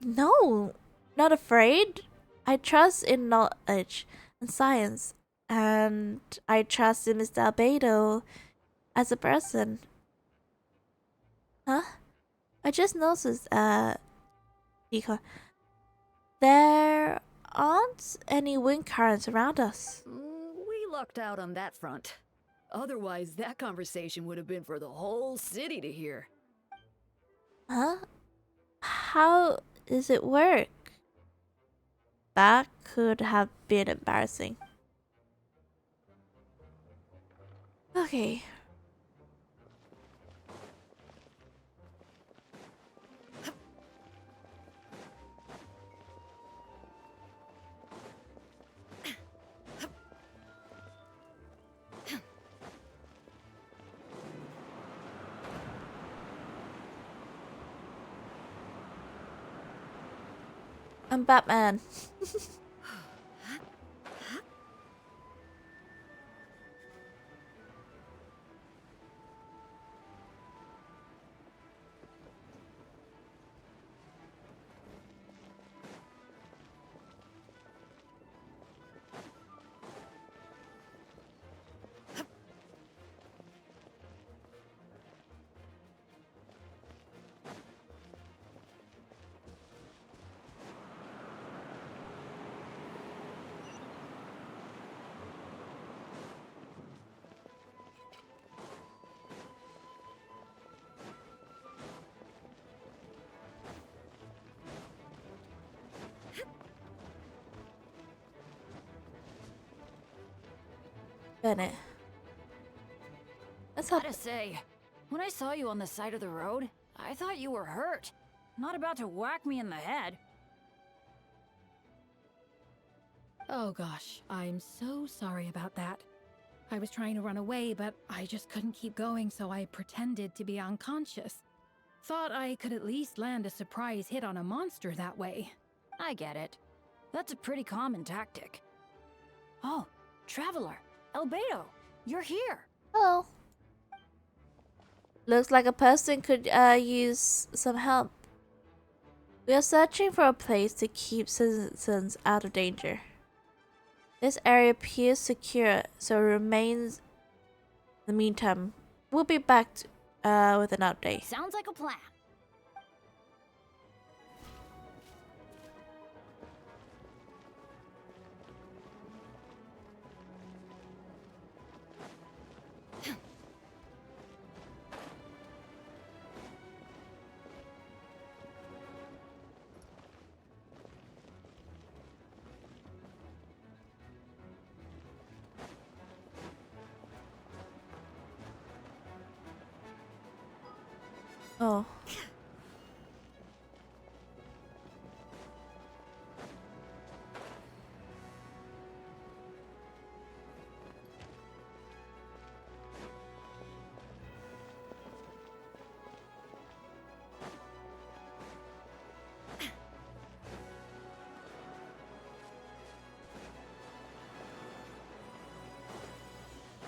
No, not afraid. I trust in knowledge and science, and I trust in Mr. Albedo as a person. Huh? I just noticed, Deacon, there aren't any wind currents around us. We lucked out on that front. Otherwise, that conversation would have been for the whole city to hear. Huh? How does it work? That could have been embarrassing. Okay. I'm Batman. Bennett. That's Gotta say, when I saw you on the side of the road, I thought you were hurt. Not about to whack me in the head. Oh gosh, I'm so sorry about that. I was trying to run away, but I just couldn't keep going, so I pretended to be unconscious. Thought I could at least land a surprise hit on a monster that way. I get it. That's a pretty common tactic. Oh, Traveler, Albedo, you're here. Hello. Looks like a person could use some help. We are searching for a place to keep citizens out of danger. This area appears secure, so it remains. In the meantime, we'll be back with an update. Sounds like a plan. Oh.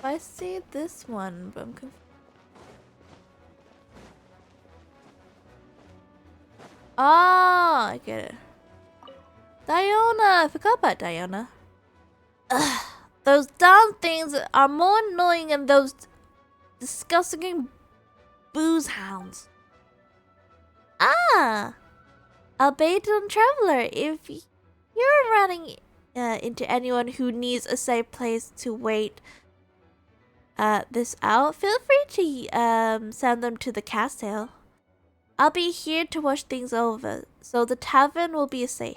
I see this one, but I'm confused. Ah, I get it. Diona! I forgot about Diona. Ugh, those damn things are more annoying than those disgusting booze hounds. Ah! Albadon Traveler, if you're running into anyone who needs a safe place to wait this out, feel free to send them to the castle. I'll be here to watch things over, so the tavern will be safe.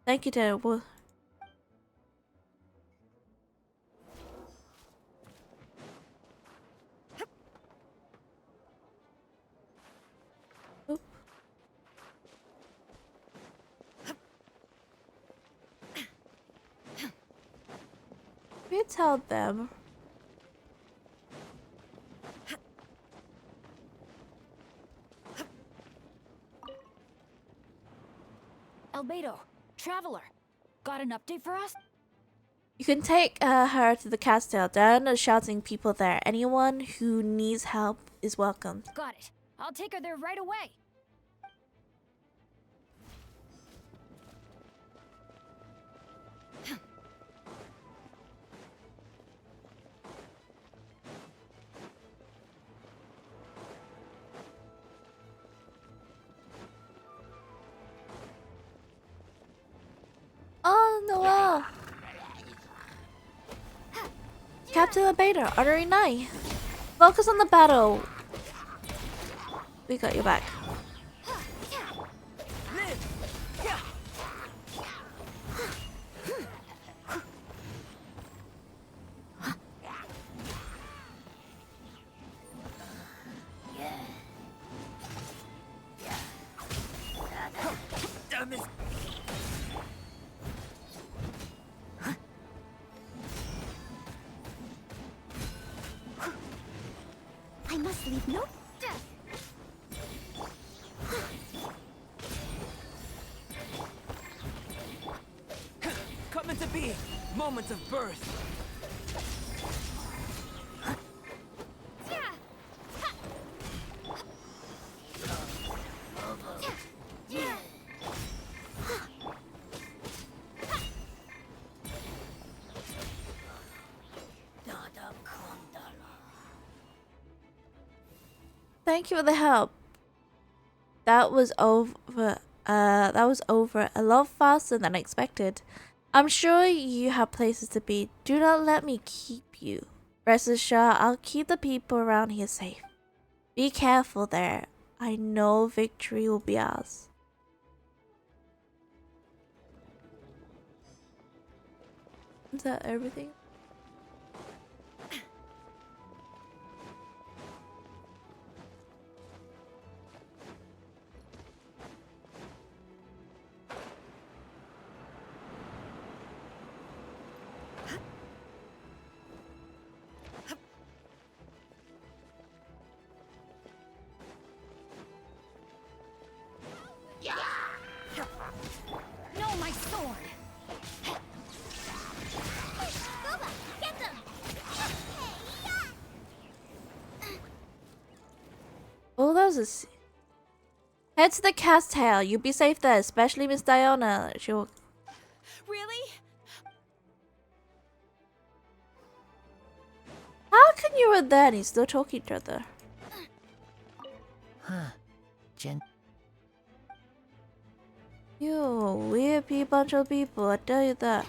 Thank you, Terrible. You tell them. Albedo, Traveler, got an update for us? You can take her to the castle. There are shouting people there. Anyone who needs help is welcome. Got it. I'll take her there right away. Oh, Noel! Captain Albedo, Honorary Knight. Focus on the battle. We got your back. I must leave no moment of birth. Thank you for the help. That was over. That was over a lot faster than expected. I'm sure you have places to be. Do not let me keep you. Rest assured, I'll keep the people around here safe. Be careful there. I know victory will be ours. Is that everything? No, my sword! Boba, get them! Oh, that was Head to the cast tail. You'll be safe there, especially Miss Diana. She'll. Really? How can you were there and you still talk each other? Huh. You weird bunch of people, I tell you that.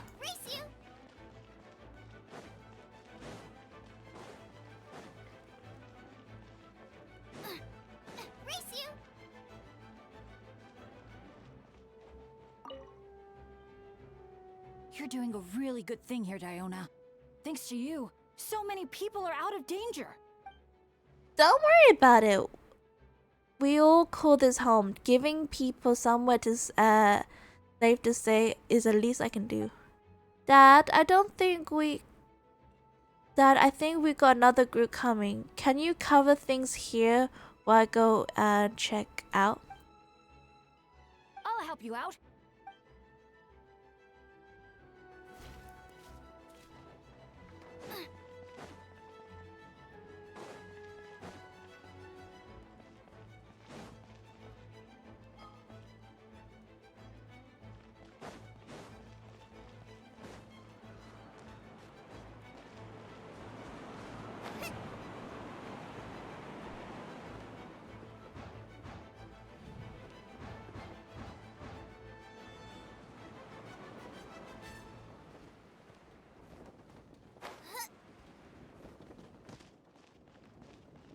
You're doing a really good thing here, Diona. Thanks to you, so many people are out of danger. Don't worry about it. We all call this home. Giving people somewhere to safe to stay is the least I can do. Dad, I think we got another group coming. Can you cover things here while I go and check out? I'll help you out.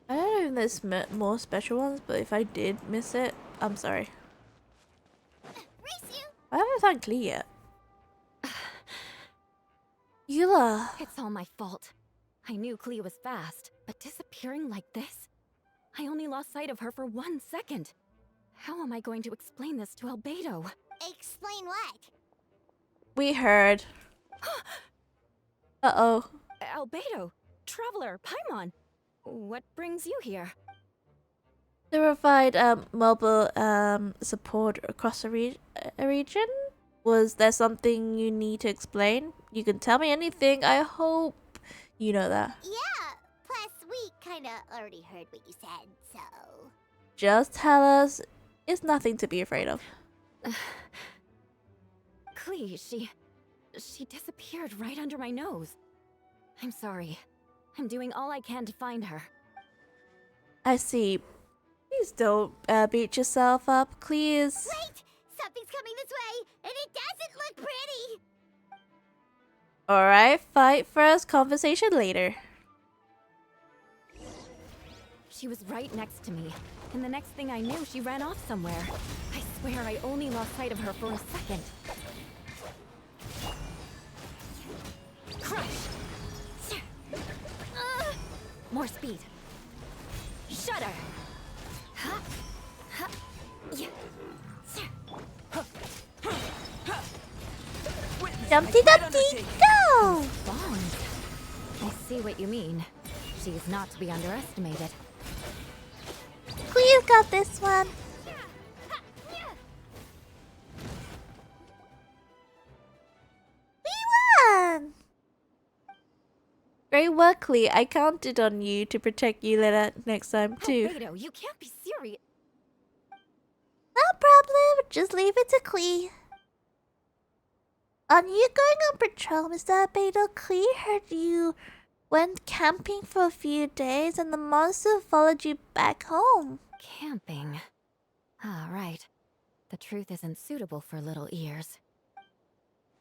I don't know if there's more special ones, but if I did miss it, I'm sorry. I haven't found Klee yet. Eula. It's all my fault. I knew Klee was fast, but disappearing like this? I only lost sight of her for 1 second. How am I going to explain this to Albedo? Explain what? We heard. Uh-oh. Albedo, Traveler, Paimon. What brings you here? To provide mobile support across the region? Was there something you need to explain? You can tell me anything. I hope you know that. Yeah, plus we kinda already heard what you said, so... Just tell us. It's nothing to be afraid of. Klee, she disappeared right under my nose. I'm sorry. I'm doing all I can to find her. I see. Please don't beat yourself up, please. Wait! Something's coming this way, and it doesn't look pretty! Alright, fight first, conversation later. She was right next to me, and the next thing I knew, she ran off somewhere. I swear I only lost sight of her for a second. Crush! More speed. Shudder! Dumpty Dumpty, go! Bombs. I see what you mean. She's not to be underestimated. Please got this one. We won! Great work, Lee. I counted on you to protect Yulena next time too. Albedo, you can't be serious. No problem. Just leave it to Klee. Are you going on patrol, Mr. Albedo? Klee heard you went camping for a few days and the monster followed you back home. Camping. Ah, right. The truth isn't suitable for little ears.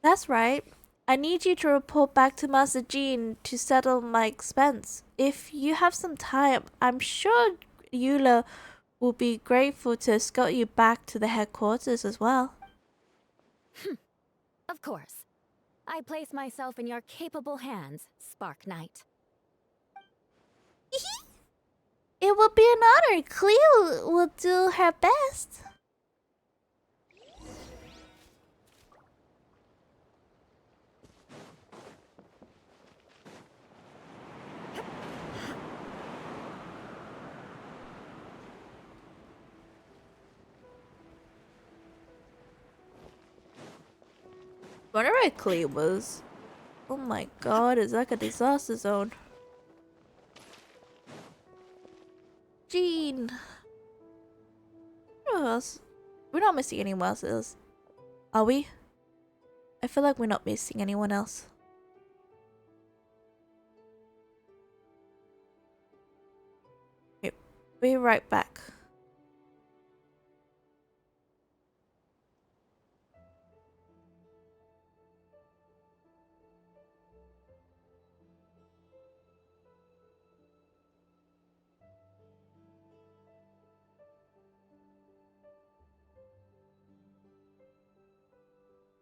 That's right. I need you to report back to Master Jean to settle my expense. If you have some time, I'm sure Eula will be grateful to escort you back to the headquarters as well. Of course. I place myself in your capable hands, Spark Knight. It will be an honor. Klee will do her best. Wonder where Klee was. Oh my god, it's like a disaster zone. Jean. Who else? We're not missing anyone else, are we? I feel like we're not missing anyone else. Okay, be right back.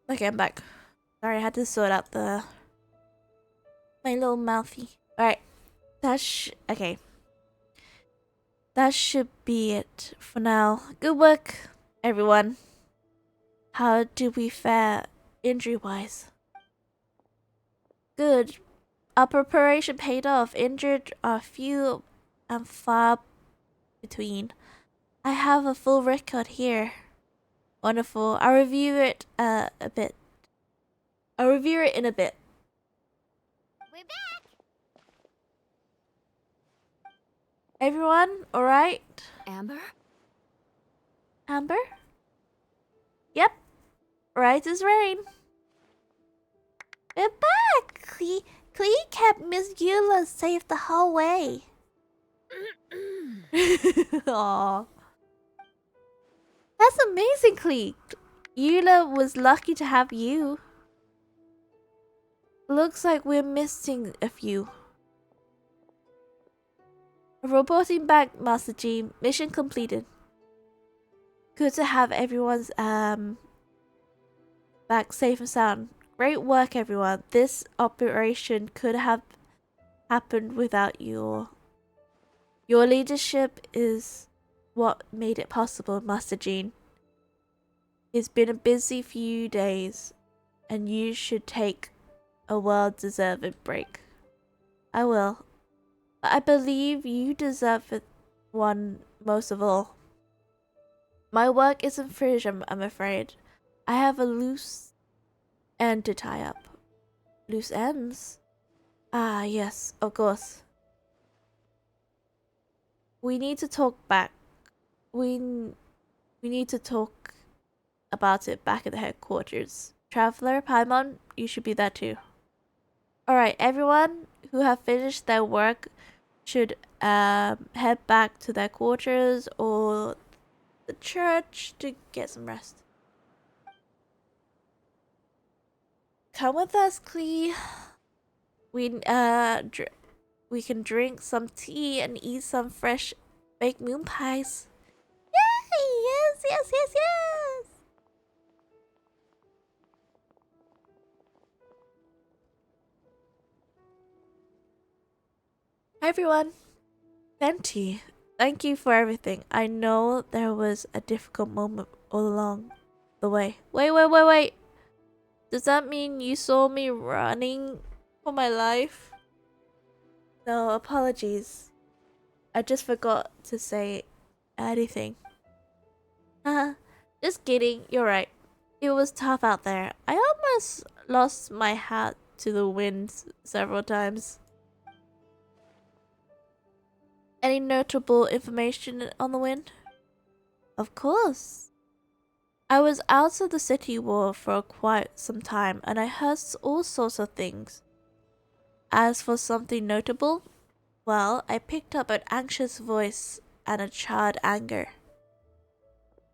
Okay, I'm back. Sorry, I had to sort out my little mouthy. Alright. Okay. That should be it for now. Good work, everyone. How did we fare injury-wise? Good. Our preparation paid off. Injured are few and far between. I have a full record here. Wonderful. I'll review it a bit. I'll review it in a bit. We're back. Everyone, alright? Amber? Amber? Yep. Right as rain. We're back. Klee kept Miss Eula safe the whole way. Aww. That's amazing, Klee. Eula was lucky to have you. Looks like we're missing a few. Reporting back, Master G. Mission completed. Good to have everyone's back safe and sound. Great work, everyone. This operation could have happened without your leadership is what made it possible, Master Jean. It's been a busy few days, and you should take a well-deserved break. I will. But I believe you deserve it one most of all. My work isn't finished, I'm afraid. I have a loose end to tie up. Loose ends? Ah, yes, of course. We need to talk back. We need to talk about it back at the headquarters. Traveler, Paimon, you should be there too. Alright, everyone who have finished their work should head back to their quarters or the church to get some rest. Come with us, Klee. We can drink some tea and eat some fresh baked moon pies. Yay! Yes, yes, yes, yes! Hi everyone. Fenty, thank you for everything. I know there was a difficult moment all along the way. Wait. Does that mean you saw me running for my life? No, apologies. I just forgot to say anything. Haha, just kidding. You're right. It was tough out there. I almost lost my hat to the wind several times. Any notable information on the wind? Of course. I was out of the city wall for quite some time and I heard all sorts of things. As for something notable, well, I picked up an anxious voice and a charred anger.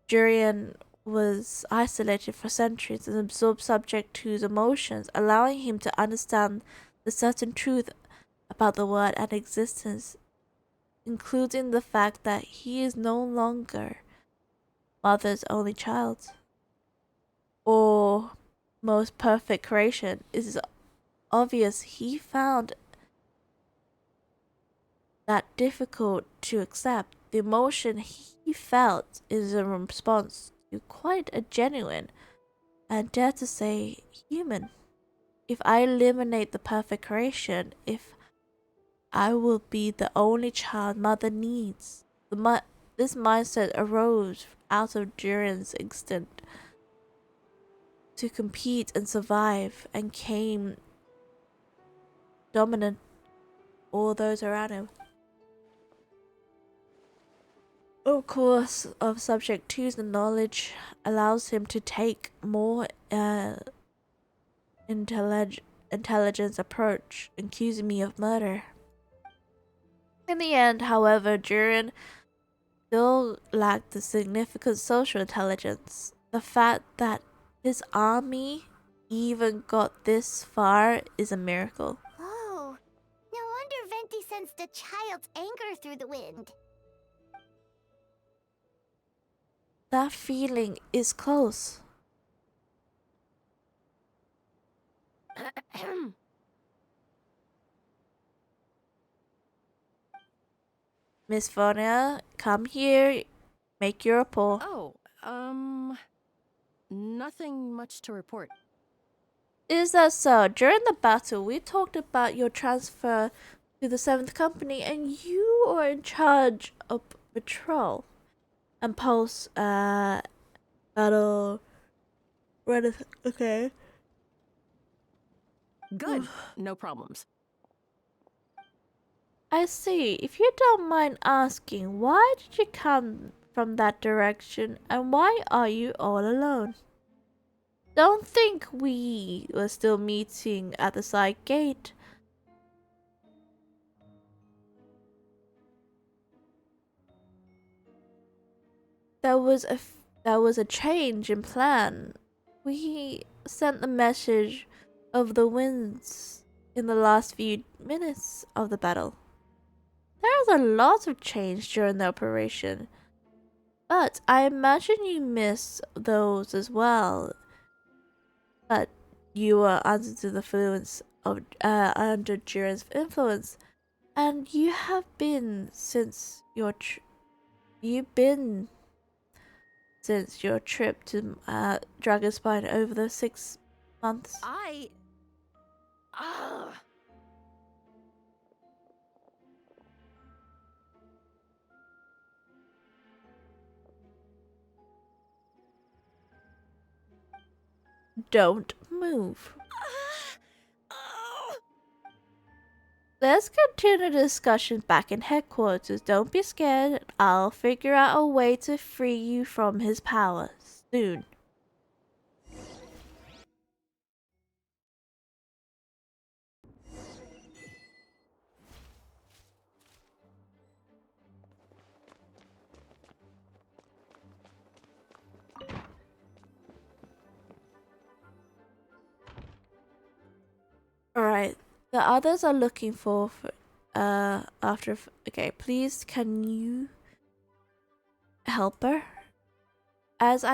Jurian was isolated for centuries and absorbed subject to his emotions, allowing him to understand the certain truth about the world and existence, including the fact that he is no longer Mother's only child, or most perfect creation. It is obvious he found that difficult to accept. The emotion he felt is a response to quite a genuine, and dare to say, human. If I eliminate the perfect creation, if I will be the only child Mother needs. This mindset arose out of Duran's instinct to compete and survive and came dominant all those around him. Of course, of subject to the knowledge allows him to take more intelligence approach, accusing me of murder. In the end, however, Duran still lacked the significant social intelligence. The fact that his army even got this far is a miracle. Oh, no wonder Venti sensed a child's anger through the wind. That feeling is close. Miss Vonia, come here. Make your report. Oh, nothing much to report. Is that so? During the battle, we talked about your transfer to the 7th Company, and you are in charge of patrol and post battle. Okay. Good. No problems. I see. If you don't mind asking, why did you come from that direction, and why are you all alone? Don't think we were still meeting at the side gate. There was a change in plan. We sent the message of the winds in the last few minutes of the battle. There is a lot of change during the operation, but I imagine you missed those as well. But you were under the influence of under Jiren's influence, and you have been since your since your trip to Dragonspine over the 6 months. Don't move. Let's continue the discussion back in headquarters. Don't be scared. I'll figure out a way to free you from his power soon. Alright, the others are looking for okay, please can you help her? As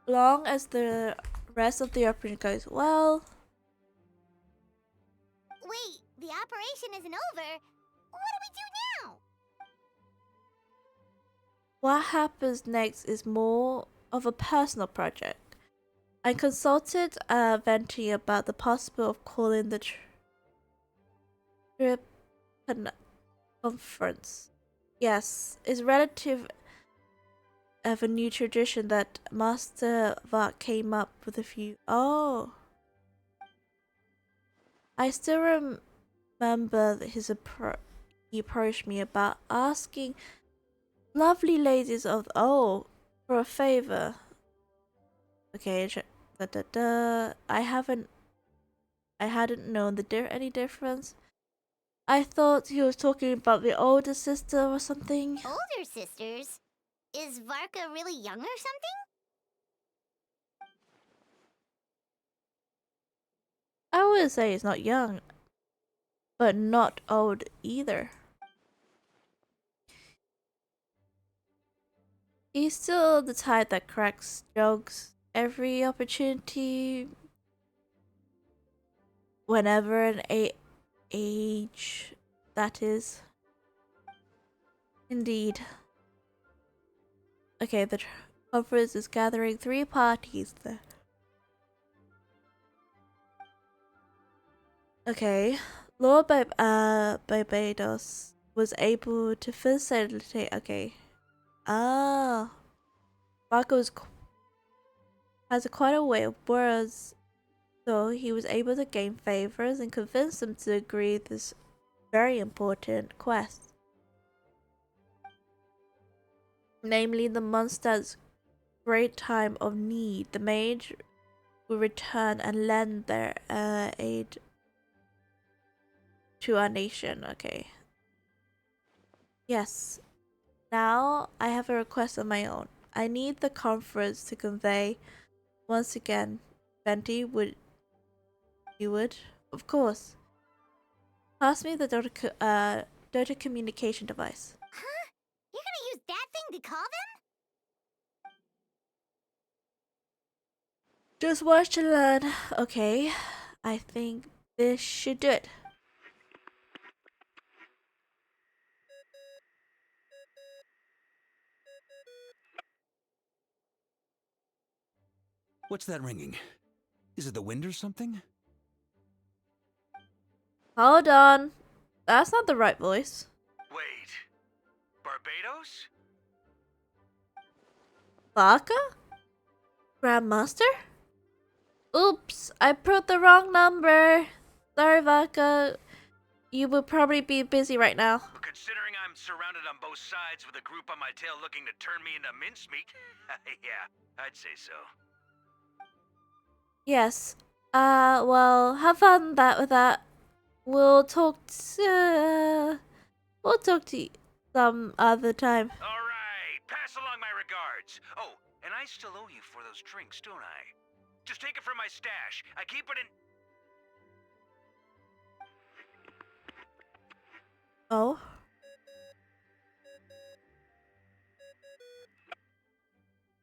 long as the rest of the operation goes well. Wait, the operation isn't over. What do we do now? What happens next is more of a personal project. I consulted Venti about the possibility of calling the trip conference. Yes, it's relative of a new tradition that Master Vart came up with a few. Oh, I still remember his he approached me about asking lovely ladies of for a favor. Okay, I hadn't known any difference. I thought he was talking about the older sister or something. Older sisters? Is Varka really young or something? I would say he's not young, but not old either. He's still the type that cracks jokes every opportunity whenever an age that is. Indeed. Okay, the conference is gathering 3 parties there. Okay, Lord Barbados was able to facilitate. Okay. Marco has quite a way of words, so he was able to gain favors and convince them to agree this very important quest. Namely, the monster's great time of need. The mage will return and lend their aid to our nation. Okay. Yes. Now I have a request of my own. I need the conference to convey once again. Venti, you would? Of course. Pass me the Dota communication device. Huh? You're gonna use that thing to call them? Just watch to learn. Okay. I think this should do it. What's that ringing? Is it the wind or something? Hold on. That's not the right voice. Wait. Barbados? Varka? Grandmaster? Oops, I put the wrong number. Sorry, Varka. You will probably be busy right now. Considering I'm surrounded on both sides with a group on my tail looking to turn me into mincemeat, yeah, I'd say so. Yes. Well, have fun with that. We'll talk to you some other time. All right, pass along my regards. Oh, and I still owe you for those drinks, don't I? Just take it from my stash. I keep it in... Oh.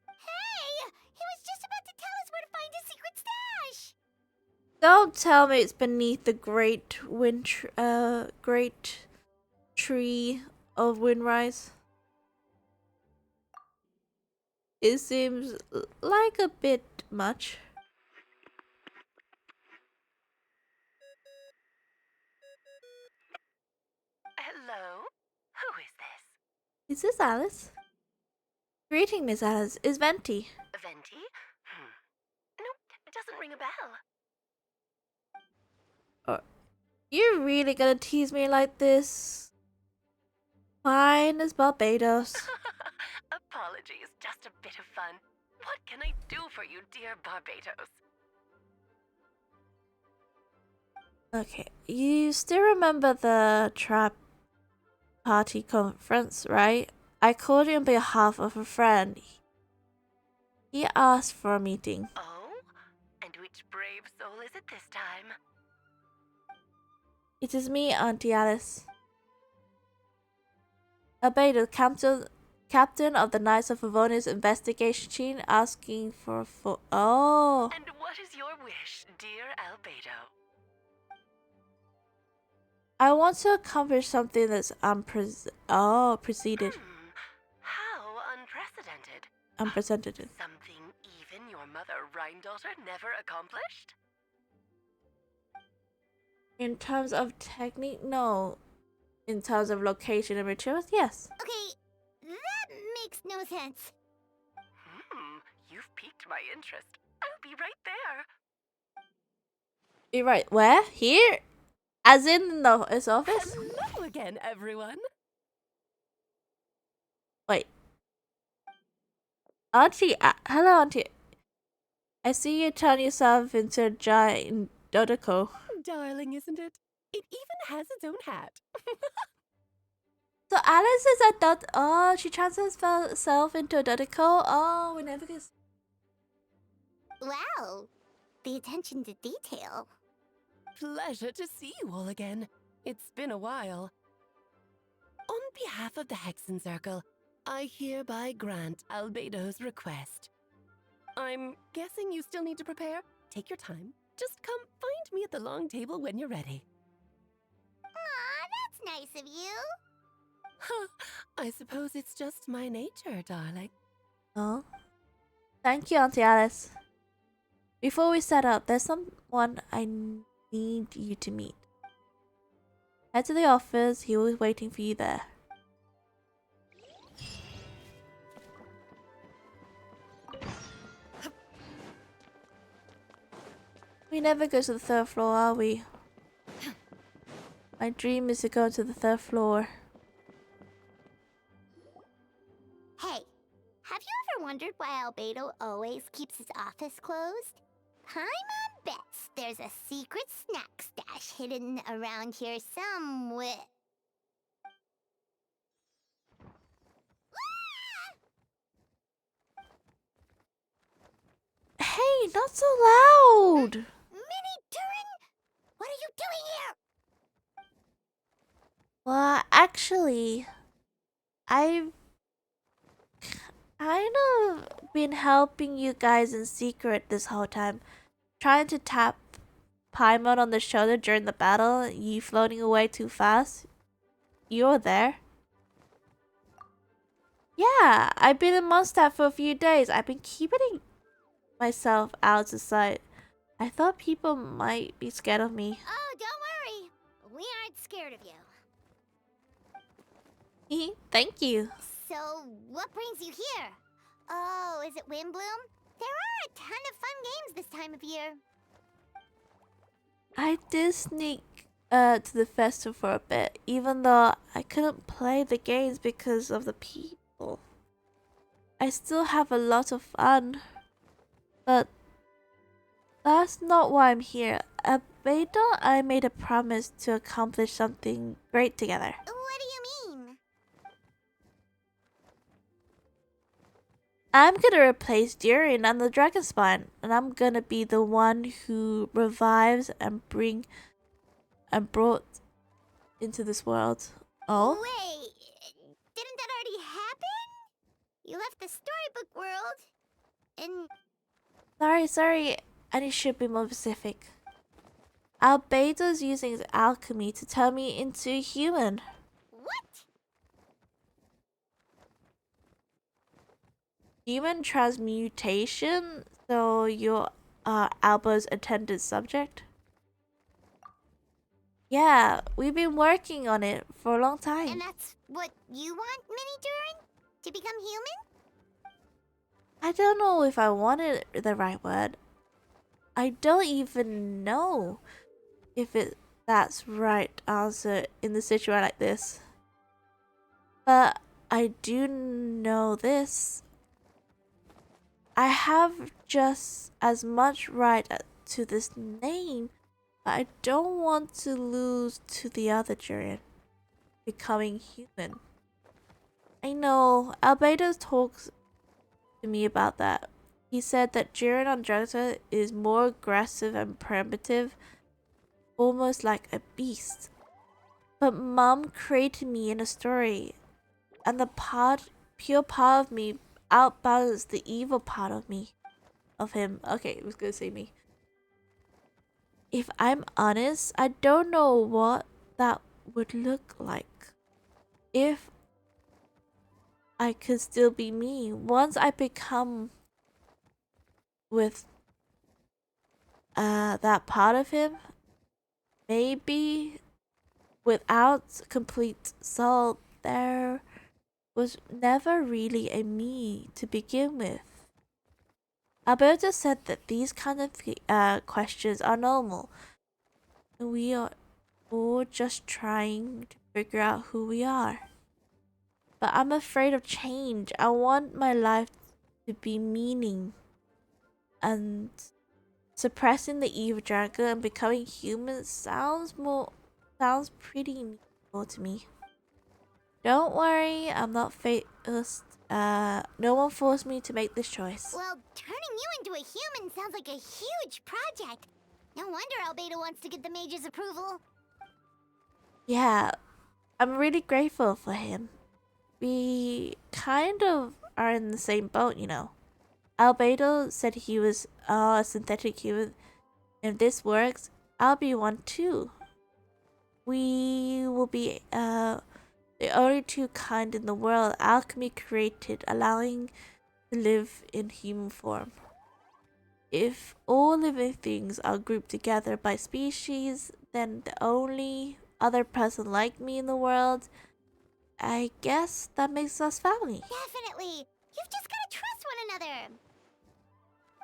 Hey! He was just about to tell us where to find his secret stash! Don't tell me it's beneath the great tree of Windrise. It seems like a bit much. Hello? Who is this? Is this Alice? Greeting, Miss Alice. Is Venti? Venti? Nope, it doesn't ring a bell. You're really gonna tease me like this? Fine as Barbados. Apologies, just a bit of fun. What can I do for you, dear Barbados? Okay, you still remember the trap party conference, right? I called you on behalf of a friend. He asked for a meeting. Oh? And which brave soul is it this time? It is me, Auntie Alice. Barbados, captain of the Knights of Favonius investigation team, asking for Oh! And what is your wish, dear Albedo? I want to accomplish something that's preceded. How unprecedented. Unprecedented. Something even your mother Rhine-daughter never accomplished? In terms of technique, no. In terms of location and materials, yes. Okay, that makes no sense. You've piqued my interest. I'll be right there. You're right. Where? Here? As in his office? Hello again, everyone. Wait. Auntie, hello, Auntie. I see you turn yourself into a giant Dodoko. Darling, isn't it? It even has its own hat. So Alice is a dot. Oh, she transfers herself into a Dodoko. Oh, we never guess. Wow, the attention to detail. Pleasure to see you all again. It's been a while. On behalf of the Hexen Circle, I hereby grant Albedo's request. I'm guessing you still need to prepare? Take your time. Just come find me at the long table when you're ready. Aw, that's nice of you. Huh, I suppose it's just my nature, darling. Oh. Thank you, Auntie Alice. Before we set up, there's someone I need you to meet. Head to the office, he will be waiting for you there. We never go to the 3rd floor, are we? My dream is to go to the 3rd floor. Hey, have you ever wondered why Albedo always keeps his office closed? Paimon bets there's a secret snack stash hidden around here somewhere. Hey, not so loud! Mini Turin, what are you doing here? Well, actually, I've kind of been helping you guys in secret this whole time. Trying to tap Paimon on the shoulder during the battle, you floating away too fast. You were there. Yeah, I've been in Mondstadt for a few days. I've been keeping myself out of sight. I thought people might be scared of me. Oh, don't worry. We aren't scared of you. Thank you. So, what brings you here? Oh, is it Windbloom? There are a ton of fun games this time of year. I did sneak to the festival for a bit, even though I couldn't play the games because of the people. I still have a lot of fun, but that's not why I'm here. At Beta, I made a promise to accomplish something great together. What do you mean? I'm gonna replace Durin and the Dragon Spine, and I'm gonna be the one who revives and brought into this world. Oh? Wait, didn't that already happen? You left the storybook world, and... Sorry, and it should be more specific. Albedo's using his alchemy to turn me into a human. What? Human transmutation? So you're Alba's intended subject? Yeah, we've been working on it for a long time. And that's what you want, Mini Durin? To become human? I don't know if I wanted the right word. I don't even know if that's right answer in the situation like this. But I do know this. I have just as much right to this name, but I don't want to lose to the other Jurian, becoming human. I know, Albedo talks to me about that. He said that Jurian on Dragster is more aggressive and primitive, almost like a beast. But Mom created me in a story, and the pure part of me outbalanced the evil part of him. Okay, it was gonna say me. If I'm honest, I don't know what that would look like. If I could still be me once I become with that part of him. Maybe without complete soul, there was never really a me to begin with. Alberto said that these kind of questions are normal. We are or just trying to figure out who we are. But I'm afraid of change. I want my life to be meaning, and suppressing the evil dragon and becoming human sounds pretty meaningful to me. Don't worry, I'm not faithless. No one forced me to make this choice. Well, turning you into a human sounds like a huge project. No wonder Albedo wants to get the mage's approval. Yeah, I'm really grateful for him. We kind of are in the same boat, you know. Albedo said he was a synthetic human. If this works, I'll be one too. We will be the only two kind in the world alchemy created, allowing to live in human form. If all living things are grouped together by species, then the only other person like me in the world, I guess that makes us family. Definitely. You've just gotta trust one another.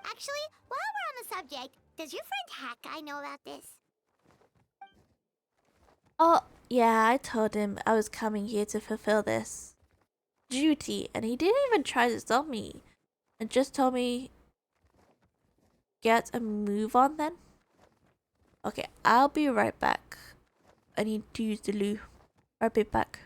Actually, while we're on the subject, does your friend Hack Guy know about this? Oh, yeah, I told him I was coming here to fulfill this duty, and he didn't even try to stop me, and just told me, get a move on then. Okay, I'll be right back. I need to use the loo. I'll be back.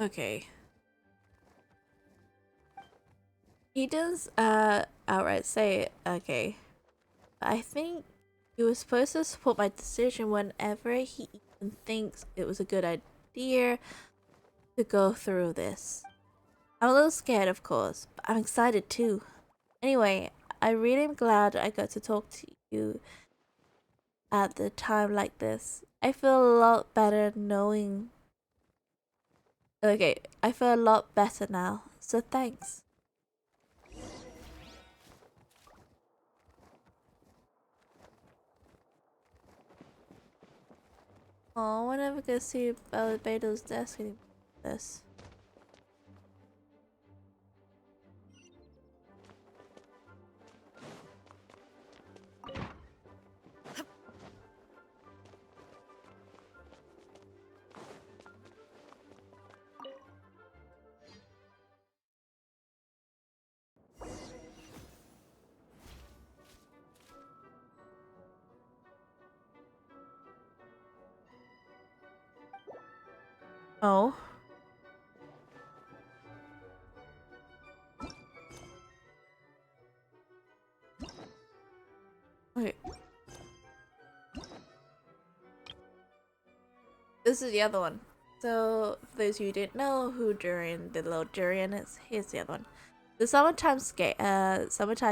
Okay. He does outright say it, okay. But I think he was supposed to support my decision whenever he even thinks it was a good idea to go through this. I'm a little scared, of course, but I'm excited too. Anyway, I really am glad I got to talk to you at the time like this. I feel a lot better knowing. Okay, I feel a lot better now, so thanks. Oh, we're never gonna see Barbados' desk anymore. This. Oh. Okay. This is the other one. So, for those of you who didn't know who the little durian is, here's the other one. The Summertime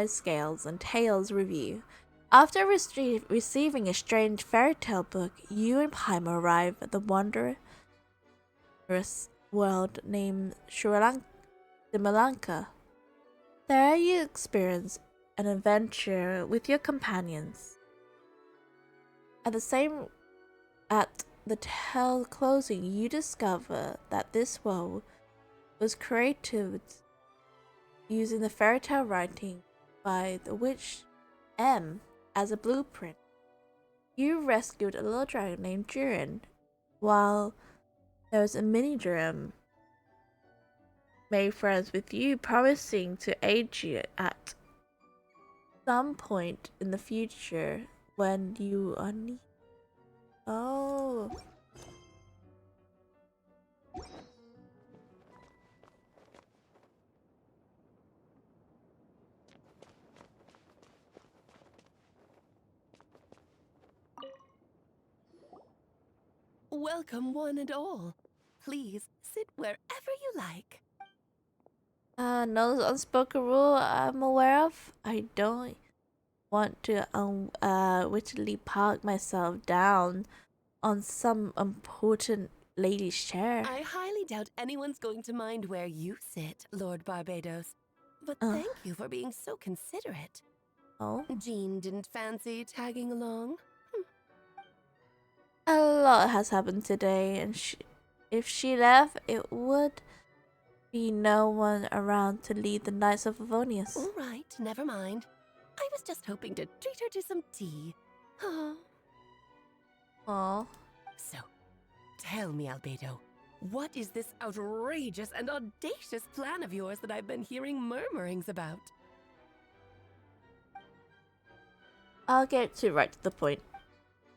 Scales and Tales Review. After receiving a strange fairy tale book, you and Paimon arrive at the wondrous world named Shrilanka. There you experience an adventure with your companions. At the tale closing, you discover that this world was created using the fairy tale writing by the witch M as a blueprint. You rescued a little dragon named Durin, while there was a mini dragon made friends with you, promising to aid you at some point in the future when you are needed. Oh. Welcome, one and all. Please sit wherever you like. No unspoken rule I'm aware of. I don't want to wittingly park myself down on some important lady's chair. I highly doubt anyone's going to mind where you sit, Lord Barbados. But thank you for being so considerate. Oh? Jean didn't fancy tagging along? A lot has happened today, and if she left, it would be no one around to lead the Knights of Favonius. All right, never mind. I was just hoping to treat her to some tea. Oh. Aw. So, tell me, Albedo, what is this outrageous and audacious plan of yours that I've been hearing murmurings about? I'll get right to the point.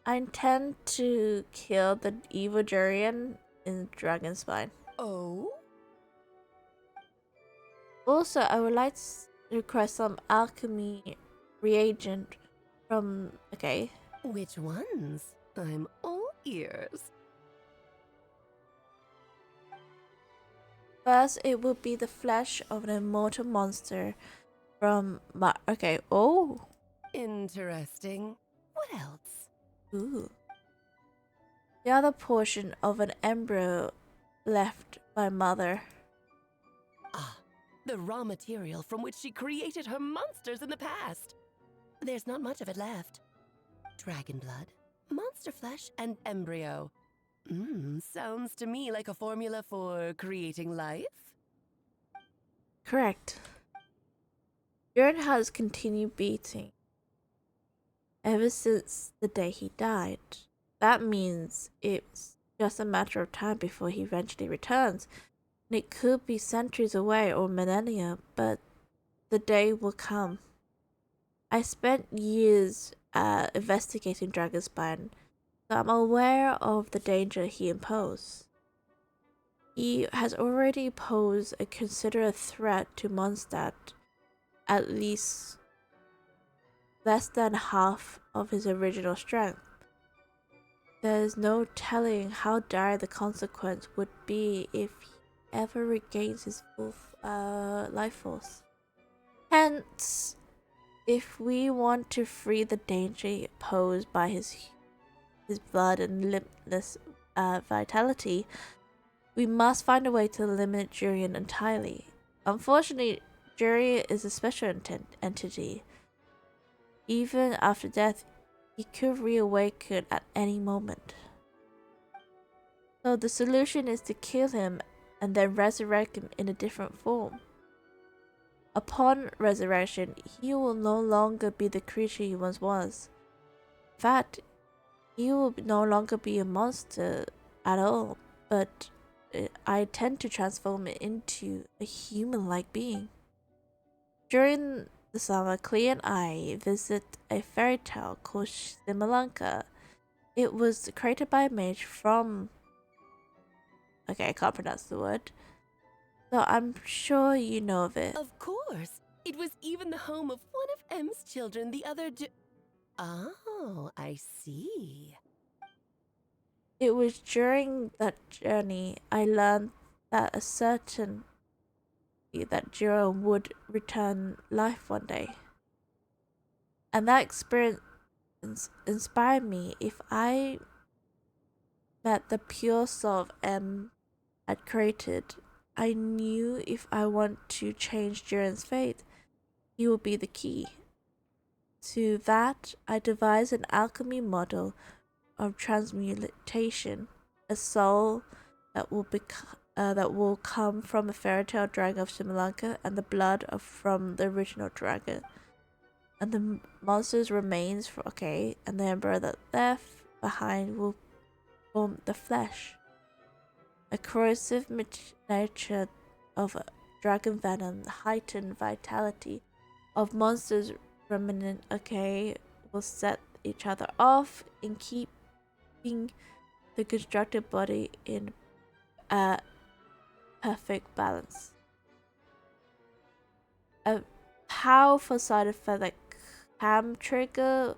I intend to kill the evil Durian in the dragon's spine. Oh? Also, I would like to request some alchemy reagent from... Okay. Which ones? I'm all ears. First, it will be the flesh of an immortal monster from my... Okay, oh! Interesting. What else? Ooh. The other portion of an embryo left by mother. Ah, the raw material from which she created her monsters in the past. There's not much of it left. Dragon blood, monster flesh, and embryo. Sounds to me like a formula for creating life. Correct. Durin has continued beating ever since the day he died. That means it's just a matter of time before he eventually returns. And it could be centuries away or millennia, but the day will come. I spent years investigating Dragonspine, so I'm aware of the danger he imposes. He has already posed a considerable threat to Mondstadt, at least less than half of his original strength. There is no telling how dire the consequence would be if he ever regains his full life force. Hence, if we want to free the danger posed by his blood and limitless vitality, we must find a way to eliminate Jurian entirely. Unfortunately, Jurian is a special entity. Even after death, he could reawaken at any moment. So the solution is to kill him and then resurrect him in a different form. Upon resurrection, he will no longer be the creature he once was. In fact, he will no longer be a monster at all, but I tend to transform it into a human-like being. During the summer, Clea and I visit a fairy tale called Simalanka. It was created by a mage from... Okay, I can't pronounce the word. So I'm sure you know of it. Of course. It was even the home of one of M's children the other day. Oh, I see. It was during that journey I learned that that Jiro would return life one day. And that experience inspired me. If I met the pure soul of M had created, I knew if I want to change Jiren's fate, he would be the key. To that, I devised an alchemy model of transmutation, a soul that will come from a fairy tale dragon of Simalanka and the blood from the original dragon, and the monster's remains and the emperor that left behind will form the flesh. A corrosive nature of dragon venom, the heightened vitality of monsters remnant will set each other off in keeping the constructed body in a perfect balance. A powerful side effect like cam trigger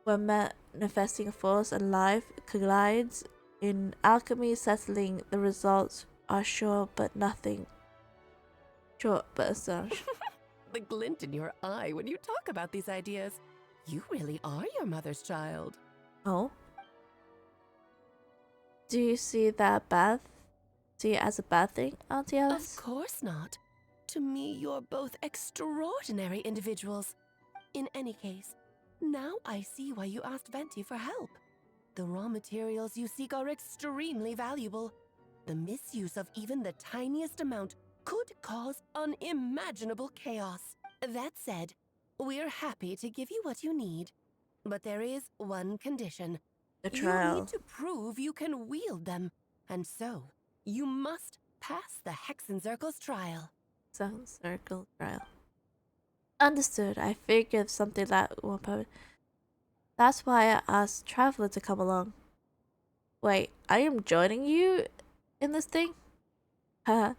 when manifesting a force and life collides. In alchemy, settling the results are sure but astonishing. The glint in your eye when you talk about these ideas. You really are your mother's child. Oh? Do you see that see it as a bad thing, Auntie Alice? Of course not. To me, you're both extraordinary individuals. In any case, now I see why you asked Venti for help. The raw materials you seek are extremely valuable. The misuse of even the tiniest amount could cause unimaginable chaos. That said, we're happy to give you what you need. But there is one condition. The trial. You need to prove you can wield them. And so, you must pass the Hexenzirkel's trial. Circle trial. Understood. I figured something that will probably... That's why I asked Traveler to come along. Wait, I am joining you in this thing? Haha.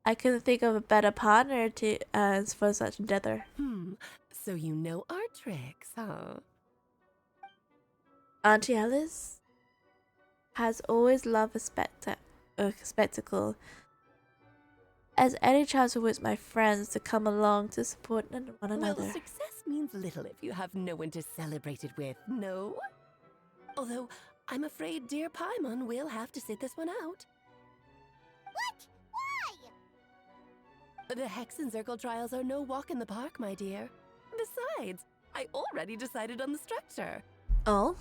I couldn't think of a better partner to for such endeavor. So you know our tricks, huh? Auntie Alice has always loved a spectacle. As any chance with my friends to come along to support one another. Well, success means little if you have no one to celebrate it with, no? Although, I'm afraid dear Paimon will have to sit this one out. What? Why? The Hexenzirkel trials are no walk in the park, my dear. Besides, I already decided on the structure. Oh?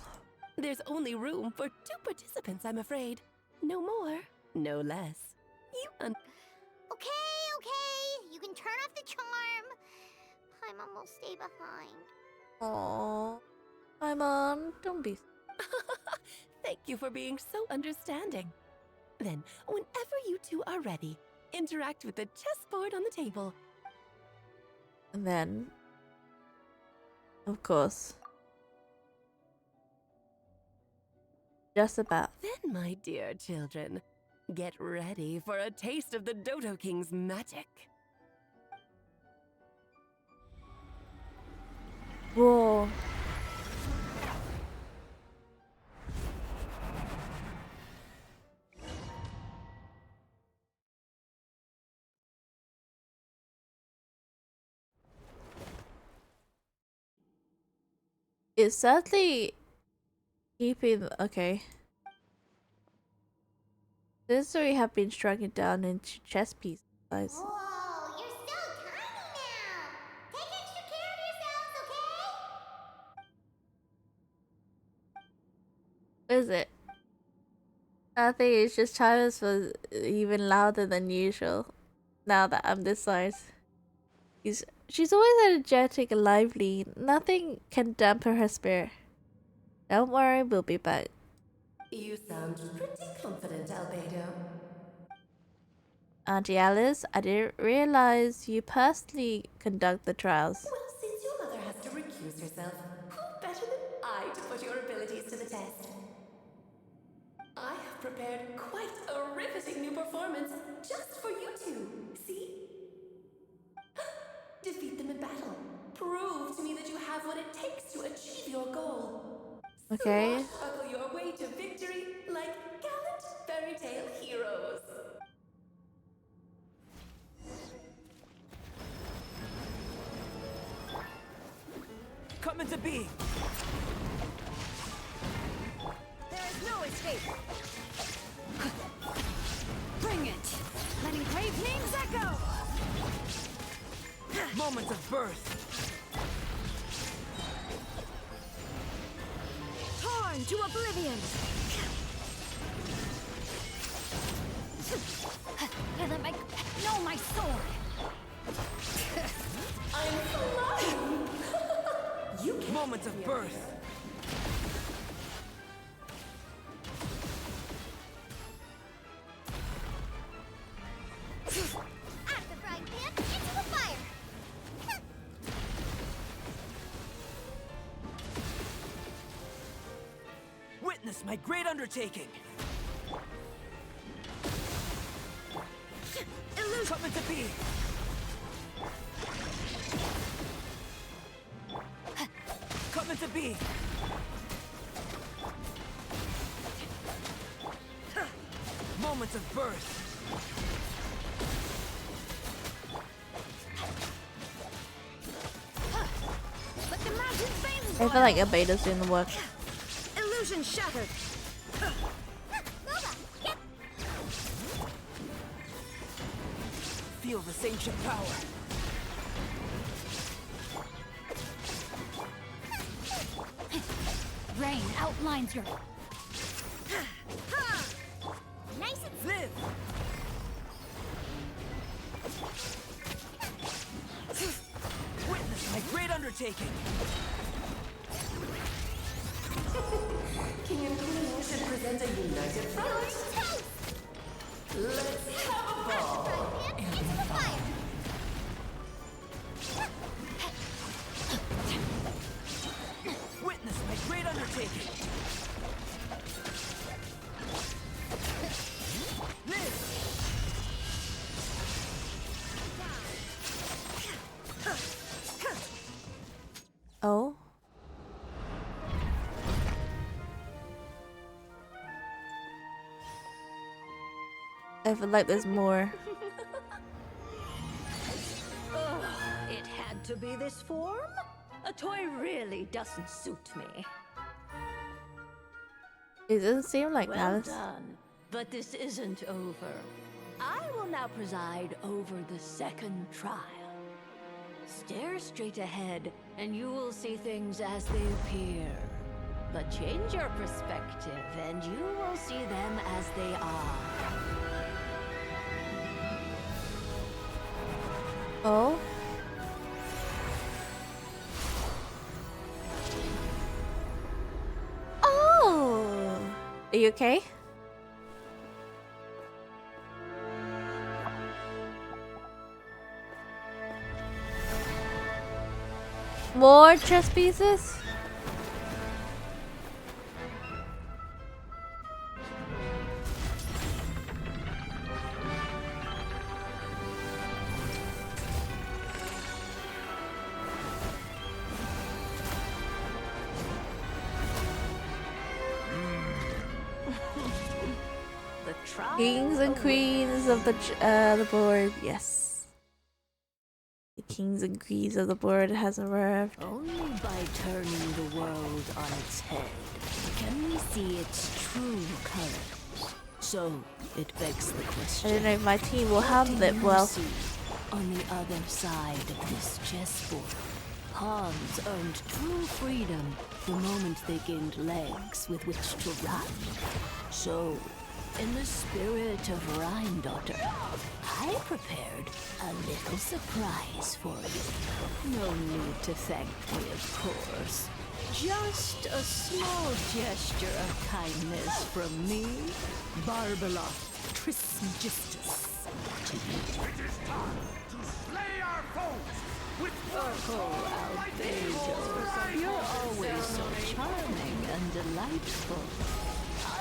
There's only room for 2 participants, I'm afraid. No more, no less. Okay. You can turn off the charm. Paimon will stay behind. Aww. Paimon, don't be... Thank you for being so understanding. Then, whenever you two are ready, interact with the chessboard on the table. And then... Of course. Just about. Then, my dear children, Get ready for a taste of the Dodo King's magic. Whoa. It's sadly keeping okay. This we have been striking down into chess pieces, guys. Whoa, you're so tiny now. Take extra care of yourselves, okay? Is it? I think it's just China's was even louder than usual. Now that I'm this size. She's always energetic and lively. Nothing can dampen her spirit. Don't worry, we'll be back. You sound pretty confident, Albedo. Auntie Alice, I didn't realize you personally conduct the trials. Well, since your mother has to recuse herself, who better than I to put your abilities to the test? I have prepared quite a riveting new performance just for you two. See? Defeat them in battle. Prove to me that you have what it takes to achieve your goal. Okay. Swashbuckle your way to victory like gallant fairy tale heroes. Come into being! There is no escape. Bring it. Letting brave names echo. Moment of birth! Torn to oblivion. Let my know my sword. I'm flying! You can't Moment of birth! Out of the frying pan, into the fire. Witness my great undertaking! Come into being! Come into being! Moment of birth! Let the mountain veins I feel like Abeda's doing the work. Illusion shattered. Feel this ancient power! Rain outlines your. Nice and Live! Witness my great undertaking! King and Queen should present a united front. Let's have a ball. into the fire. Witness my great undertaking! Live! Oh. I feel like there's more. Ugh, it had to be this form? A toy really doesn't suit me. It doesn't seem like Well Alice. done. But this isn't over. I will now preside over the second trial. Stare straight ahead, and you will see things as they appear. But change your perspective, and you will see them as they are. Oh. Oh. Are you okay? More chess pieces? Kings and queens of the board. Yes. The kings and queens of the board has arrived. Only by turning the world on its head can we see its true colors. So, it begs the question. I don't know if my team will handle it What do you well. see on the other side of this chessboard? Pawns earned true freedom the moment they gained legs with which to run. So, in the spirit of Rheindotter, I prepared a little surprise for you. No need to thank me, of course. Just a small gesture of kindness from me, Barbara Trismegistus, to you. It is time to slay our foes with Oh, Albedo, you're always so charming and delightful.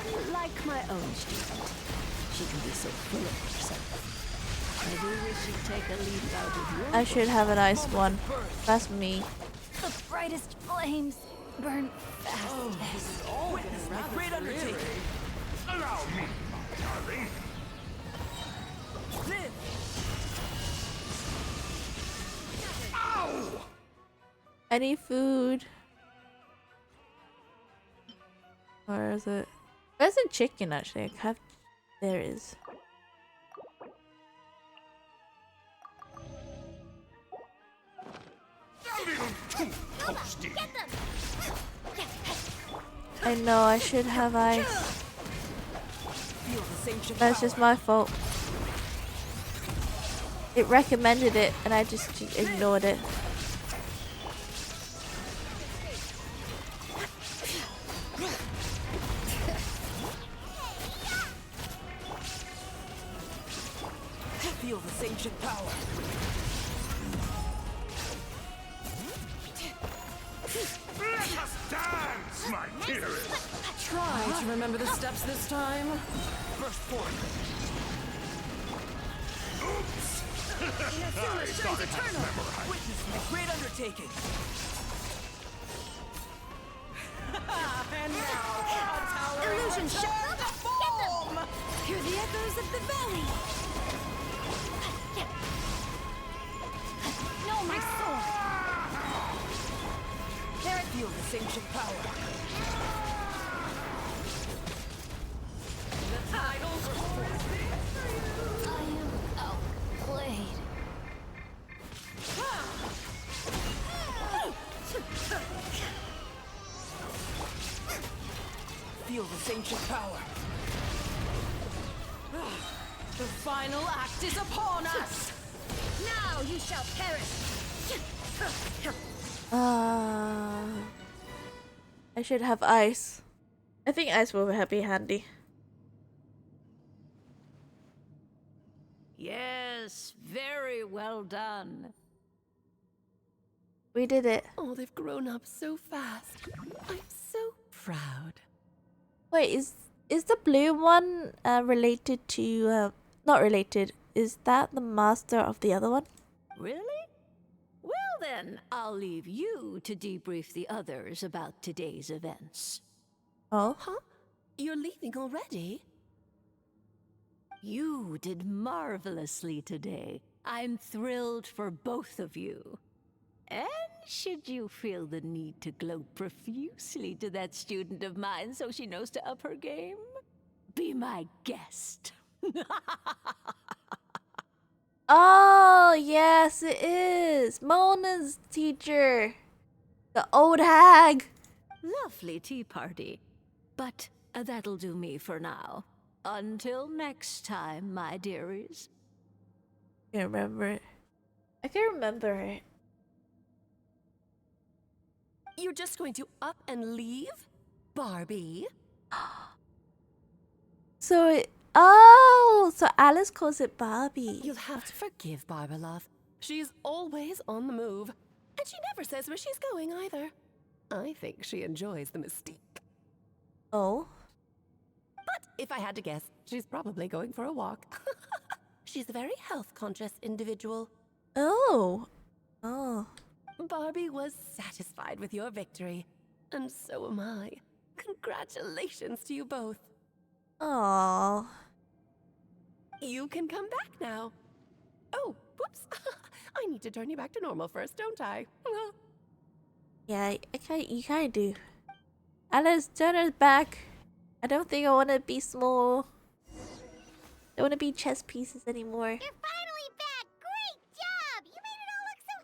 Unlike my own student, she can be so full of herself. I do wish you'd take a leaf out of your I should have a nice one. That's me. The brightest flames burn fastest. This is all a great undertaking. Allow me, my darling. Live! Ow! Any food? Where is it? Where's the chicken actually? I have. There it is. I know I should have ice. That's just my fault. It recommended it and I just ignored it. Feel this ancient power. Let us dance, my dearest. Try to remember the steps this time. First point. Oops. Inazuma I shines thought I had eternal. memorized. Witness my great undertaking. And now, a towering Illusion return shot. to form. Hear the echoes of the valley. No, my sword. There, feel this ancient power. The titles for I am outplayed. Feel this ancient power. The final act is upon us. Now you shall perish. I should have ice. I think ice will be handy. Yes, very well done. We did it. Oh, they've grown up so fast. I'm so proud. Wait, is the blue one related to not related? Is that the master of the other one? Really? Well then, I'll leave you to debrief the others about today's events. Oh? Huh? You're leaving already? You did marvelously today. I'm thrilled for both of you. And should you feel the need to gloat profusely to that student of mine so she knows to up her game, be my guest. Oh, yes, it is. Mona's teacher. The old hag. Lovely tea party. But that'll do me for now. Until next time, my dearies. I can't remember it. I can remember it. You're just going to up and leave? Barbie? So oh, so Alice calls it Barbie. You'll have to forgive Barbalov. She's always on the move. And she never says where she's going either. I think she enjoys the mystique. Oh? But if I had to guess, she's probably going for a walk. She's a very health-conscious individual. Oh. Oh. Barbie was satisfied with your victory. And so am I. Congratulations to you both. Aww. You can come back now. Oh, whoops. I need to turn you back to normal first, don't I? Yeah, you kind of do. Alice, turn us back. I don't think I want to be small. I don't want to be chess pieces anymore. You're finally back! Great job! You made it all look so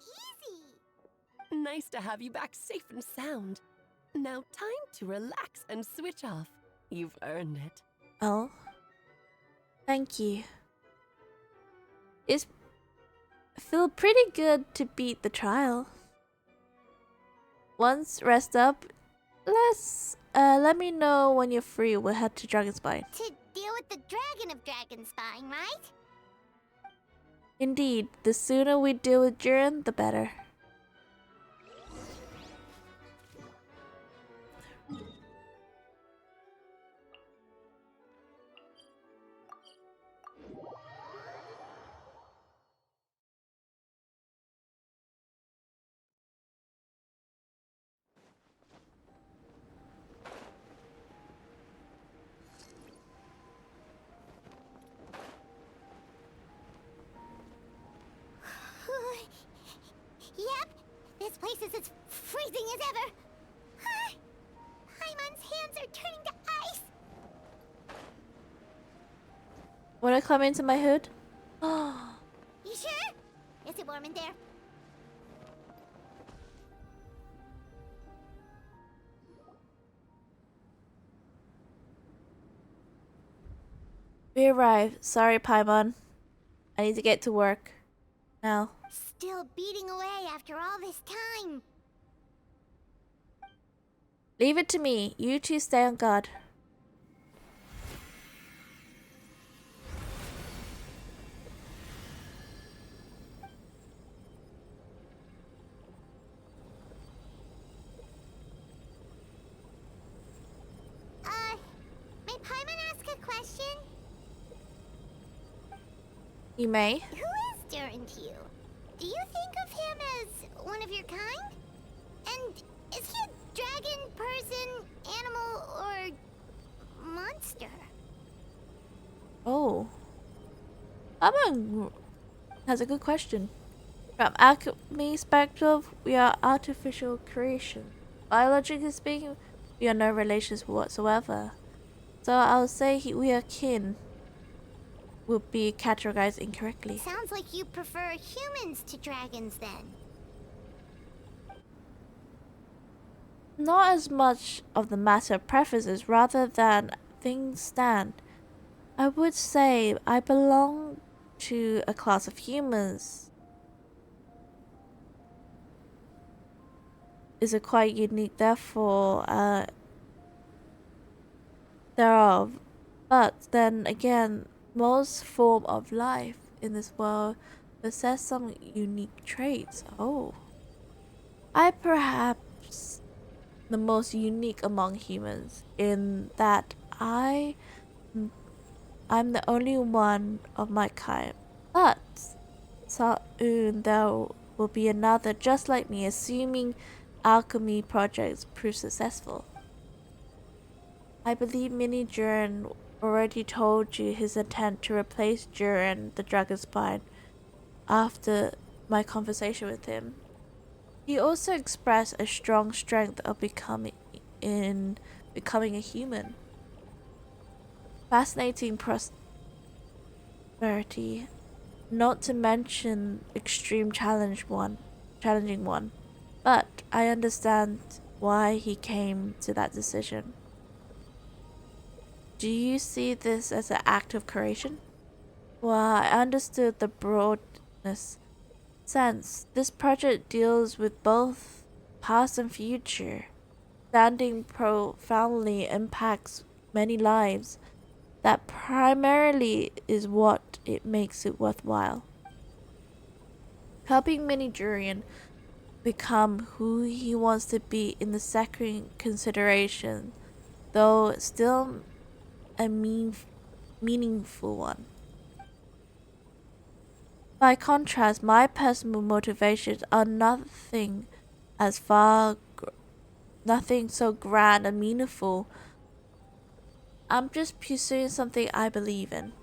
easy! Nice to have you back safe and sound. Now time to relax and switch off. You've earned it. Oh. Thank you. It's feel pretty good to beat the trial. Once rest up, let me know when you're free. We'll head to Dragonspine. To deal with the Dragon of Dragonspine, right? Indeed, the sooner we deal with Jiren, the better. Yep, this place is as freezing as ever. Paimon's hands are turning to ice. Wanna come into my hood? You sure? Is it warm in there? We arrived. Sorry, Paimon. I need to get to work. Now. Still beating away after all this time. Leave it to me. You two stay on guard. May Paimon ask a question? You may. Who is Durin to you? Do you think of him as one of your kind? And is he a dragon, person, animal, or monster? Oh. Has a good question. From alchemy perspective, we are artificial creation. Biologically speaking, we are no relations whatsoever. So I'll say we are kin. Would be categorized incorrectly. Sounds like you prefer humans to dragons then. Not as much of the matter of preferences rather than things stand. I would say I belong to a class of humans. Is it quite unique therefore thereof. But then again, most form of life in this world possess some unique traits. Oh. I perhaps the most unique among humans in that I'm the only one of my kind. But soon there will be another just like me, assuming alchemy projects prove successful. I believe Mini Jiren already told you his intent to replace Jiren the Dragonspine after my conversation with him. He also expressed a strong strength of becoming a human. Fascinating prosperity, not to mention extreme challenging one. But I understand why he came to that decision. Do you see this as an act of creation? Well, I understood the broadness sense. This project deals with both past and future. Standing profoundly impacts many lives. That primarily is what it makes it worthwhile. Helping Mini Jurian become who he wants to be in the second consideration, though still a meaningful one. By contrast, my personal motivations are nothing so grand and meaningful. I'm just pursuing something I believe in.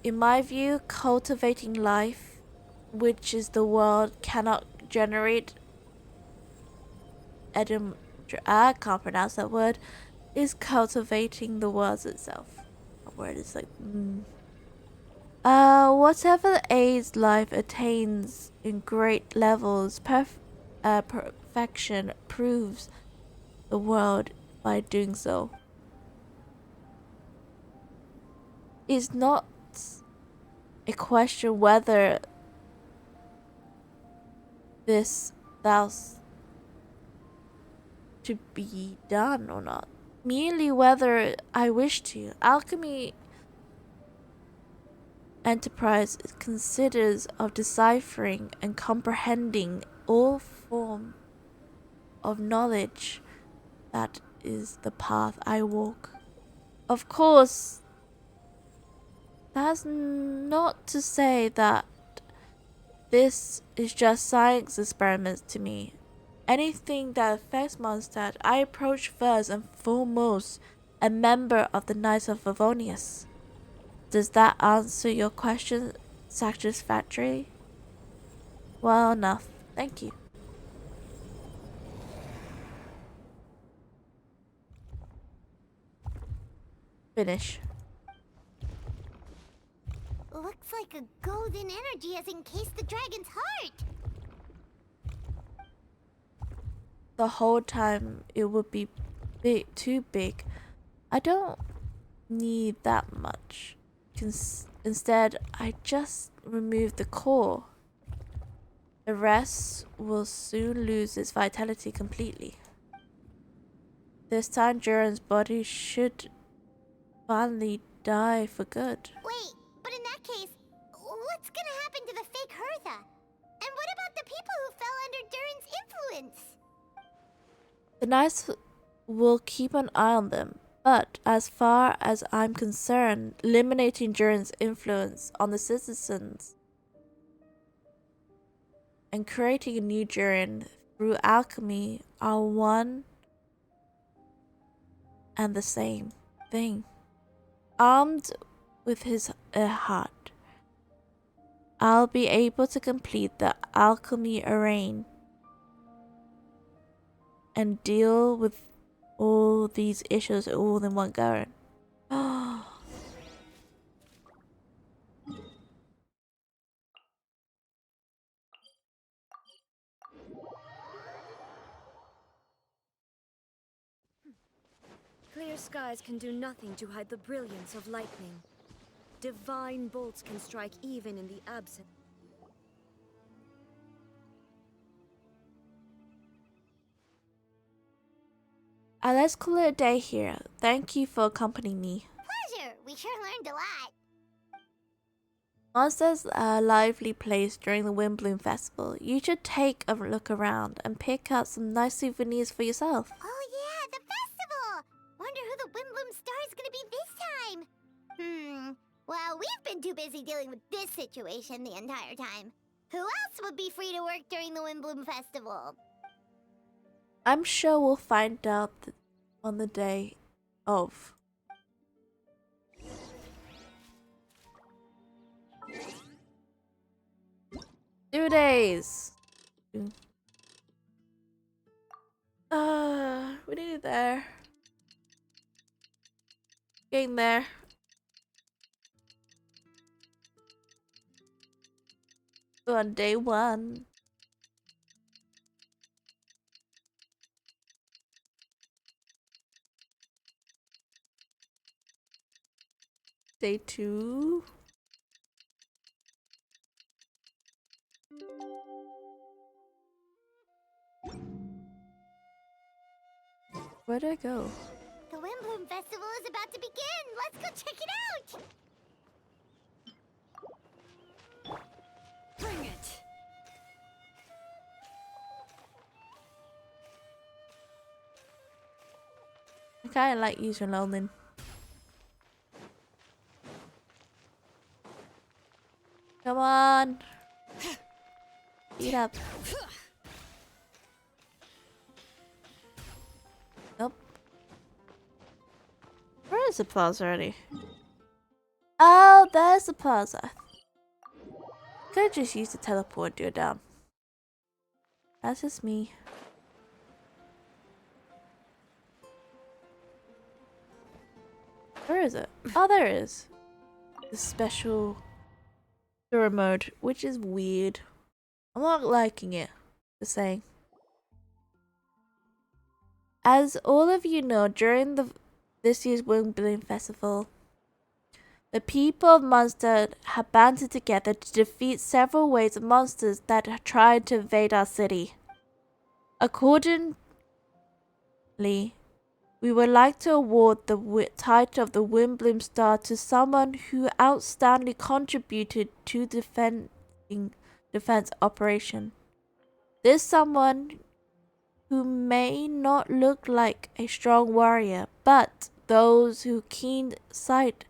in my view, cultivating life, which is the world cannot generate, I can't pronounce that word, is cultivating the world itself. That word is like, whatever aids life attains in great levels, perfection proves the world by doing so. It's not a question whether this thou's to be done or not, merely whether I wish to. Alchemy enterprise considers of deciphering and comprehending all form of knowledge. That is the path I walk. Of course, that's not to say that this is just science experiments to me. Anything that affects Mondstadt, I approach first and foremost a member of the Knights of Favonius. Does that answer your question satisfactorily? Well enough, thank you. Finish. Looks like a golden energy has encased the dragon's heart. The whole time it would be too big. I don't need that much. Instead, I just remove the core. The rest will soon lose its vitality completely. This time, Duran's body should finally die for good. Wait, but in that case, what's gonna happen to the fake Hertha? And what about the people who fell under Duran's influence? The Knights will keep an eye on them, but as far as I'm concerned, eliminating Duran's influence on the citizens and creating a new Duran through alchemy are one and the same thing. Armed with his heart, I'll be able to complete the alchemy arraign and deal with all these issues all in one go. Clear skies can do nothing to hide the brilliance of lightning. Divine bolts can strike even in the absence. Let's call it a day here. Thank you for accompanying me. Pleasure. We sure learned a lot. Mondstadt's a lively place during the Windbloom Festival. You should take a look around and pick up some nice souvenirs for yourself. Oh yeah, the festival! Wonder who the Windbloom star is gonna be this time. Well, we've been too busy dealing with this situation the entire time. Who else would be free to work during the Windbloom Festival? I'm sure we'll find out on the day of. Two days. We need it there. Getting there. On day 1. Day 2. Where'd I go? The Windbloom Festival is about to begin! Let's go check it out! Bring it! I kinda like using Lolan. Come on! Eat up. Nope. Where is the plaza already? Oh, there's the plaza. Could just use the teleport to go down. That's just me. Where is it? Oh, there it is. The special story mode, which is weird. I'm not liking it. Just saying. As all of you know, during this year's Wimbledon Festival, the people of Munster have banded together to defeat several waves of monsters that have tried to invade our city. Accordingly, we would like to award the title of the Wimbledon Star to someone who outstandingly contributed to defense operation. This someone who may not look like a strong warrior, but those who keen sight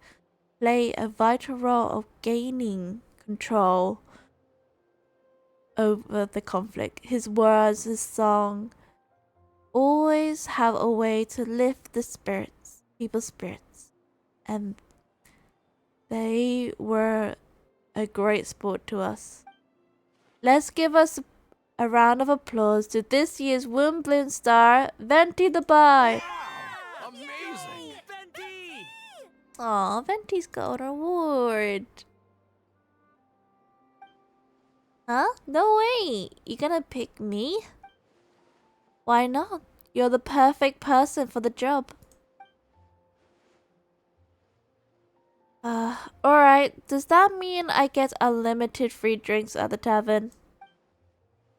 play a vital role of gaining control over the conflict. His words, his song, always have a way to lift the spirits, people's spirits. And they were a great sport to us. Let's give us a round of applause to this year's Wimbledon star, Venti the Bye. Amazing! Aw, Venti's got an award. Huh? No way! You gonna pick me? Why not? You're the perfect person for the job. Alright. Does that mean I get unlimited free drinks at the tavern?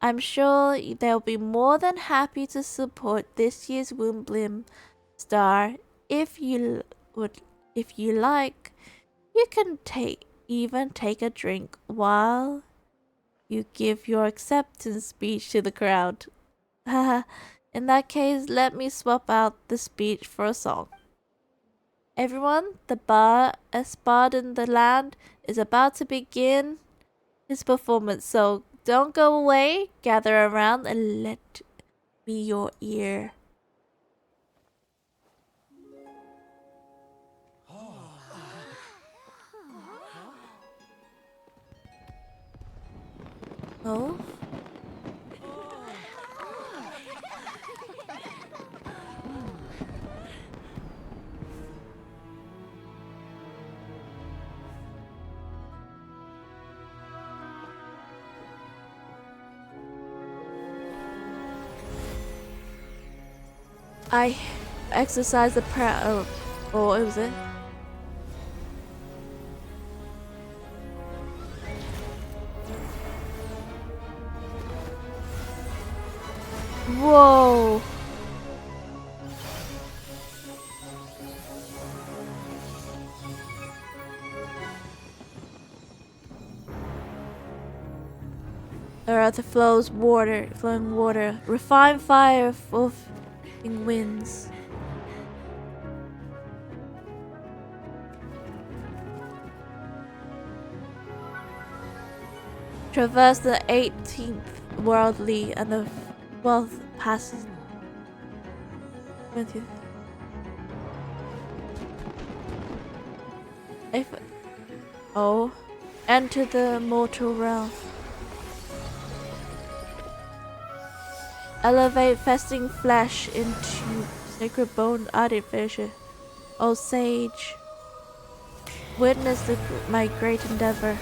I'm sure they'll be more than happy to support this year's Wimbledon star. If you like, you can even take a drink while you give your acceptance speech to the crowd. In that case, let me swap out the speech for a song. Everyone, the best bard in the land is about to begin his performance, so don't go away. Gather around and let me your ear. Oh? I exercise the prayer. Oh, what was it? Whoa. The earth flows water, flowing water, refined fire of winds. Traverse the 18th worldly and the 12th passes. Enter the mortal realm. Elevate festing flesh into sacred bone artificer. O sage, witness my great endeavor.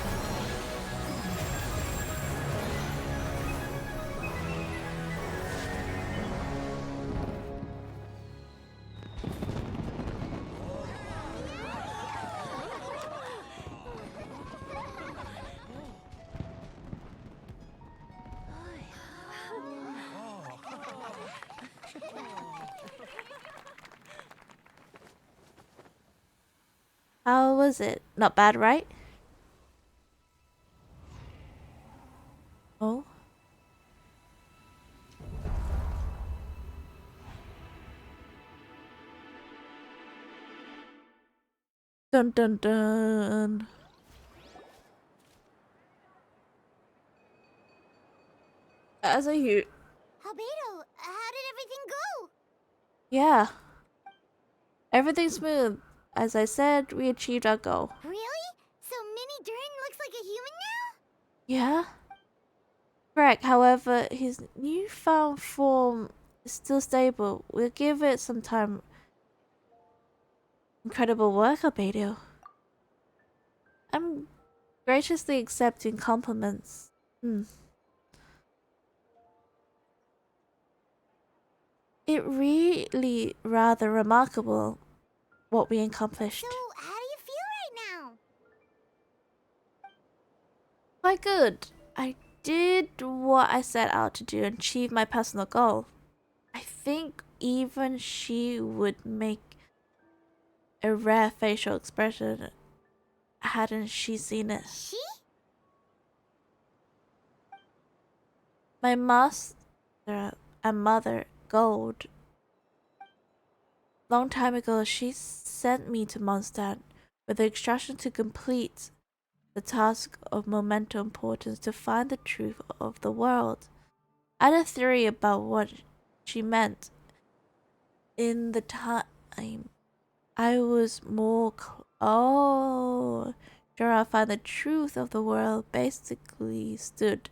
How was it? Not bad, right? Oh. Dun dun dun. As a huge. Albedo, how did everything go? Yeah. Everything's smooth. As I said, we achieved our goal. Really? Yeah? Correct. However, his newfound form is still stable. We'll give it some time. Incredible work, Albedo. I'm graciously accepting compliments. It really rather remarkable what we accomplished. So, how do you feel right now? Quite good. I did what I set out to do and achieve my personal goal. I think even she would make a rare facial expression hadn't she seen it. She? My master and mother, Gold. Long time ago, she sent me to Mondstadt with the instruction to complete the task of monumental importance to find the truth of the world. I had a theory about what she meant. In the time I was more sure I find the truth of the world basically stood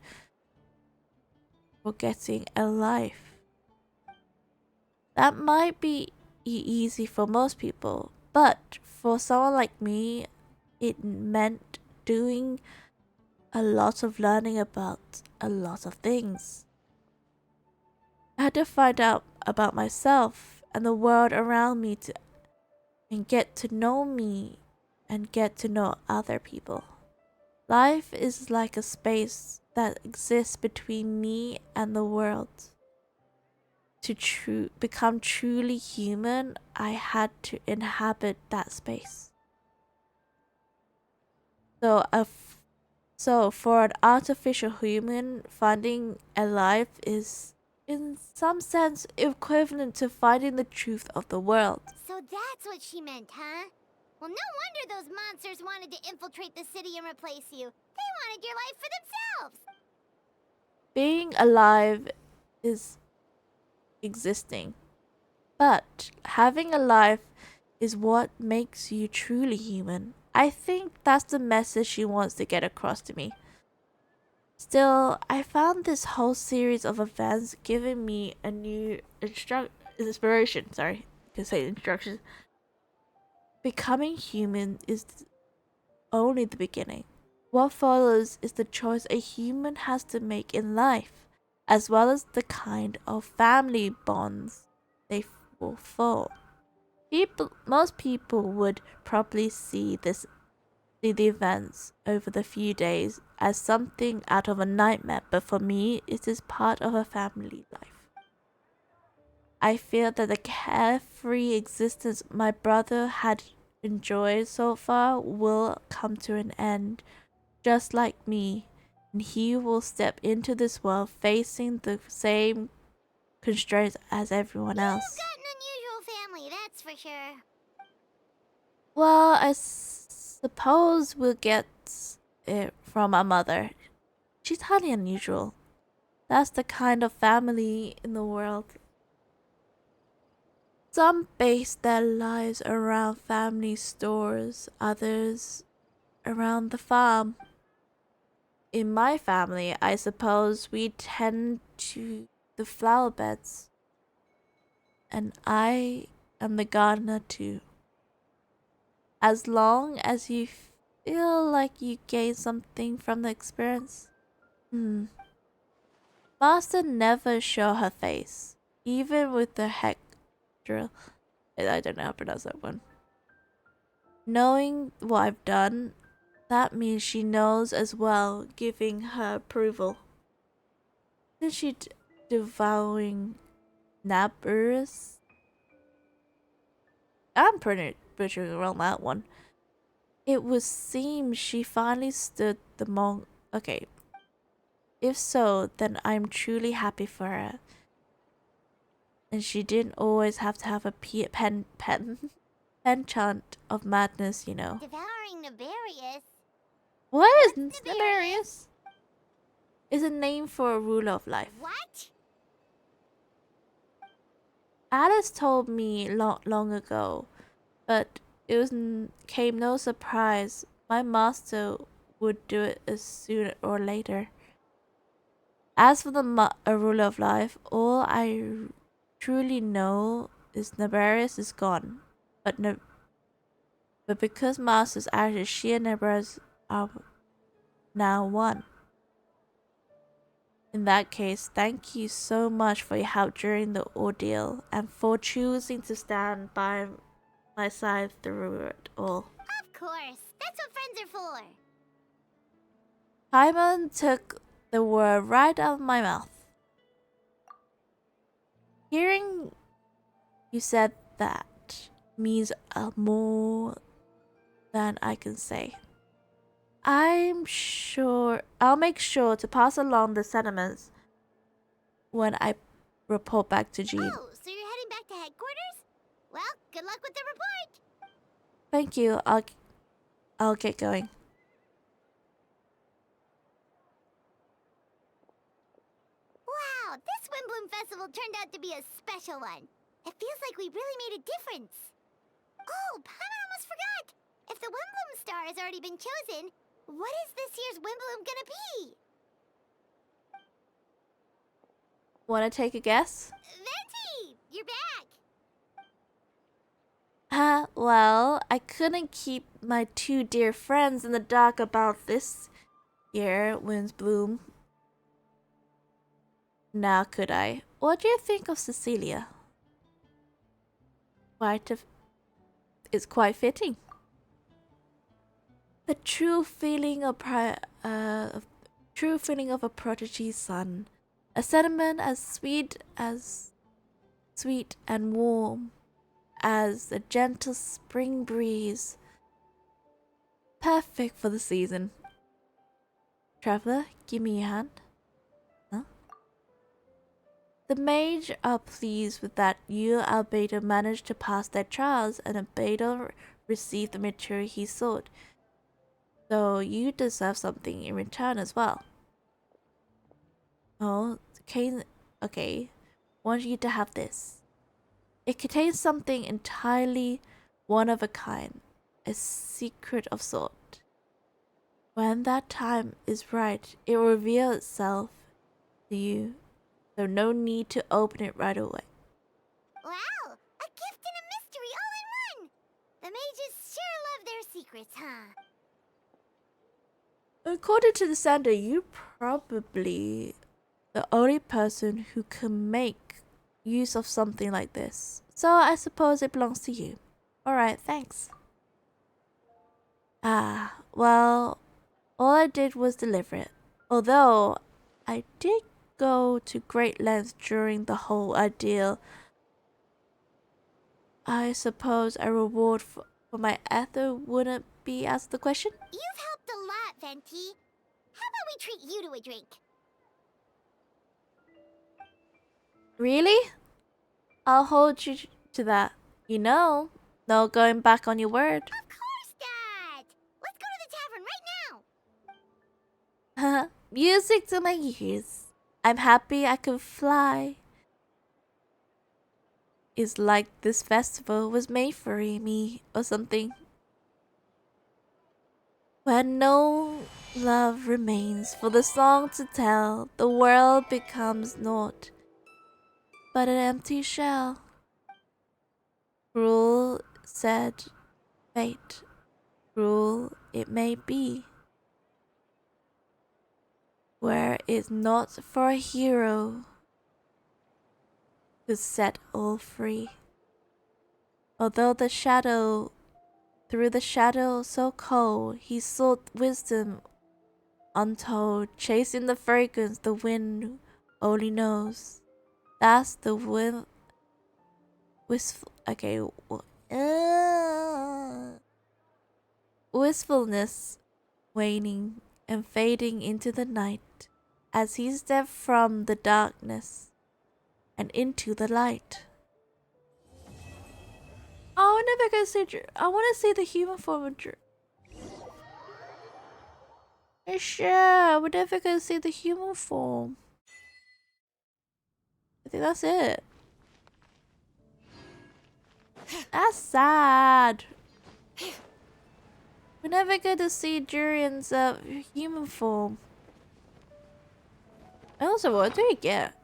for getting a life. That might be easy for most people, but for someone like me, it meant doing a lot of learning about a lot of things. I had to find out about myself and the world around me and get to know me and get to know other people. Life is like a space that exists between me and the world. To become truly human, I had to inhabit that space. So for an artificial human, finding a life is in some sense equivalent to finding the truth of the world. So that's what she meant, huh? Well, no wonder those monsters wanted to infiltrate the city and replace you. They wanted your life for themselves. Being alive is existing, but having a life is what makes you truly human. I think that's the message she wants to get across to me. Still, I found this whole series of events giving me a new inspiration. Sorry, I can say instructions. Becoming human is only the beginning. What follows is the choice a human has to make in life, as well as the kind of family bonds they will form. Most people would probably see the events over the few days as something out of a nightmare, but for me, it is part of a family life. I feel that the carefree existence my brother had enjoyed so far will come to an end, just like me, and he will step into this world facing the same constraints as everyone else. You've got an unusual family, that's for sure. Well, I suppose we'll get it from our mother. She's highly unusual. That's the kind of family in the world. Some base their lives around family stores, others around the farm. In my family, I suppose we tend to the flower beds. And I am the gardener too. As long as you feel like you gain something from the experience. Master never show her face, even with the heck drill. I don't know how to pronounce that one. Knowing what I've done, that means she knows as well, giving her approval. Isn't she devouring nabbers? I'm pretty butchering around that one. It would seem she finally stood the monk. Okay. If so, then I'm truly happy for her. And she didn't always have to have a penchant of madness, you know. Devouring Nefarious? What is Nefarious? Is a name for a ruler of life. What? Alice told me long ago, but it came no surprise. My master would do it as sooner or later. As for the rule of life, all I truly know is Nabarius is gone, but because Masters Ashes, she and Nabarius are now one. In that case, thank you so much for your help during the ordeal and for choosing to stand by my side through it all. Of course, that's what friends are for. Paimon took the word right out of my mouth. Hearing you said that means more than I can say. I'll make sure to pass along the sentiments when I report back to Jean. Oh, so you're heading back to headquarters? Well, good luck with the report. Thank you. I'll get going. Wow, this Wimbloom Festival turned out to be a special one. It feels like we really made a difference. Oh, Paimon almost forgot. If the Wimbloom star has already been chosen, what is this year's Wimbloom gonna be? Wanna take a guess? Venti, you're back. Well, I couldn't keep my two dear friends in the dark about this year, Winsbloom. Now could I? What do you think of Cecilia? It's quite fitting. The true feeling of a protege's son, a sentiment as sweet and warm as a gentle spring breeze, perfect for the season. Traveler, give me your hand. Huh? The mage are pleased with that you, Albedo, managed to pass their trials, and Albedo received the material he sought. So you deserve something in return as well. Oh, okay. Want you to have this. It contains something entirely one of a kind, a secret of sort. When that time is right, it will reveal itself to you, so no need to open it right away. Wow, a gift and a mystery all in one! The mages sure love their secrets, huh? According to the sender, you're probably the only person who can make use of something like this. So I suppose it belongs to you. Alright, thanks. Well, all I did was deliver it. Although I did go to great lengths during the whole ordeal. I suppose a reward for my effort wouldn't be out of the question? You've helped a lot, Venti. How about we treat you to a drink? Really? I'll hold you to that. You know, no going back on your word. Of course, Dad! Let's go to the tavern right now! Music to my ears. I'm happy I could fly. It's like this festival was made for me or something. When no love remains for the song to tell, the world becomes naught but an empty shell. Cruel, said fate, cruel it may be, were it not for a hero to set all free. Although through the shadow so cold, he sought wisdom untold, chasing the fragrance the wind only knows. That's the wistfulness waning and fading into the night as he stepped from the darkness and into the light. Oh, I never gonna see. I want to see the human form of Drew. Sure, we're never gonna see the human form. I think that's it. That's sad. We never get to see Jurian's human form. And also, what do you get?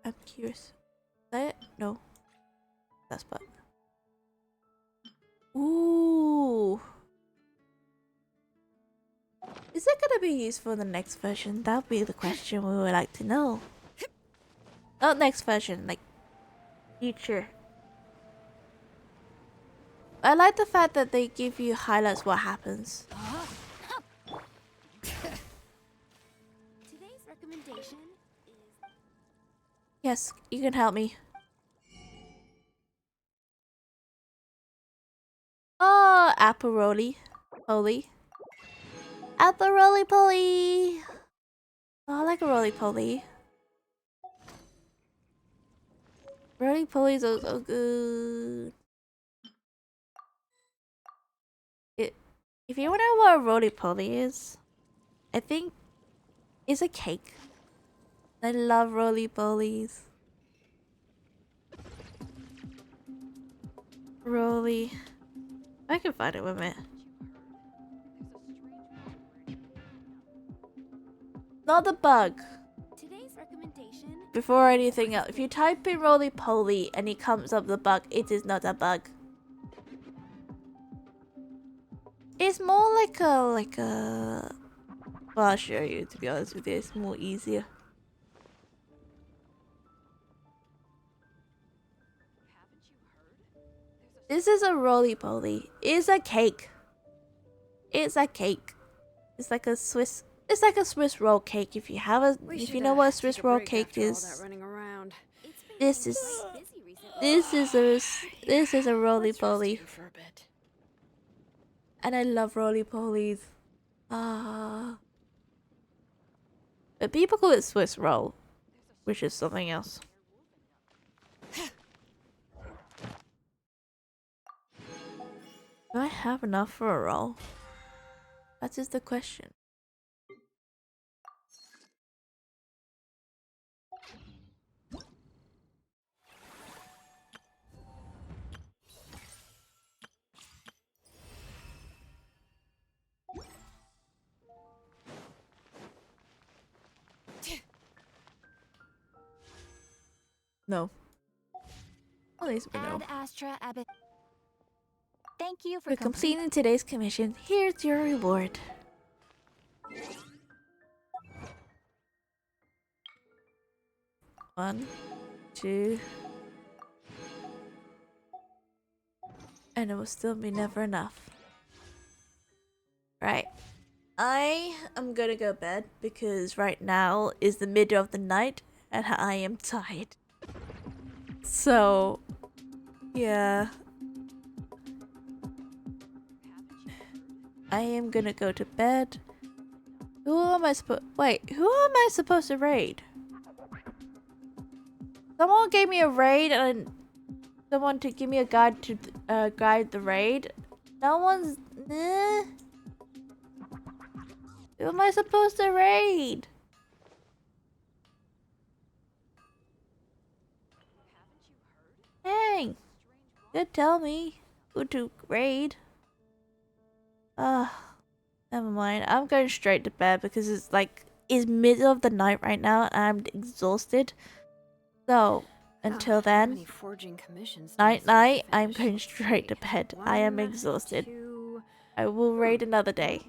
I'm curious. Is that it? No. That's bug. Ooh. Is it gonna be useful in the next version? That would be the question we would like to know. Not next version, like future. I like the fact that they give you highlights what happens. Today's recommendation is... Yes, you can help me. Oh, apple roly poly. Apple roly poly. Oh, I like a roly poly. Roly polies are so good. If you wonder what a roly poly is, I think it's a cake. I love roly polies. Roly. I can find it with it. Not the bug. Today's recommendation... Before anything else, if you type in roly poly and it comes up the bug, it is not a bug. It's more like a well, I'll show you, to be honest with you, it's more easier. This is a roly poly. It's a cake. It's a cake. It's like a Swiss roll cake. If you have a, if you know what a Swiss roll cake is, this is a roly poly. And I love roly polies. Ah. But people call it Swiss roll, which is something else. Do I have enough for a roll? That is the question. No. At least we know. Ad Astra Abbott. Thank you for For completing today's commission. Here's your reward. One, two, and it will still be never enough. Right. I am gonna go to bed because right now is the middle of the night and I am tired. So, yeah. I am gonna go to bed. Who am I supposed to raid? Someone gave me a raid and someone to give me a guide to guide the raid. No one's. Who am I supposed to raid? Dang. Good, tell me who to raid. Never mind. I'm going straight to bed because it's middle of the night right now and I'm exhausted. So, until then, night, I'm going straight to bed. I am exhausted. I will raid another day.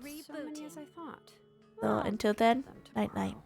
So, until then, night.